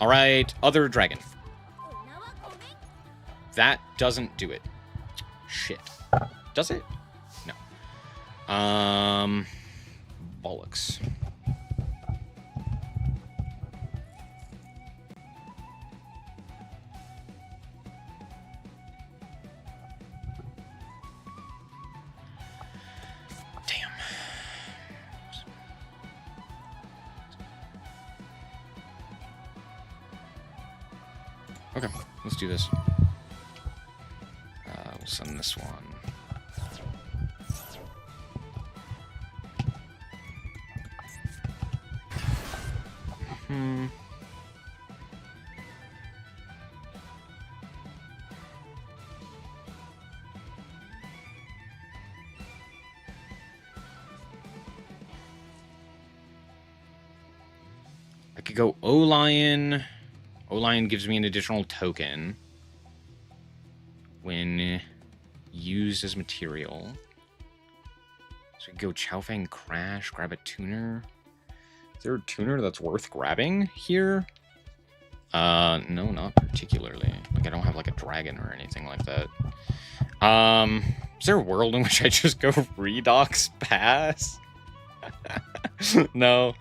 Alright, other dragon. That doesn't do it. Shit. Does it? No. Bollocks. Okay, let's do this. We'll send this one. I could go O-Lion. O-Lion gives me an additional token when used as material. So we could go Chowfang Crash, grab a tuner. Is there a tuner that's worth grabbing here? No, not particularly. Like, I don't have, like, a dragon or anything like that. Is there a world in which I just go Redox Pass? No.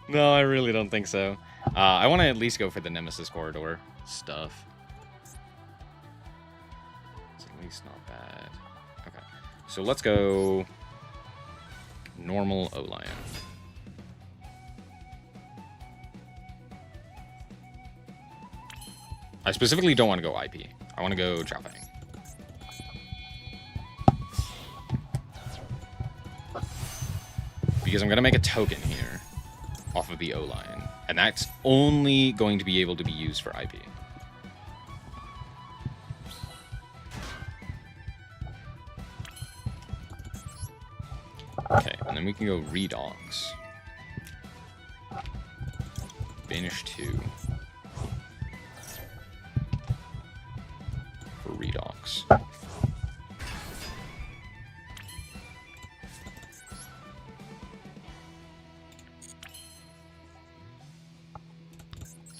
No, I really don't think so. I want to at least go for the Nemesis Corridor stuff. It's at least not bad. Okay. So let's go normal O-Lion. I specifically don't want to go IP. I want to go Chao Fang. Because I'm going to make a token here off of the O-Lion. And that's only going to be able to be used for IP. Okay, and then we can go Redox. Banish 2. For Redox.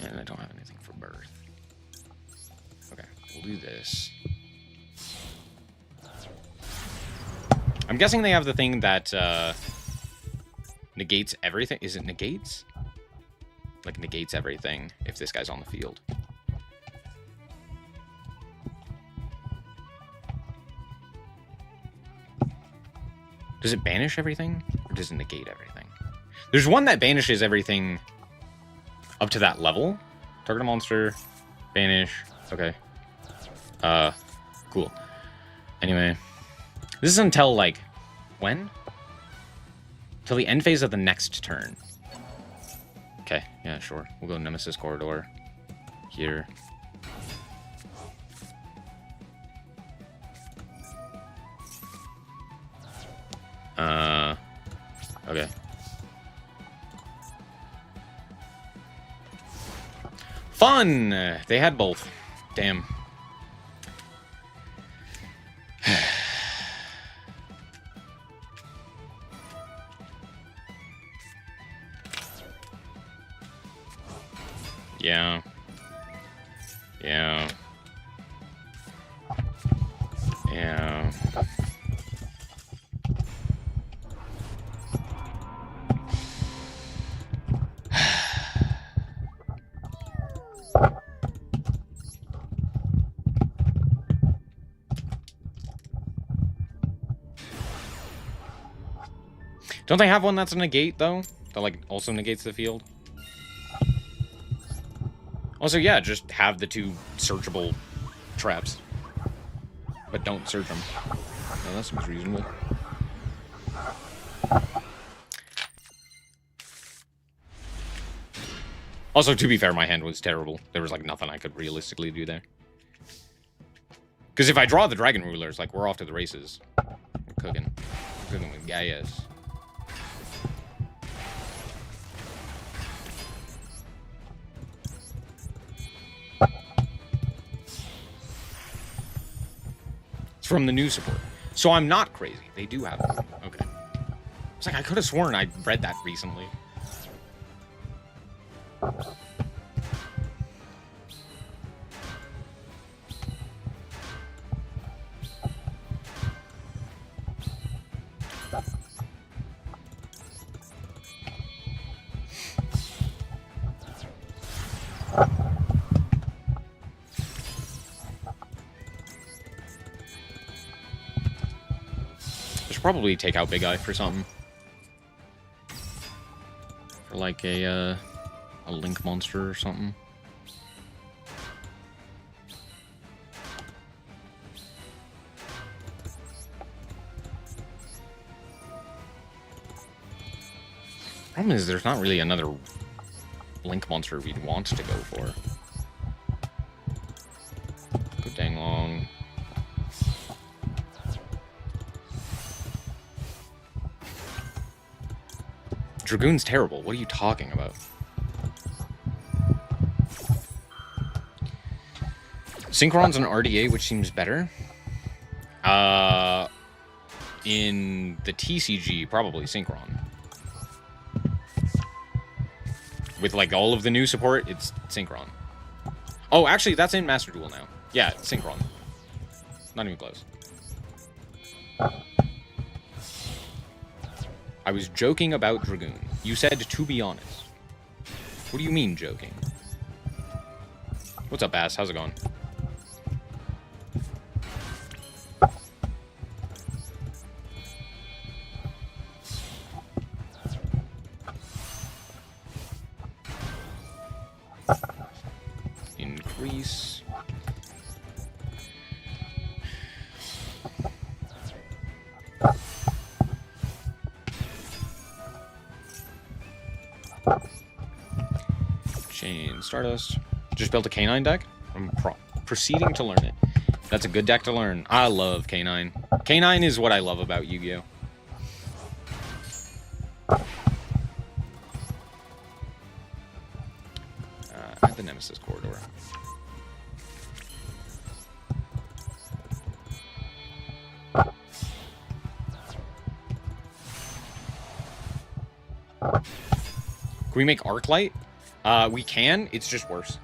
And I don't have anything for birth. Okay, we'll do this. I'm guessing they have the thing that negates everything. Is it negates? Like, negates everything if this guy's on the field. Does it banish everything? Or does it negate everything? There's one that banishes everything up to that level. Target a monster. Banish. Okay. Cool. Anyway. This is until, like, when? Till the end phase of the next turn. Okay, yeah, sure. We'll go Nemesis Corridor. Here. Okay. Fun! They had both. Damn. Yeah. Yeah. Yeah. Don't they have one that's a negate, though? That, like, also negates the field? Also, yeah, just have the two searchable traps. But don't search them. No, that seems reasonable. Also, to be fair, my hand was terrible. There was, like, nothing I could realistically do there. Because if I draw the Dragon Rulers, like, we're off to the races. We're cooking. We're cooking with Gaius. From the new support. So I'm not crazy. They do have them. Okay. It's like I could have sworn I read that recently. Probably take out Big Eye for something. For like a Link monster or something. Problem is there's not really another Link monster we'd want to go for. Go dang long. Dragoon's terrible. What are you talking about? Synchron's an RDA, which seems better. In the TCG, probably Synchron. With, like, all of the new support, it's Synchron. Oh, actually, that's in Master Duel now. Yeah, it's Synchron. Not even close. I was joking about Dragoon. You said to be honest. What do you mean, joking? What's up, Bass? How's it going? Increase. Chain Stardust. Just built a Canine deck. I'm proceeding to learn it. That's a good deck to learn. I love Canine. Canine is what I love about Yu-Gi-Oh! At the Nemesis Corridor. Can we make Arclight? We can. It's just worse.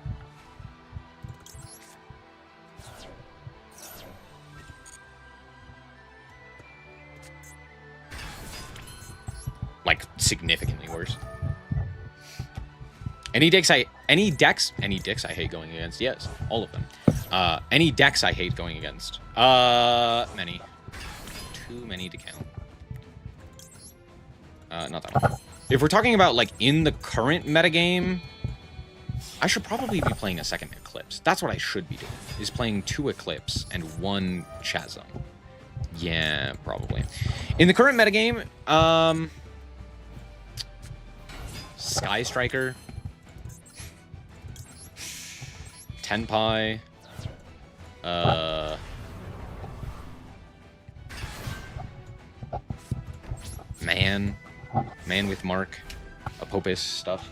Like, significantly worse. Any decks I hate going against. Yes, all of them. Any decks I hate going against. Many. Too many to count. Not that one. If we're talking about, like, in the current metagame, I should probably be playing a second Eclipse. That's what I should be doing, is playing 2 Eclipse and 1 Chasm. Yeah, probably. In the current metagame, Sky Striker, Tenpai, Man with Mark, Apopus stuff.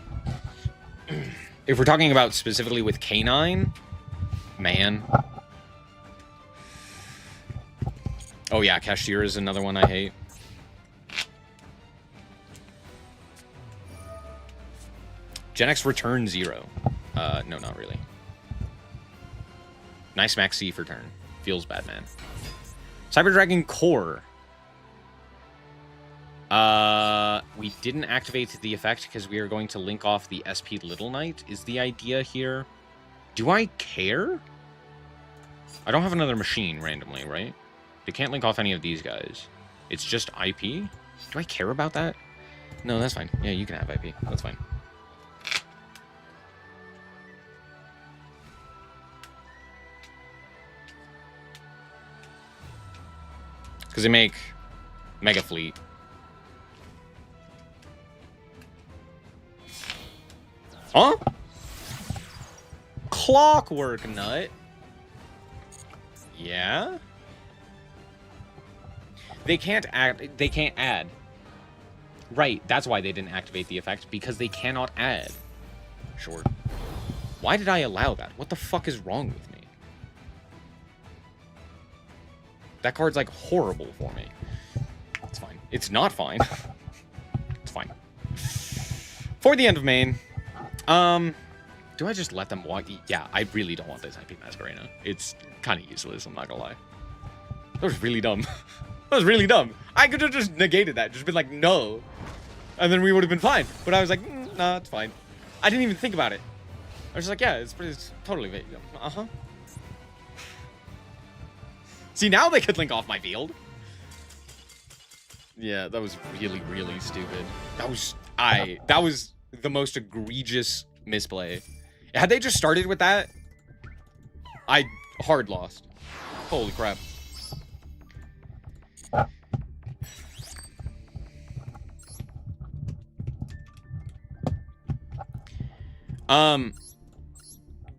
If we're talking about specifically with Canine, Man. Oh yeah, Cashier is another one I hate. Gen X Return 0. No, not really. Nice Max C for turn. Feels bad, man. Cyber Dragon Core. We didn't activate the effect because we are going to link off the SP Little Knight, is the idea here. Do I care? I don't have another machine randomly, right? They can't link off any of these guys. It's just IP? Do I care about that? No, that's fine. Yeah, you can have IP. That's fine. Because they make Mega Fleet. Huh? Clockwork Nut? Yeah? They can't add. Right, that's why they didn't activate the effect, because they cannot add. Sure. Why did I allow that? What the fuck is wrong with me? That card's, like, horrible for me. It's fine. It's not fine. It's fine. For the end of main. Do I just let them walk? Yeah, I really don't want this IP Masquerena. It's kind of useless, I'm not gonna lie. That was really dumb. That was really dumb. I could have just negated that, just been like, no. And then we would have been fine. But I was like, nah, it's fine. I didn't even think about it. I was just like, yeah, it's totally vague. Uh-huh. See, now they could link off my field. Yeah, that was really, really stupid. That was the most egregious misplay. Had they just started with that, I hard lost. Holy crap.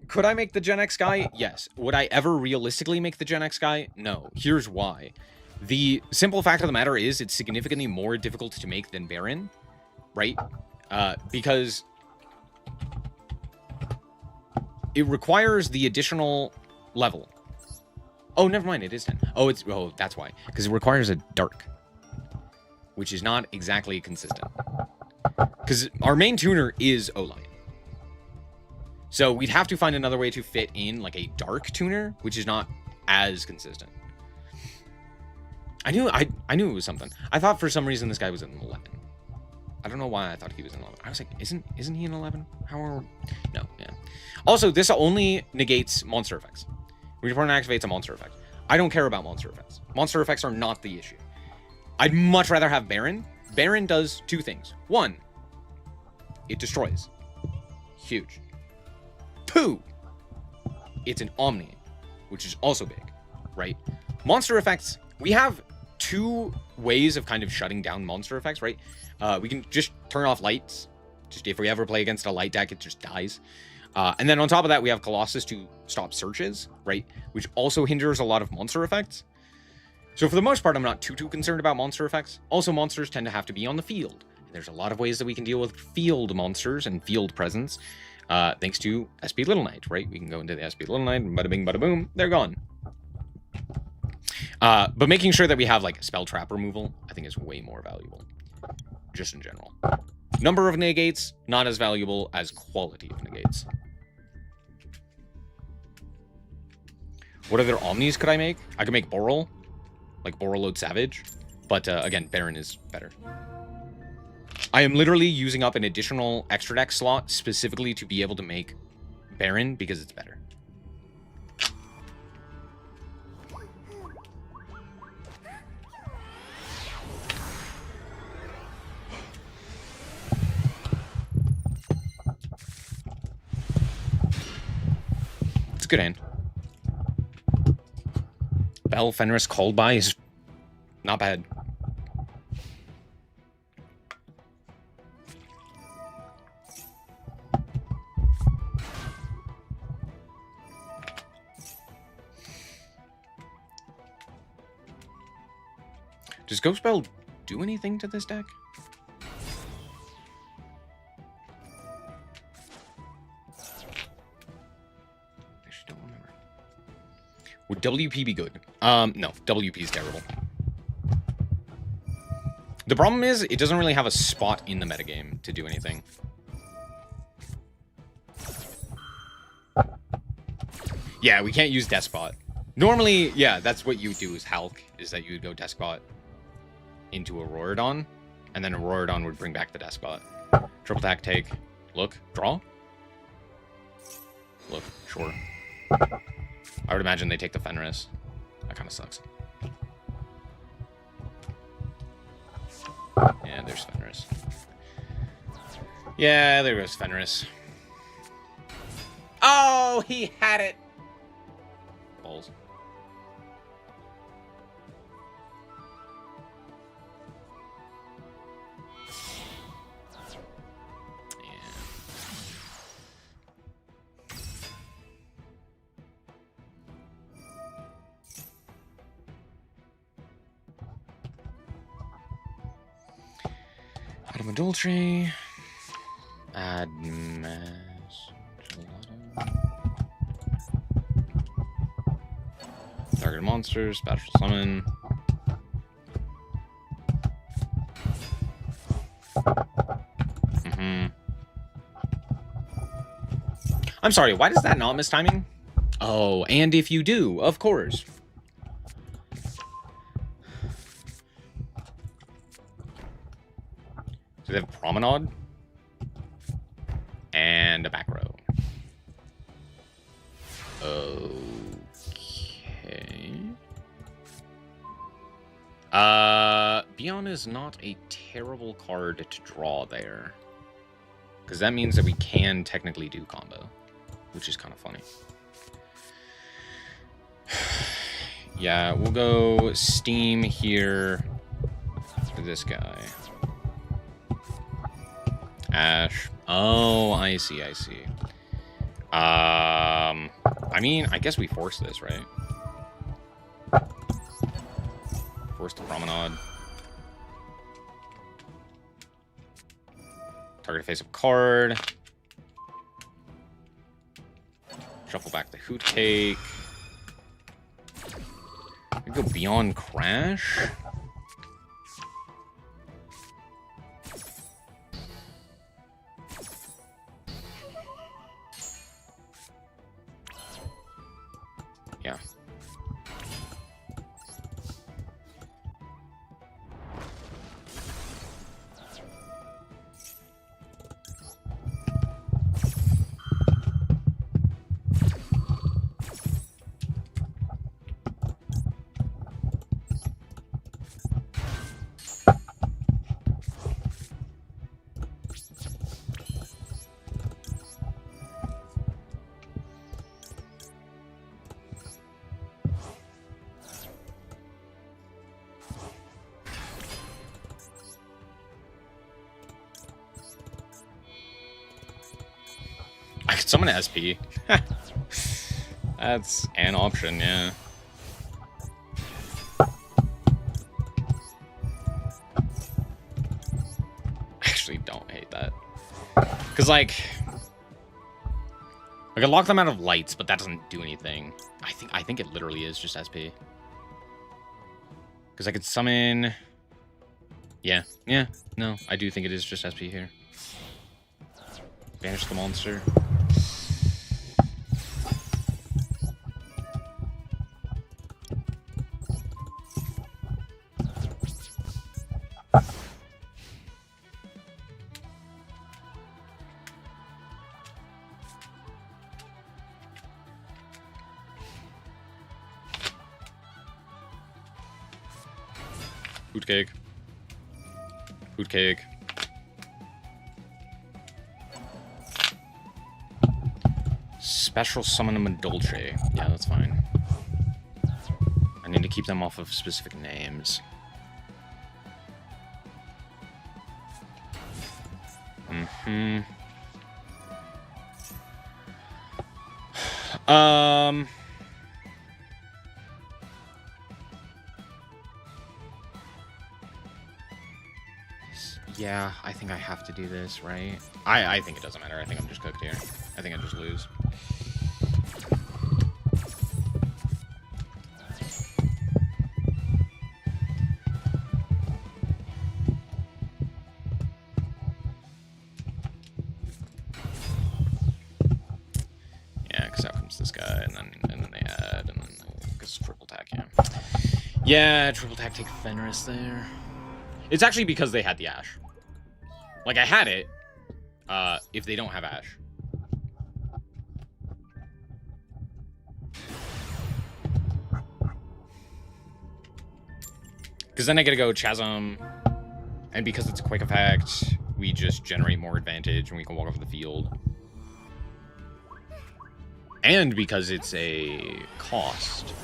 Could I make the Gen X guy? Yes. Would I ever realistically make the Gen X guy? No. Here's why. The simple fact of the matter is it's significantly more difficult to make than Baron, right? Because it requires the additional level. Oh, never mind. It is 10. Oh, that's why. Because it requires a dark, which is not exactly consistent. Because our main tuner is O-Line. So we'd have to find another way to fit in like a dark tuner, which is not as consistent. I knew it was something. I thought for some reason this guy was an 11. I don't know why I thought he was an 11. I was like, isn't he an 11? How are... No, yeah. Also, this only negates monster effects. Return activates a monster effect. I don't care about monster effects. Monster effects are not the issue. I'd much rather have Baron. Baron does two things. One, it destroys. Huge. Two, it's an Omni, which is also big, right? Monster effects, we have two ways of kind of shutting down monster effects, right? We can just turn off lights. Just if we ever play against a light deck, it just dies. And then on top of that, we have Colossus to stop searches, right? Which also hinders a lot of monster effects. So for the most part, I'm not too concerned about monster effects. Also, monsters tend to have to be on the field. There's a lot of ways that we can deal with field monsters and field presence, thanks to SP Little Knight, right? We can go into the SP Little Knight, and bada bing, bada boom, they're gone. But making sure that we have like spell trap removal, I think is way more valuable, just in general. Number of negates, not as valuable as quality of negates. What other Omnis could I make? I could make Boral, like Borreload Savage, but again, Baron is better. I am literally using up an additional extra deck slot specifically to be able to make Baron because it's better. It's a good hand. Bell Fenris called by is not bad. Does Ghost Bell do anything to this deck? I just don't remember. Would WP be good? No, WP is terrible. The problem is, it doesn't really have a spot in the metagame to do anything. Yeah, we can't use Despot. Normally, yeah, that's what you would do as Hulk, is that you would go Despot into Auroradon, and then Auroradon would bring back the Despot. Triple attack, take, look, draw? Look, sure. I would imagine they take the Fenris. That kind of sucks. Yeah, there's Fenris. Yeah, there goes Fenris. Oh, he had it! Balls. Adultery. Add mass. Target monsters. Special summon. I'm sorry, why does that not miss timing? Oh, and if you do, of course. So they have Promenade and a back row. Okay. Beyond is not a terrible card to draw there, because that means that we can technically do combo, which is kind of funny. Yeah, we'll go Steam here for this guy. Ash. Oh, I see, I see. I mean, I guess we force this, right? Force the Promenade. Target face-up card. Shuffle back the Hoot Cake. We go Beyond Crash. I could summon SP. That's an option, yeah. Actually, don't hate that. Because, like, I could lock them out of lights, but that doesn't do anything. I think it literally is just SP. Because I could summon... Yeah, no, I do think it is just SP here. Banish the monster. Food cake. Food cake. Special summon them in Dolce. Yeah, that's fine. I need to keep them off of specific names. Yeah, I think I have to do this, right? I think it doesn't matter. I think I'm just cooked here. I think I just lose. Yeah, because out comes this guy, and then they add, and then because triple attack, yeah. Yeah, triple attack take Fenris there. It's actually because they had the Ash. Like, I had it, if they don't have Ash. Because then I gotta go Chasm, and because it's a quick effect, we just generate more advantage, and we can walk off the field. And because it's a cost.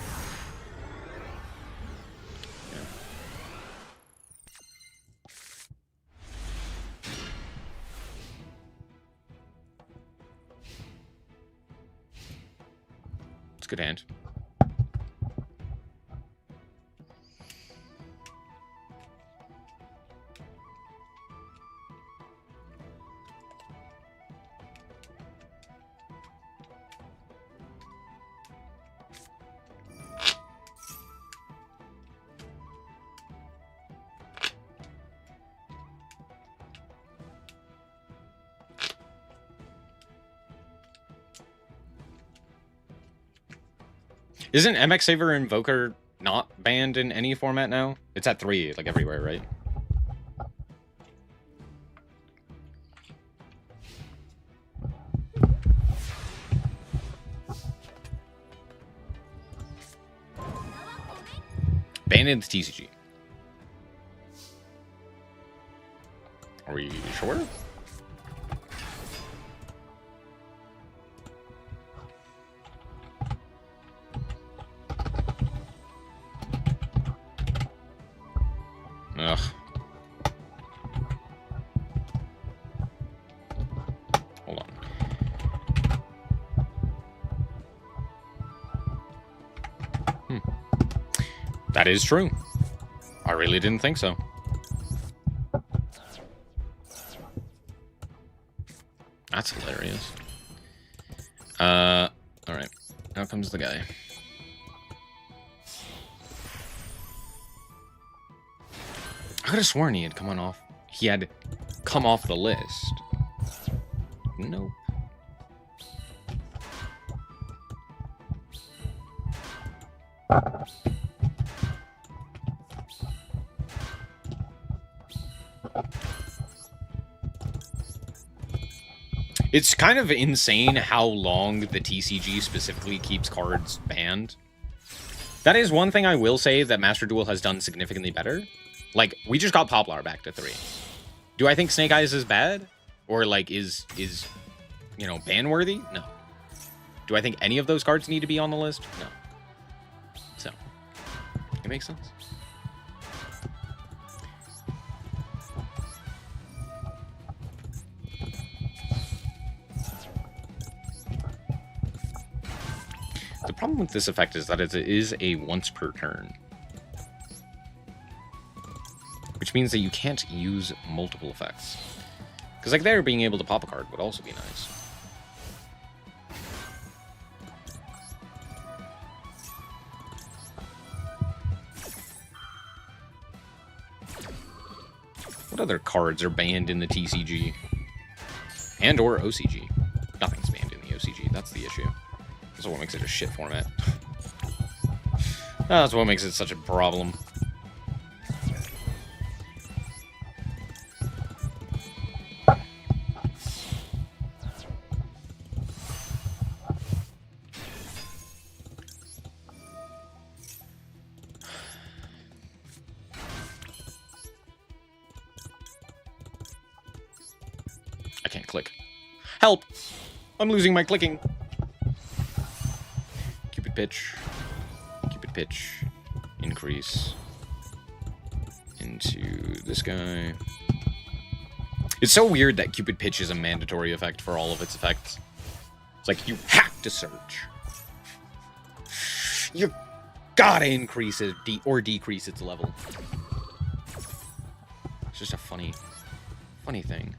Good hand. Isn't MX Saver Invoker not banned in any format now? It's at 3, like everywhere, right? Banned in the TCG. Are we sure? Ugh. Hold on. That is true. I really didn't think so. That's hilarious. Alright. Now comes the guy. I could have sworn he had come off. He had come off the list. Nope. It's kind of insane how long the TCG specifically keeps cards banned. That is one thing I will say that Master Duel has done significantly better. Like, we just got Poplar back to 3. Do I think Snake Eyes is bad? Or, like, is you know, ban-worthy? No. Do I think any of those cards need to be on the list? No. So, it makes sense. The problem with this effect is that it is a once per turn. Which means that you can't use multiple effects. Because like there, being able to pop a card would also be nice. What other cards are banned in the TCG? And or OCG? Nothing's banned in the OCG, that's the issue. That's what makes it a shit format. That's what makes it such a problem. I can't click. Help! I'm losing my clicking. Cupid pitch. Cupid pitch. Increase. Into this guy. It's so weird that Cupid pitch is a mandatory effect for all of its effects. It's like, you have to search. You gotta increase it or decrease its level. It's just a funny thing.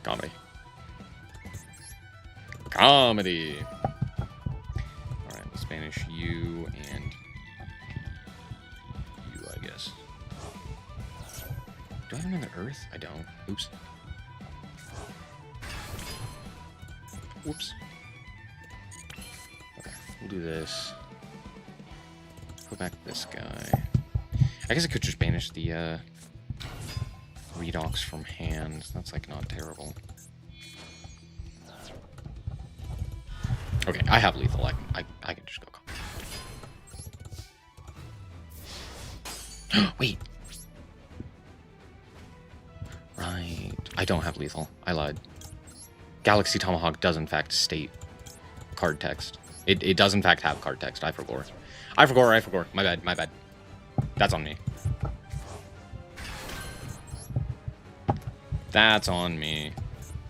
Comedy. Comedy! Alright, the Spanish U and U, I guess. Do I have another Earth? I don't. Oops. Whoops. Okay, we'll do this. Go back to this guy. I guess I could just banish the, Redox from hand. That's, like, not terrible. Okay, I have lethal. I can just go. Wait. Right. I don't have lethal. I lied. Galaxy Tomahawk does, in fact, state card text. It does, in fact, have card text. I forgot. I forgot. My bad. That's on me. That's on me.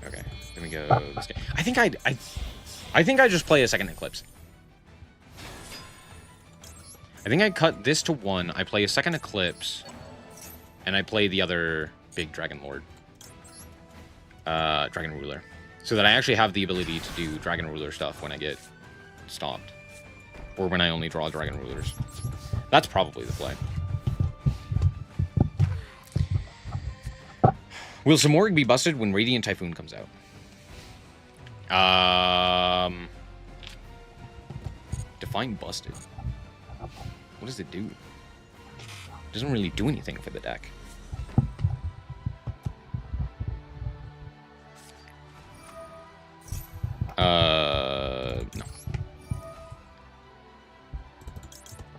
Okay, let me go this guy. I think I just play a second Eclipse. I think I cut this to 1, I play a second Eclipse, and I play the other big Dragon Lord. Dragon Ruler. So that I actually have the ability to do Dragon Ruler stuff when I get stopped. Or when I only draw Dragon Rulers. That's probably the play. Will Samorg be busted when Radiant Typhoon comes out? Define busted. What does it do? It doesn't really do anything for the deck. No.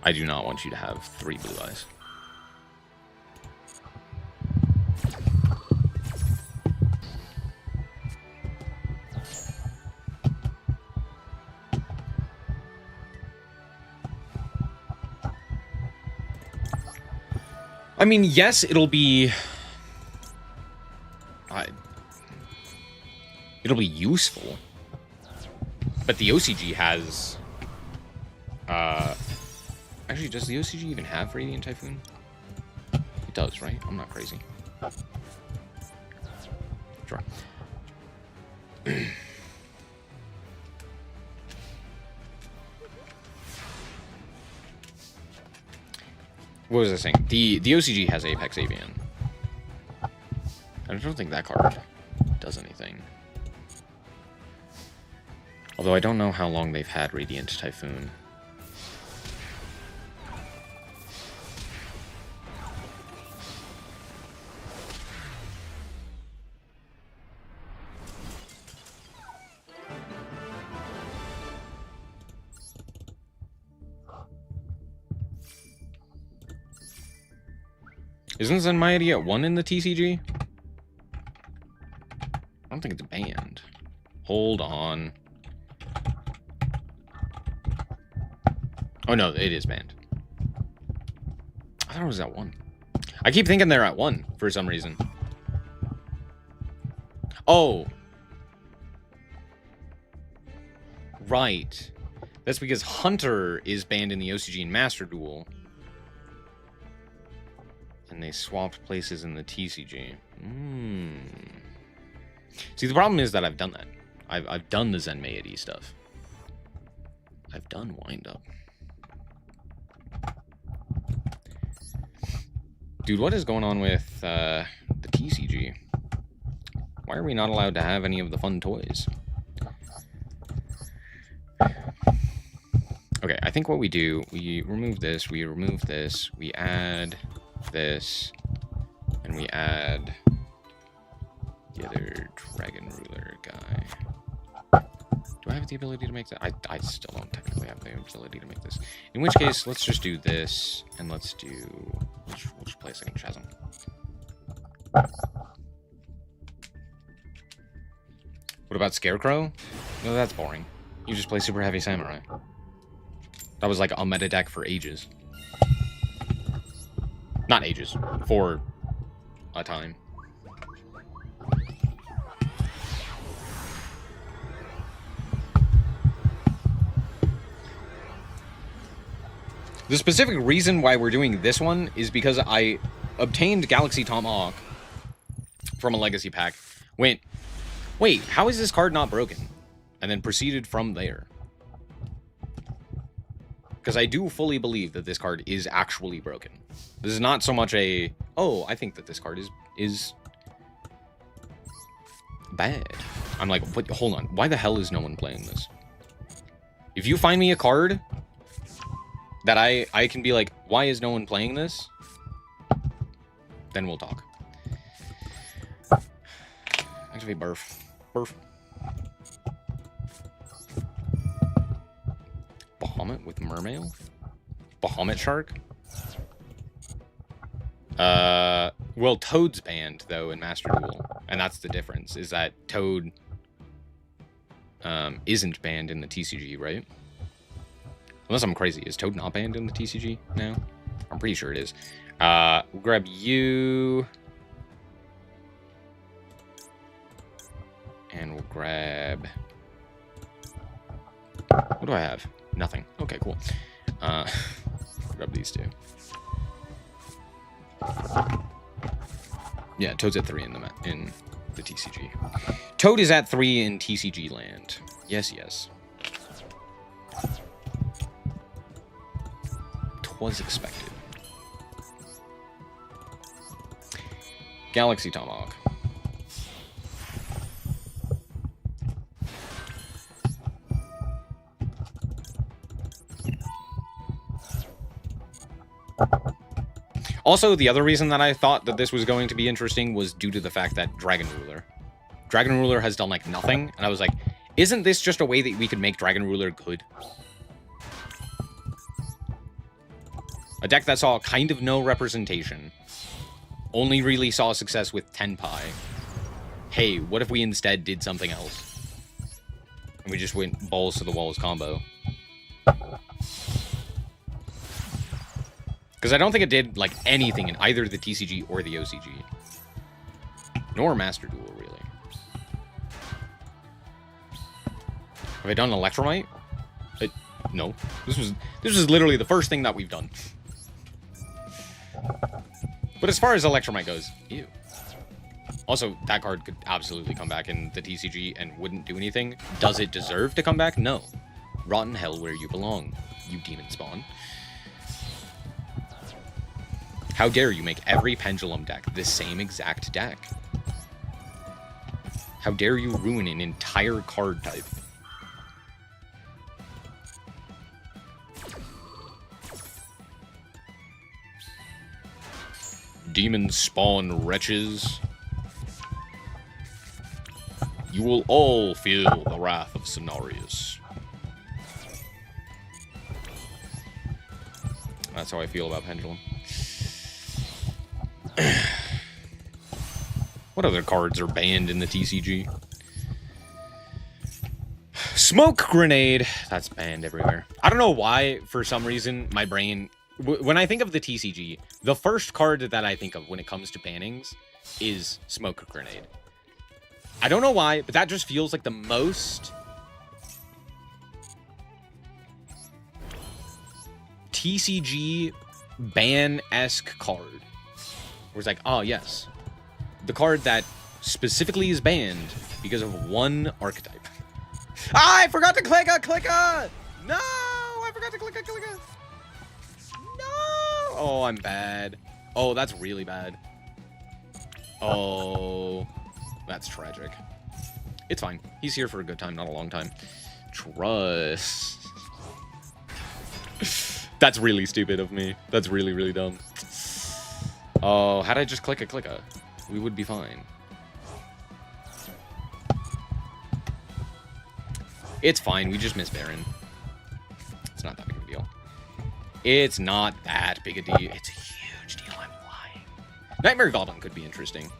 I do not want you to have 3 blue eyes. I mean, yes, it'll be useful, but the OCG has actually, does the OCG even have Radiant Typhoon? It does, right? I'm not crazy. Sure. What was I saying? The OCG has Apex Avian. I don't think that card does anything. Although I don't know how long they've had Radiant Typhoon. Isn't Zenmaity at 1 in the TCG? don't think it's banned. Hold on. Oh, no, it is banned. I thought it was at 1. I keep thinking they're at 1 for some reason. Oh. Right. That's because Hunter is banned in the OCG and Master Duel. And they swapped places in the TCG. See, the problem is that I've done that. I've done the Zenmaity stuff. I've done Wind Up. Dude, what is going on with the TCG? Why are we not allowed to have any of the fun toys? Okay, I think what we do, we remove this, we add this, and we add the other Dragon Ruler guy. Do I have the ability to make that? I still don't technically have the ability to make this. In which case, let's just do this, and let's do... We'll just play a second Chasm. What about Scarecrow? No, that's boring. You just play Super Heavy Samurai. That was like a meta deck for ages. Not ages. For a time. The specific reason why we're doing this one is because I obtained Galaxy Tomahawk from a legacy pack. Wait, how is this card not broken? And then proceeded from there. Because I do fully believe that this card is actually broken. This is not so much a, oh, I think that this card is bad. I'm like, what, hold on. Why the hell is no one playing this? If you find me a card that I can be like, why is no one playing this? Then we'll talk. Activate Burf. Burf. Bahamut with Mermail? Bahamut Shark? Well, Toad's banned, though, in Master Duel. And that's the difference, is that Toad isn't banned in the TCG, right? Unless I'm crazy. Is Toad not banned in the TCG now? I'm pretty sure it is. We'll grab you. And we'll grab... What do I have? Nothing. Okay, cool. Grab these two. Yeah, Toad's at 3 in the TCG. Toad is at 3 in TCG land. Yes, yes. Was expected. Galaxy Tomahawk. Also, the other reason that I thought that this was going to be interesting was due to the fact that Dragon Ruler has done like nothing, and I was like, isn't this just a way that we could make Dragon Ruler good? A deck that saw kind of no representation. Only really saw success with Tenpai. Hey, what if we instead did something else? And we just went balls to the walls combo. Because I don't think it did, like, anything in either the TCG or the OCG. Nor Master Duel, really. Have I done Electromite? No. This was literally the first thing that we've done. But as far as Electromite goes, ew. Also, that card could absolutely come back in the TCG and wouldn't do anything. Does it deserve to come back? No. Rotten hell where you belong, you demon spawn. How dare you make every Pendulum deck the same exact deck? How dare you ruin an entire card type? Demon spawn wretches. You will all feel the wrath of Cenarius. That's how I feel about Pendulum. What other cards are banned in the TCG? Smoke grenade. That's banned everywhere. I don't know why, for some reason, my brain... when I think of the TCG, the first card that I think of when it comes to bannings is smoke grenade. I don't know why, but that just feels like the most... TCG ban-esque card. Where it's like, oh, yes. The card that specifically is banned because of one archetype. Ah, I forgot to click a! No! I forgot to click a! No! Oh, I'm bad. Oh, that's really bad. Oh, that's tragic. It's fine. He's here for a good time, not a long time. Trust. That's really stupid of me. That's really, really dumb. Oh, had I just click a, we would be fine. It's fine. We just missed Baron. It's not that big of a deal. It's not that big a deal. It's a huge deal. I'm lying. Nightmare Goblin could be interesting.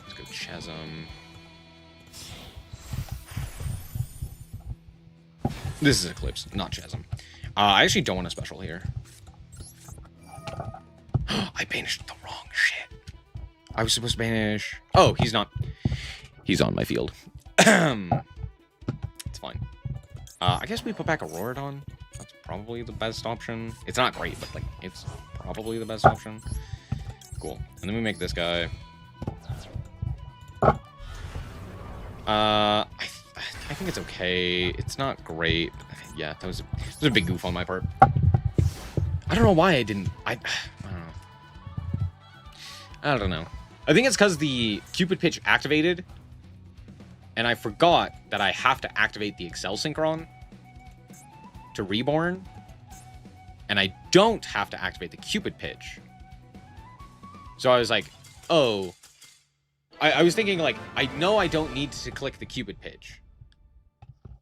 Let's go Chasm. This is Eclipse, not Chasm. I actually don't want a special here. I banished the wrong shit. I was supposed to banish... Oh, he's not... He's on my field. It's fine. I guess we put back Auroradon. That's probably the best option. It's not great, but, like, it's probably the best option. Cool. And then we make this guy. I think it's okay. It's not great. Yeah, that was a big goof on my part. I don't know why I didn't... I don't know. I don't know. I think it's because the Cupid Pitch activated, and I forgot that I have to activate the Excel Synchron to Reborn, and I don't have to activate the Cupid Pitch. So I was like, oh... I was thinking, like, I know I don't need to click the Cupid Pitch,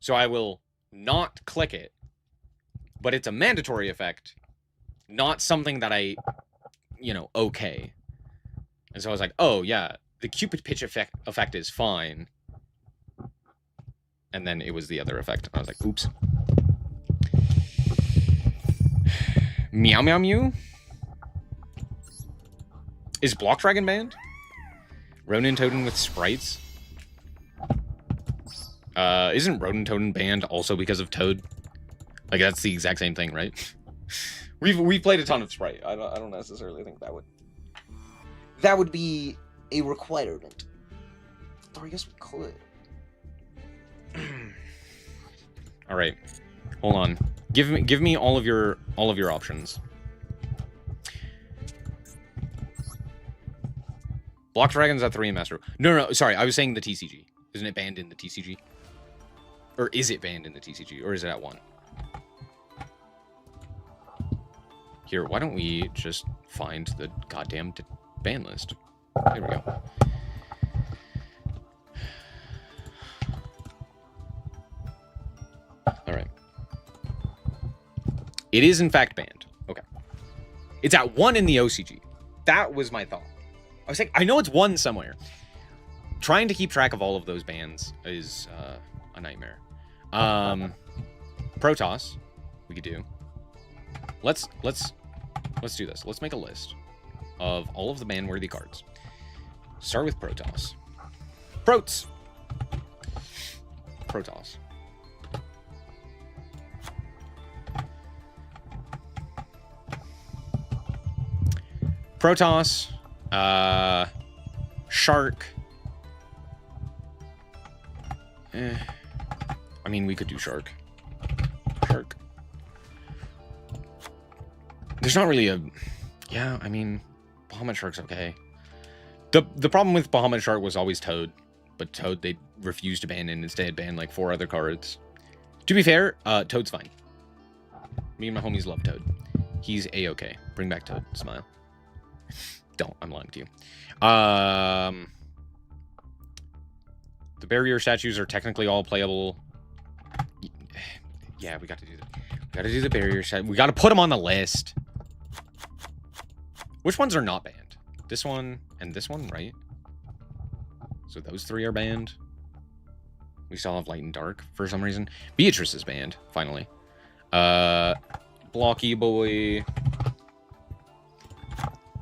so I will not click it, but it's a mandatory effect, not something that I, you know, okay. And so I was like, oh, yeah, the Cupid Pitch effect is fine. And then it was the other effect. I was like, oops. Meow Meow Mew? Is Block Dragon banned? Ronin Totem with sprites? Isn't Ronin Totem banned also because of Toad? Like, that's the exact same thing, right? We've played a ton of Sprite. I don't necessarily think that would be a requirement. Or I guess we could. All right, hold on. Give me all of your options. Block Dragons at 3 in Master. No, sorry. I was saying the TCG. Isn't it banned in the TCG? Or is it banned in the TCG? Or is it at 1? Here, why don't we just find the goddamn ban list? There we go. Alright. It is, in fact, banned. Okay. It's at 1 in the OCG. That was my thought. I was like, I know it's 1 somewhere. Trying to keep track of all of those bans is a nightmare. Protoss, we could do. Let's do this. Let's make a list of all of the ban-worthy cards. Start with Protoss. Protoss. Protoss. Shark. I mean, we could do Shark. There's not really a... Yeah, I mean, Bahamut Shark's okay. The problem with Bahamut Shark was always Toad. But Toad, they refused to ban and instead banned like 4 other cards. To be fair, Toad's fine. Me and my homies love Toad. He's A-okay. Bring back Toad. Smile. Don't. I'm lying to you. The barrier statues are technically all playable. Yeah, we got to do that. We got to do the barrier statue. We got to put them on the list. Which ones are not banned? This one and this one, right? So those 3 are banned. We still have Light and Dark for some reason. Beatrice is banned, finally. Blocky Boy.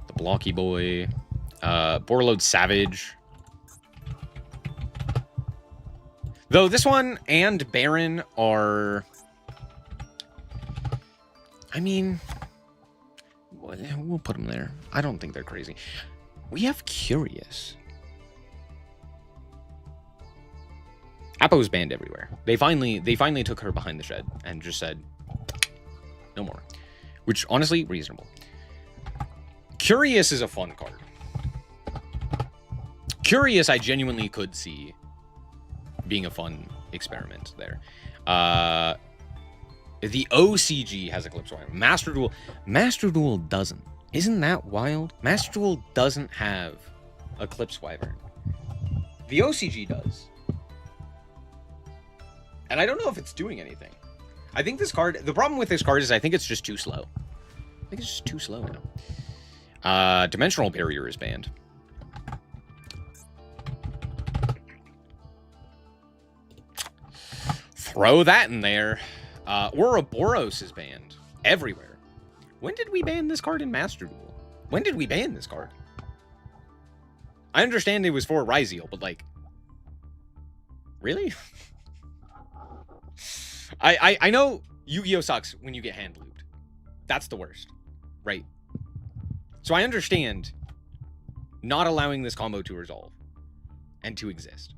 The Blocky Boy. Borload Savage. Though this one and Baron are... I mean... We'll put them there. I don't think they're crazy. We have Curious. Appo's banned everywhere. They finally took her behind the shed and just said, no more. Which, honestly, reasonable. Curious is a fun card. Curious, I genuinely could see being a fun experiment there. The OCG has Eclipse Wyvern. Master Duel doesn't. Isn't that wild? Master Duel doesn't have Eclipse Wyvern. The OCG does. And I don't know if it's doing anything. I think this card... The problem with this card is I think it's just too slow. I think it's just too slow now. Dimensional Barrier is banned. Throw that in there. Ouroboros is banned. Everywhere. When did we ban this card in Master Duel? When did we ban this card? I understand it was for Ryzeal, but like... Really? I know Yu-Gi-Oh! Sucks when you get hand looped. That's the worst. Right? So I understand not allowing this combo to resolve and to exist.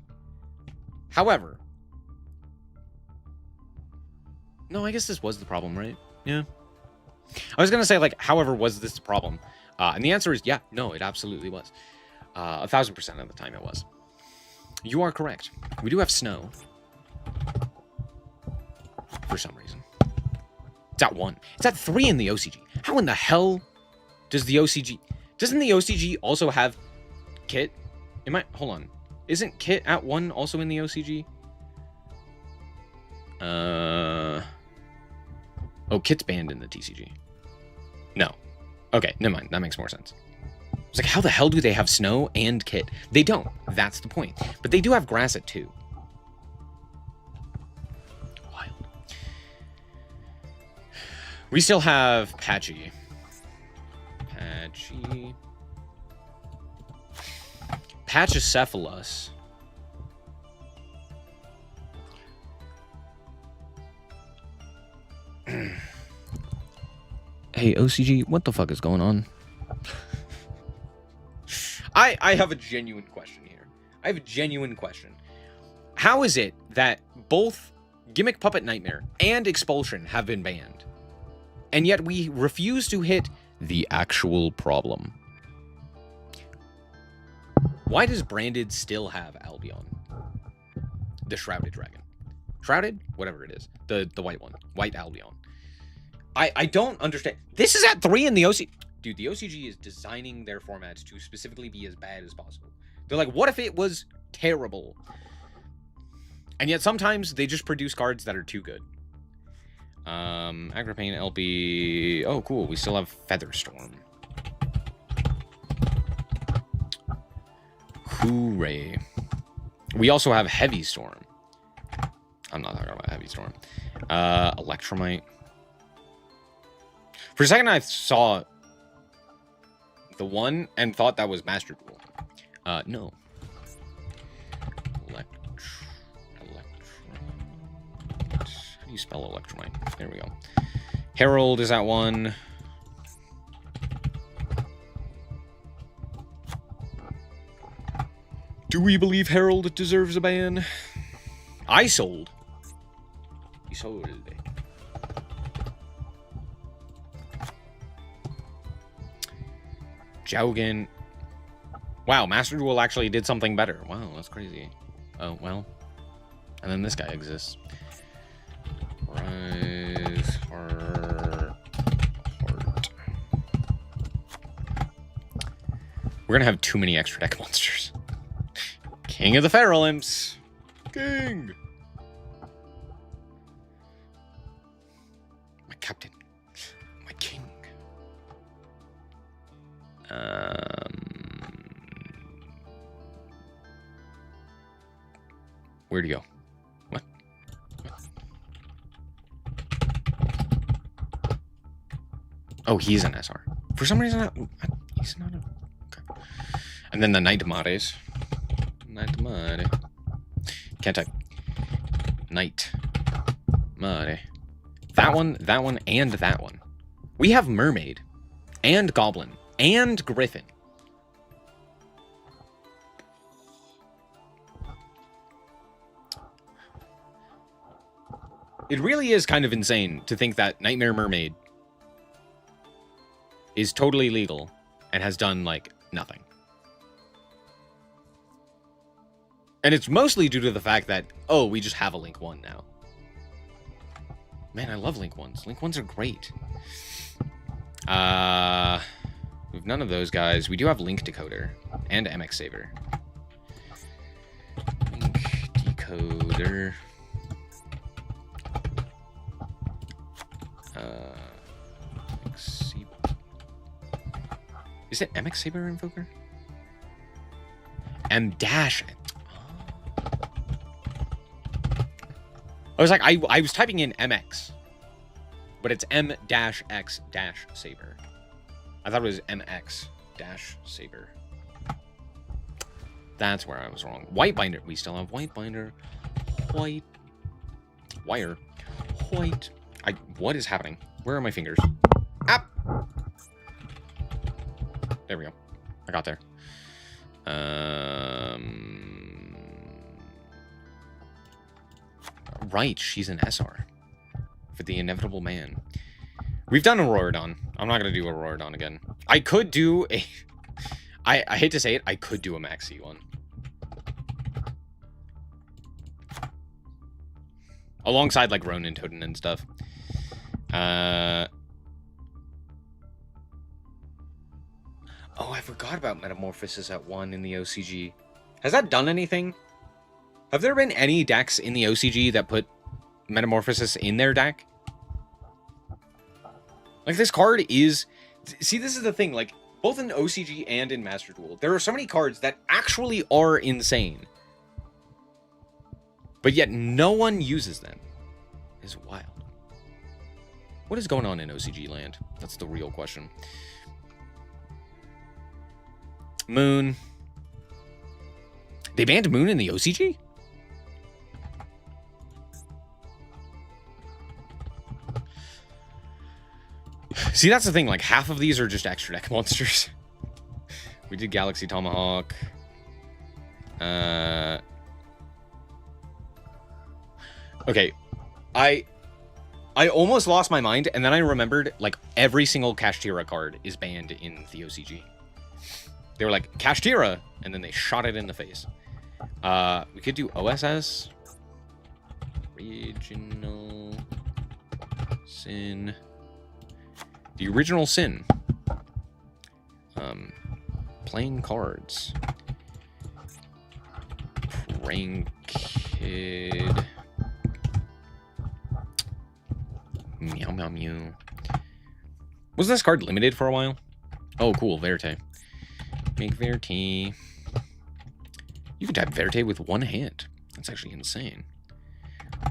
However... No, I guess this was the problem, right? Yeah. I was going to say, like, however, was this the problem? And the answer is, yeah, no, it absolutely was. 1,000% of the time it was. You are correct. We do have snow. For some reason. It's at 1. It's at 3 in the OCG. How in the hell does the OCG... Doesn't the OCG also have Kit? Hold on. Isn't Kit at 1 also in the OCG? Oh, Kit's banned in the TCG. No. Okay, never mind. That makes more sense. It's like, how the hell do they have Snow and Kit? They don't. That's the point. But they do have Grass at 2. Wild. We still have Patchy. Pachycephalus. Hey, OCG, what the fuck is going on? I have a genuine question here. I have a genuine question. How is it that both Gimmick Puppet Nightmare and Expulsion have been banned, and yet we refuse to hit the actual problem? Why does Branded still have Albion? The Shrouded Dragon. Shrouded? Whatever it is. The white one. White Albion. I don't understand. This is at 3 in the OCG. Dude, the OCG is designing their formats to specifically be as bad as possible. They're like, what if it was terrible? And yet sometimes they just produce cards that are too good. Agripane, LP. Oh, cool. We still have Featherstorm. Hooray. We also have Heavy Storm. I'm not talking about Heavy Storm. Electromite. For a second, I saw the one and thought that was Master Duel. No. How do you spell Electromite? There we go. Herald is at 1. Do we believe Herald deserves a ban? I sold. You sold. Jaugen. Wow, Master Duel actually did something better. Wow, that's crazy. Oh, well. And then this guy exists. Rise, heart. We're gonna have too many extra deck monsters. King of the Feral Imps. King. My captain. My king. Where'd he go? What? Oh, he's an SR. For some reason, he's not a... Okay. And then the Nightmares. Nightmare. Can't type. Nightmare. That one, and that one. We have Mermaid. And Goblin. And Griffin. It really is kind of insane to think that Nightmare Mermaid is totally legal and has done, like, nothing. And it's mostly due to the fact that, oh, we just have a Link 1 now. Man, I love Link 1s. Link 1s are great. We have none of those guys. We do have Link Decoder and MX Saber. Link Decoder. Is it MX Saber Invoker? M dash. I was like, I was typing in MX, but it's M dash X dash Saber. I thought it was MX dash Saber. That's where I was wrong. White binder. We still have white binder. White wire. White. What is happening? Where are my fingers? Ah! There we go. I got there. Right, she's an SR. For the Inevitable Man. We've done Auroradon. I'm not going to do Auroradon again. I could do a... I hate to say it, I could do a Maxi one. Alongside, like, Ronin, Toten, and stuff. Oh, I forgot about Metamorphosis at 1 in the OCG. Has that done anything? Have there been any decks in the OCG that put Metamorphosis in their deck? Like, this card is... See, this is the thing. Like, both in OCG and in Master Duel, there are so many cards that actually are insane. But yet, no one uses them. It's wild. What is going on in OCG land? That's the real question. Moon. They banned Moon in the OCG? See, that's the thing. Like, half of these are just extra deck monsters. We did Galaxy Tomahawk. Okay. I almost lost my mind, and then I remembered, like, every single Kashtira card is banned in the OCG. They were like, Kashtira, and then they shot it in the face. We could do OSS. Original Sin. The Original Sin. Playing cards. Prank Kid. Meow meow meow. Was this card limited for a while? Oh, cool. Verte. Make Verte. You can type Verte with one hand. That's actually insane.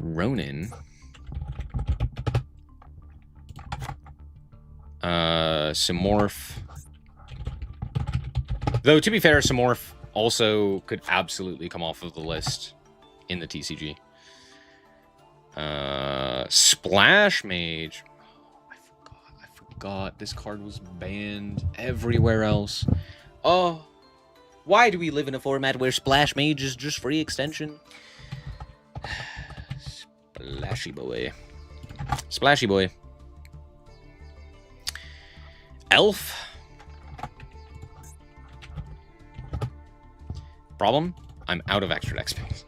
Ronin. Simorph. Though, to be fair, Simorph also could absolutely come off of the list in the TCG. Splash Mage. Oh, I forgot. This card was banned everywhere else. Oh, why do we live in a format where Splash Mage is just free extension? Splashy boy. Splashy boy. Elf. Problem? I'm out of extra deck space.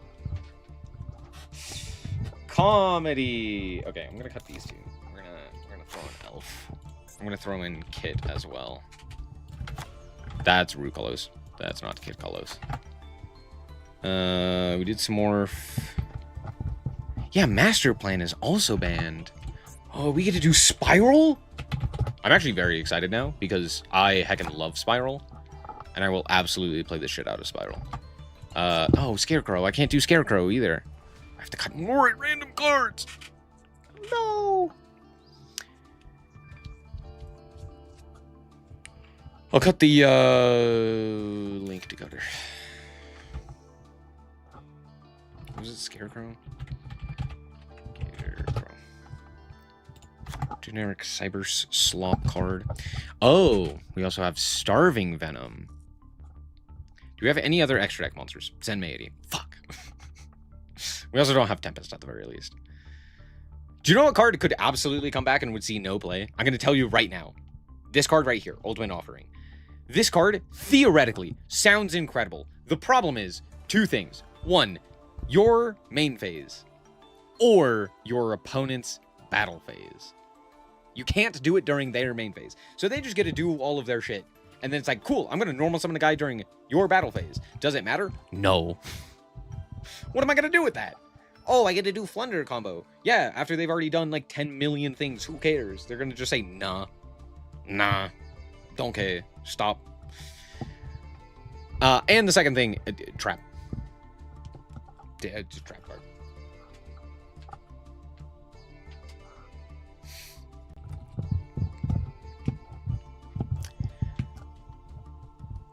Comedy. Okay, I'm gonna cut these two. We're gonna throw in Elf. I'm gonna throw in Kit as well. That's Rucolos. That's not Kit Kalos. We did some more. Yeah, Master Plan is also banned. Oh, we get to do Spiral? I'm actually very excited now because I heckin' love Spiral, and I will absolutely play the shit out of Spiral. Oh, Scarecrow. I can't do Scarecrow either. I have to cut more random cards. No. I'll cut the link decoder. Was it Scarecrow? Scarecrow. Generic Cyber Slop card. Oh, we also have Starving Venom. Do we have any other extra deck monsters? Zenmaity. Fuck. We also don't have Tempest at the very least. Do you know what card could absolutely come back and would see no play? I'm going to tell you right now. This card right here, Ultimate Offering. This card, theoretically, sounds incredible. The problem is, two things. One, your main phase or your opponent's battle phase. You can't do it during their main phase. So they just get to do all of their shit. And then it's like, cool, I'm going to normal summon a guy during your battle phase. Does it matter? No. What am I going to do with that? Oh, I get to do Flunder combo. Yeah, after they've already done like 10 million things. Who cares? They're going to just say, nah. Nah. Don't care. Stop. And the second thing, trap. Just trap card.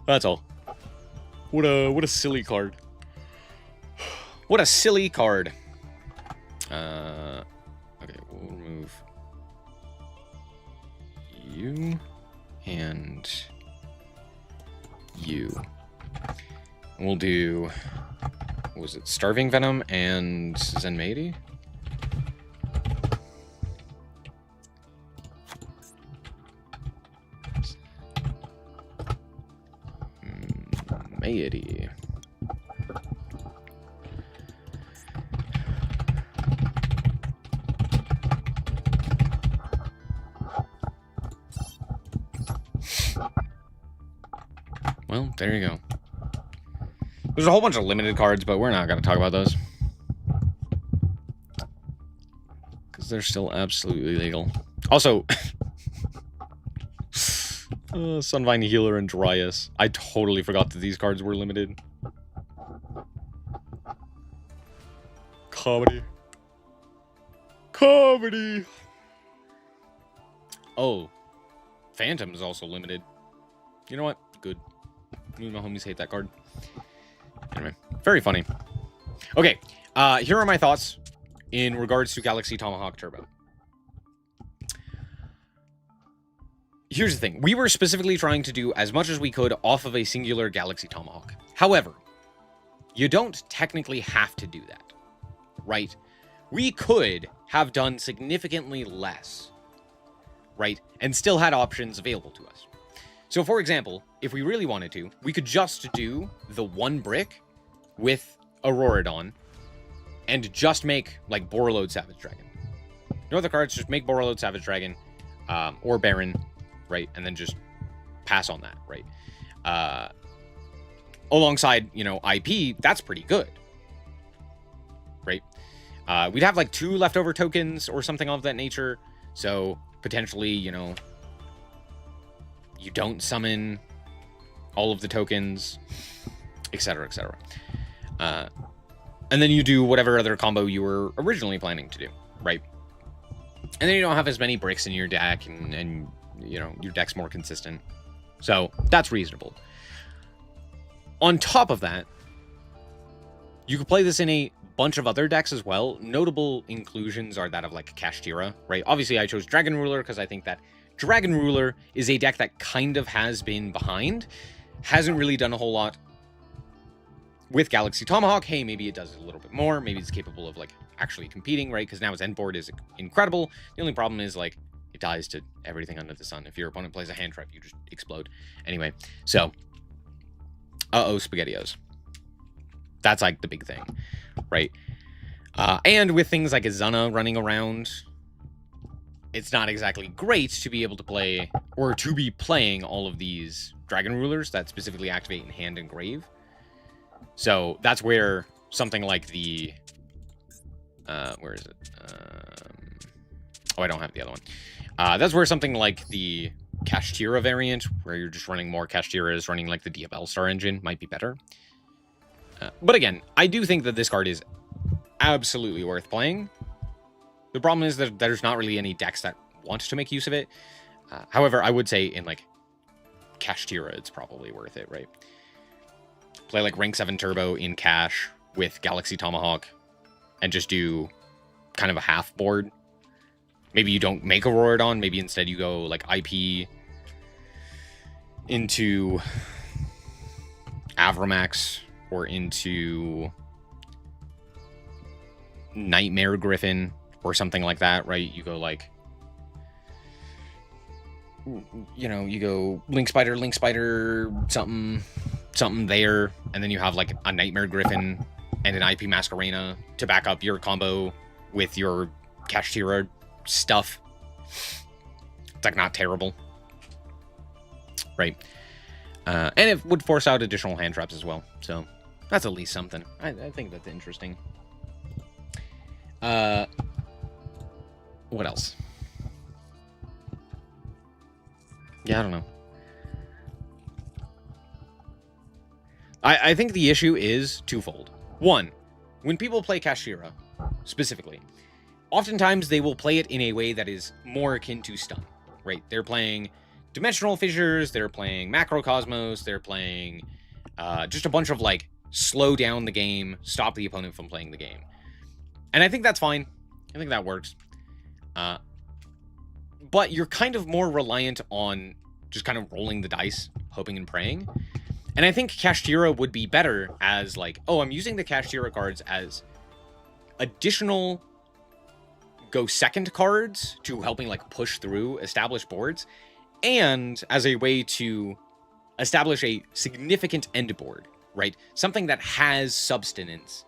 That's all. What a silly card. What a silly card. Okay, we'll remove you and you. We'll do, what was it, Starving Venom and Zenmaity? Zenmaity. Well, there you go. There's a whole bunch of limited cards, but we're not going to talk about those. Because they're still absolutely legal. Also, Sunvine Healer and Dryas. I totally forgot that these cards were limited. Comedy. Comedy! Oh. Phantom is also limited. You know what? Good. Me and my homies hate that card. Anyway, very funny. Okay, here are my thoughts in regards to Galaxy Tomahawk Turbo. Here's the thing. We were specifically trying to do as much as we could off of a singular Galaxy Tomahawk. However, you don't technically have to do that, right? We could have done significantly less, right? And still had options available to us. So, for example, if we really wanted to, we could just do the one brick with Auroradon and just make, like, Borreload Savage Dragon. No other cards, just make Borreload Savage Dragon or Baron, right? And then just pass on that, right? Alongside, you know, IP, that's pretty good, right? We'd have, like, 2 leftover tokens or something of that nature. So, potentially, you know, you don't summon all of the tokens, etc., etc. And then you do whatever other combo you were originally planning to do, right? And then you don't have as many bricks in your deck, and you know, your deck's more consistent. So, that's reasonable. On top of that, you could play this in a bunch of other decks as well. Notable inclusions are that of, like, Kashtira, right? Obviously, I chose Dragon Ruler because I think that Dragon Ruler is a deck that kind of has been behind. Hasn't really done a whole lot. With Galaxy Tomahawk, hey, maybe it does a little bit more. Maybe it's capable of, like, actually competing, right? Because now its end board is incredible. The only problem is, like, it dies to everything under the sun. If your opponent plays a hand trap, you just explode. Anyway, so, SpaghettiOs. That's, like, the big thing, right? And with things like Azuna running around, it's not exactly great to be able to play, or to be playing all of these Dragon Rulers that specifically activate in hand and grave. So that's where something like the, where is it? Oh, I don't have the other one. That's where something like the Kashtira variant, where you're just running more Kashtiras, running like the Diabell Star engine, might be better. But again, I do think that this card is absolutely worth playing. The problem is that there's not really any decks that want to make use of it. However, I would say in like Kashtira, it's probably worth it, right? Play like Rank 7 Turbo in Cash with Galaxy Tomahawk and just do kind of a half board. Maybe you don't make a Rorodon. Maybe instead you go like IP into Avramax or into Nightmare Griffin or something like that, right? You go like, you know, you go Link Spider, something there, and then you have like a Nightmare Griffin and an IP Masquerena to back up your combo with your Kashtira stuff. It's like not terrible, right? And it would force out additional hand traps as well, so that's at least something. I think that's interesting. What else? Yeah, I don't know. I think the issue is twofold. One, when people play Kashtira, specifically, oftentimes they will play it in a way that is more akin to stun, right? They're playing Dimensional Fissures, they're playing Macrocosmos, they're playing just a bunch of, like, slow down the game, stop the opponent from playing the game. And I think that's fine. I think that works. But you're kind of more reliant on just kind of rolling the dice, hoping and praying. And I think Kashtira would be better as, like, oh, I'm using the Kashtira cards as additional go second cards to helping, like, push through established boards, and as a way to establish a significant end board, right? Something that has substance,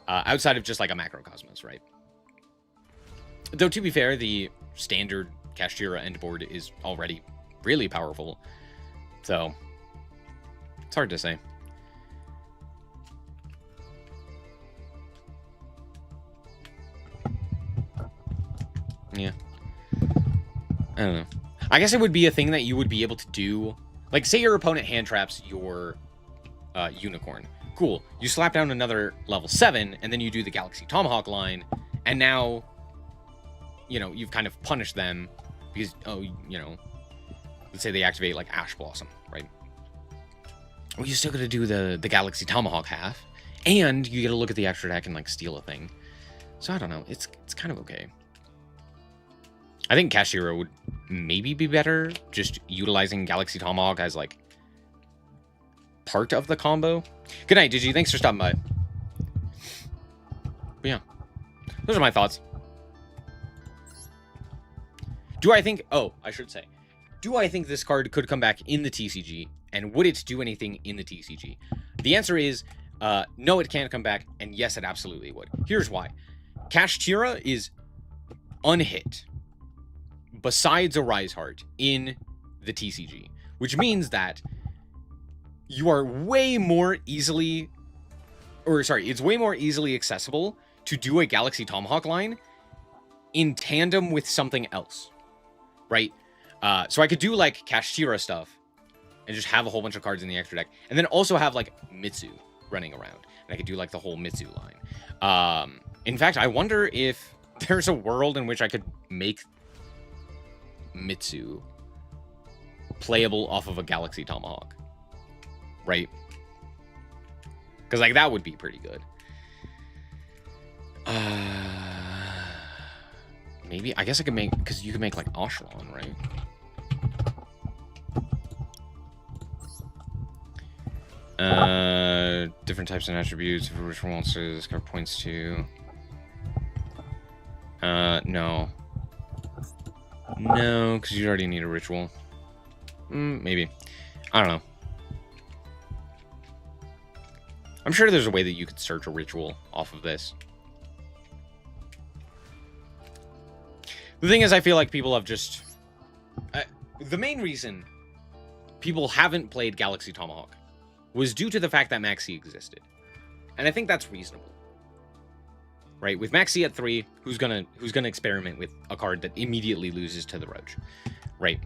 outside of just like a Macrocosmos, right? Though, to be fair, the standard Kashtira end board is already really powerful, so it's hard to say. Yeah. I don't know. I guess it would be a thing that you would be able to do. Like, say your opponent hand traps your Unicorn. Cool. You slap down another level 7, and then you do the Galaxy Tomahawk line, and now, you know, you've kind of punished them because, oh, you know, let's say they activate, like, Ash Blossom, right? Well, you still got to do the Galaxy Tomahawk half, and you get to look at the extra deck and, like, steal a thing. So, I don't know. It's kind of okay. I think Kashtira would maybe be better, just utilizing Galaxy Tomahawk as, like, part of the combo. Good night, Digi. Thanks for stopping by. But yeah, those are my thoughts. Do I think... Oh, I should say. Do I think this card could come back in the TCG, and would it do anything in the TCG? The answer is, no, it can't come back, and yes, it absolutely would. Here's why. Kashtira is unhit besides a Rise Heart in the TCG, which means that you are way more easily, it's way more easily accessible to do a Galaxy Tomahawk line in tandem with something else, right? So I could do, like, Kashtira stuff and just have a whole bunch of cards in the extra deck, and then also have, like, Mitsu running around, and I could do, like, the whole Mitsu line. In fact, I wonder if there's a world in which I could make Mitsu playable off of a Galaxy Tomahawk, right? Because, like, that would be pretty good. Maybe, I guess I could make, because you could make, like, Oshlon, right? Different types and attributes, which monsters card points to. No. No, because you already need a ritual. Maybe. I don't know. I'm sure there's a way that you could search a ritual off of this. The thing is, I feel like people have just... the main reason people haven't played Galaxy Tomahawk was due to the fact that Maxi existed. And I think that's reasonable. right? With Maxi at 3, who's gonna experiment with a card that immediately loses to the Roach, right?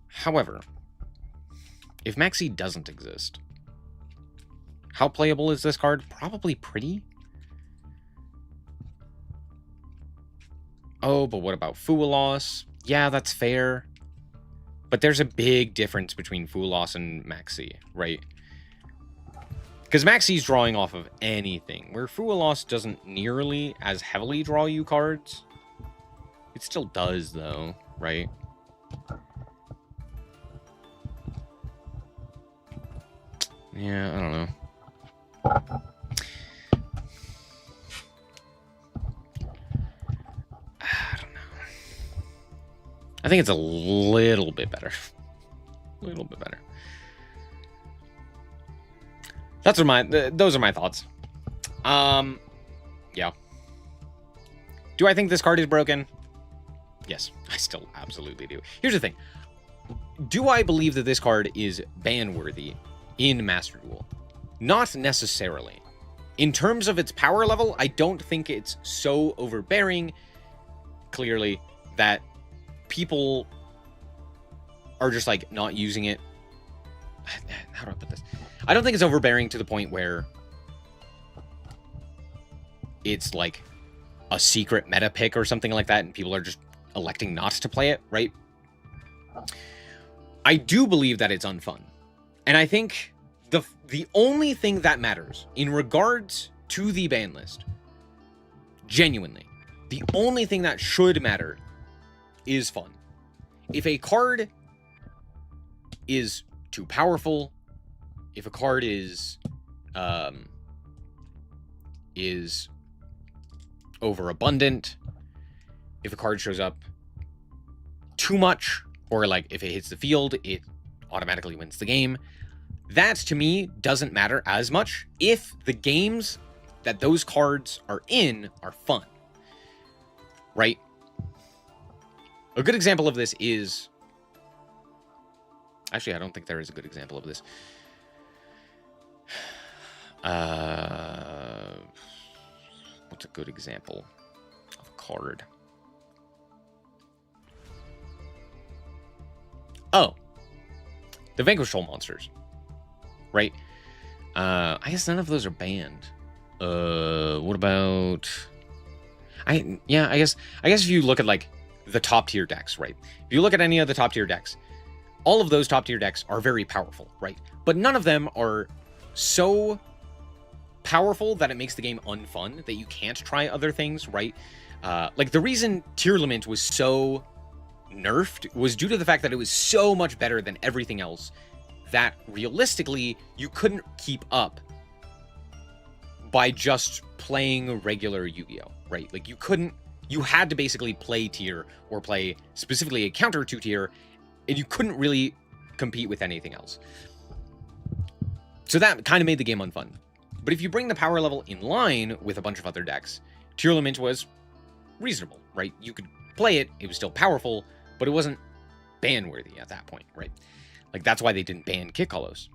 However, if Maxi doesn't exist, how playable is this card? Probably pretty. Oh, but what about Fualos? Yeah, that's fair. But there's a big difference between Fualos and Maxi, right? Because Maxi's drawing off of anything, where Fualos doesn't nearly as heavily draw you cards. It still does, though, right? Yeah, I don't know. I don't know. I think it's a little bit better. A little bit better. Those are my thoughts. Yeah. Do I think this card is broken? Yes, I still absolutely do. Here's the thing. Do I believe that this card is ban-worthy in Master Duel? Not necessarily. In terms of its power level, I don't think it's so overbearing, clearly, that people are just, like, not using it. How do I put this? I don't think it's overbearing to the point where it's, like, a secret meta pick or something like that, and people are just electing not to play it, right? I do believe that it's unfun. And I think the only thing that matters in regards to the ban list, genuinely, the only thing that should matter is fun. If a card is too powerful, if a card is overabundant, if a card shows up too much, or like if it hits the field, it automatically wins the game. That, to me, doesn't matter as much if the games that those cards are in are fun, right? A good example of this is... Actually, I don't think there is a good example of this. What's a good example of a card? Oh, the Vanquish Soul monsters, right? I guess none of those are banned. What about? I guess if you look at like the top tier decks, right? If you look at any of the top tier decks, all of those top tier decks are very powerful, right? But none of them are so powerful that it makes the game unfun, that you can't try other things, right? Like the reason Tier Lament was so nerfed was due to the fact that it was so much better than everything else that realistically you couldn't keep up by just playing regular Yu-Gi-Oh, right? Like you had to basically play tier or play specifically a counter to tier, and you couldn't really compete with anything else. So that kind of made the game unfun. But if you bring the power level in line with a bunch of other decks, Tier Lament was reasonable, right? You could play it, it was still powerful, but it wasn't ban-worthy at that point, right? Like, that's why they didn't ban Kikalos.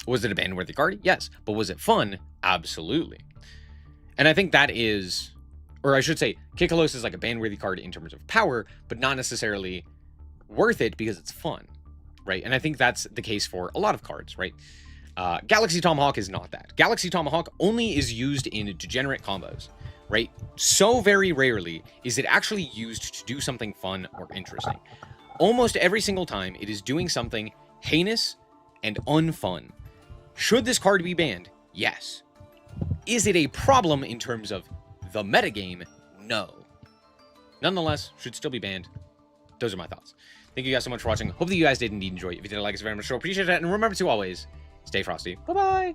Was it a ban-worthy card? Yes. But was it fun? Absolutely. And I think that is, or I should say, Kikalos is like a ban-worthy card in terms of power, but not necessarily worth it because it's fun, right? And I think that's the case for a lot of cards, right? Galaxy Tomahawk is not that. Galaxy Tomahawk only is used in degenerate combos, right? So very rarely is it actually used to do something fun or interesting. Almost every single time, it is doing something heinous and unfun. Should this card be banned? Yes. Is it a problem in terms of the metagame? No. Nonetheless, should still be banned. Those are my thoughts. Thank you guys so much for watching. Hope that you guys did indeed enjoy it. If you did, like us very much, so appreciate it. And remember to always stay frosty. Bye-bye.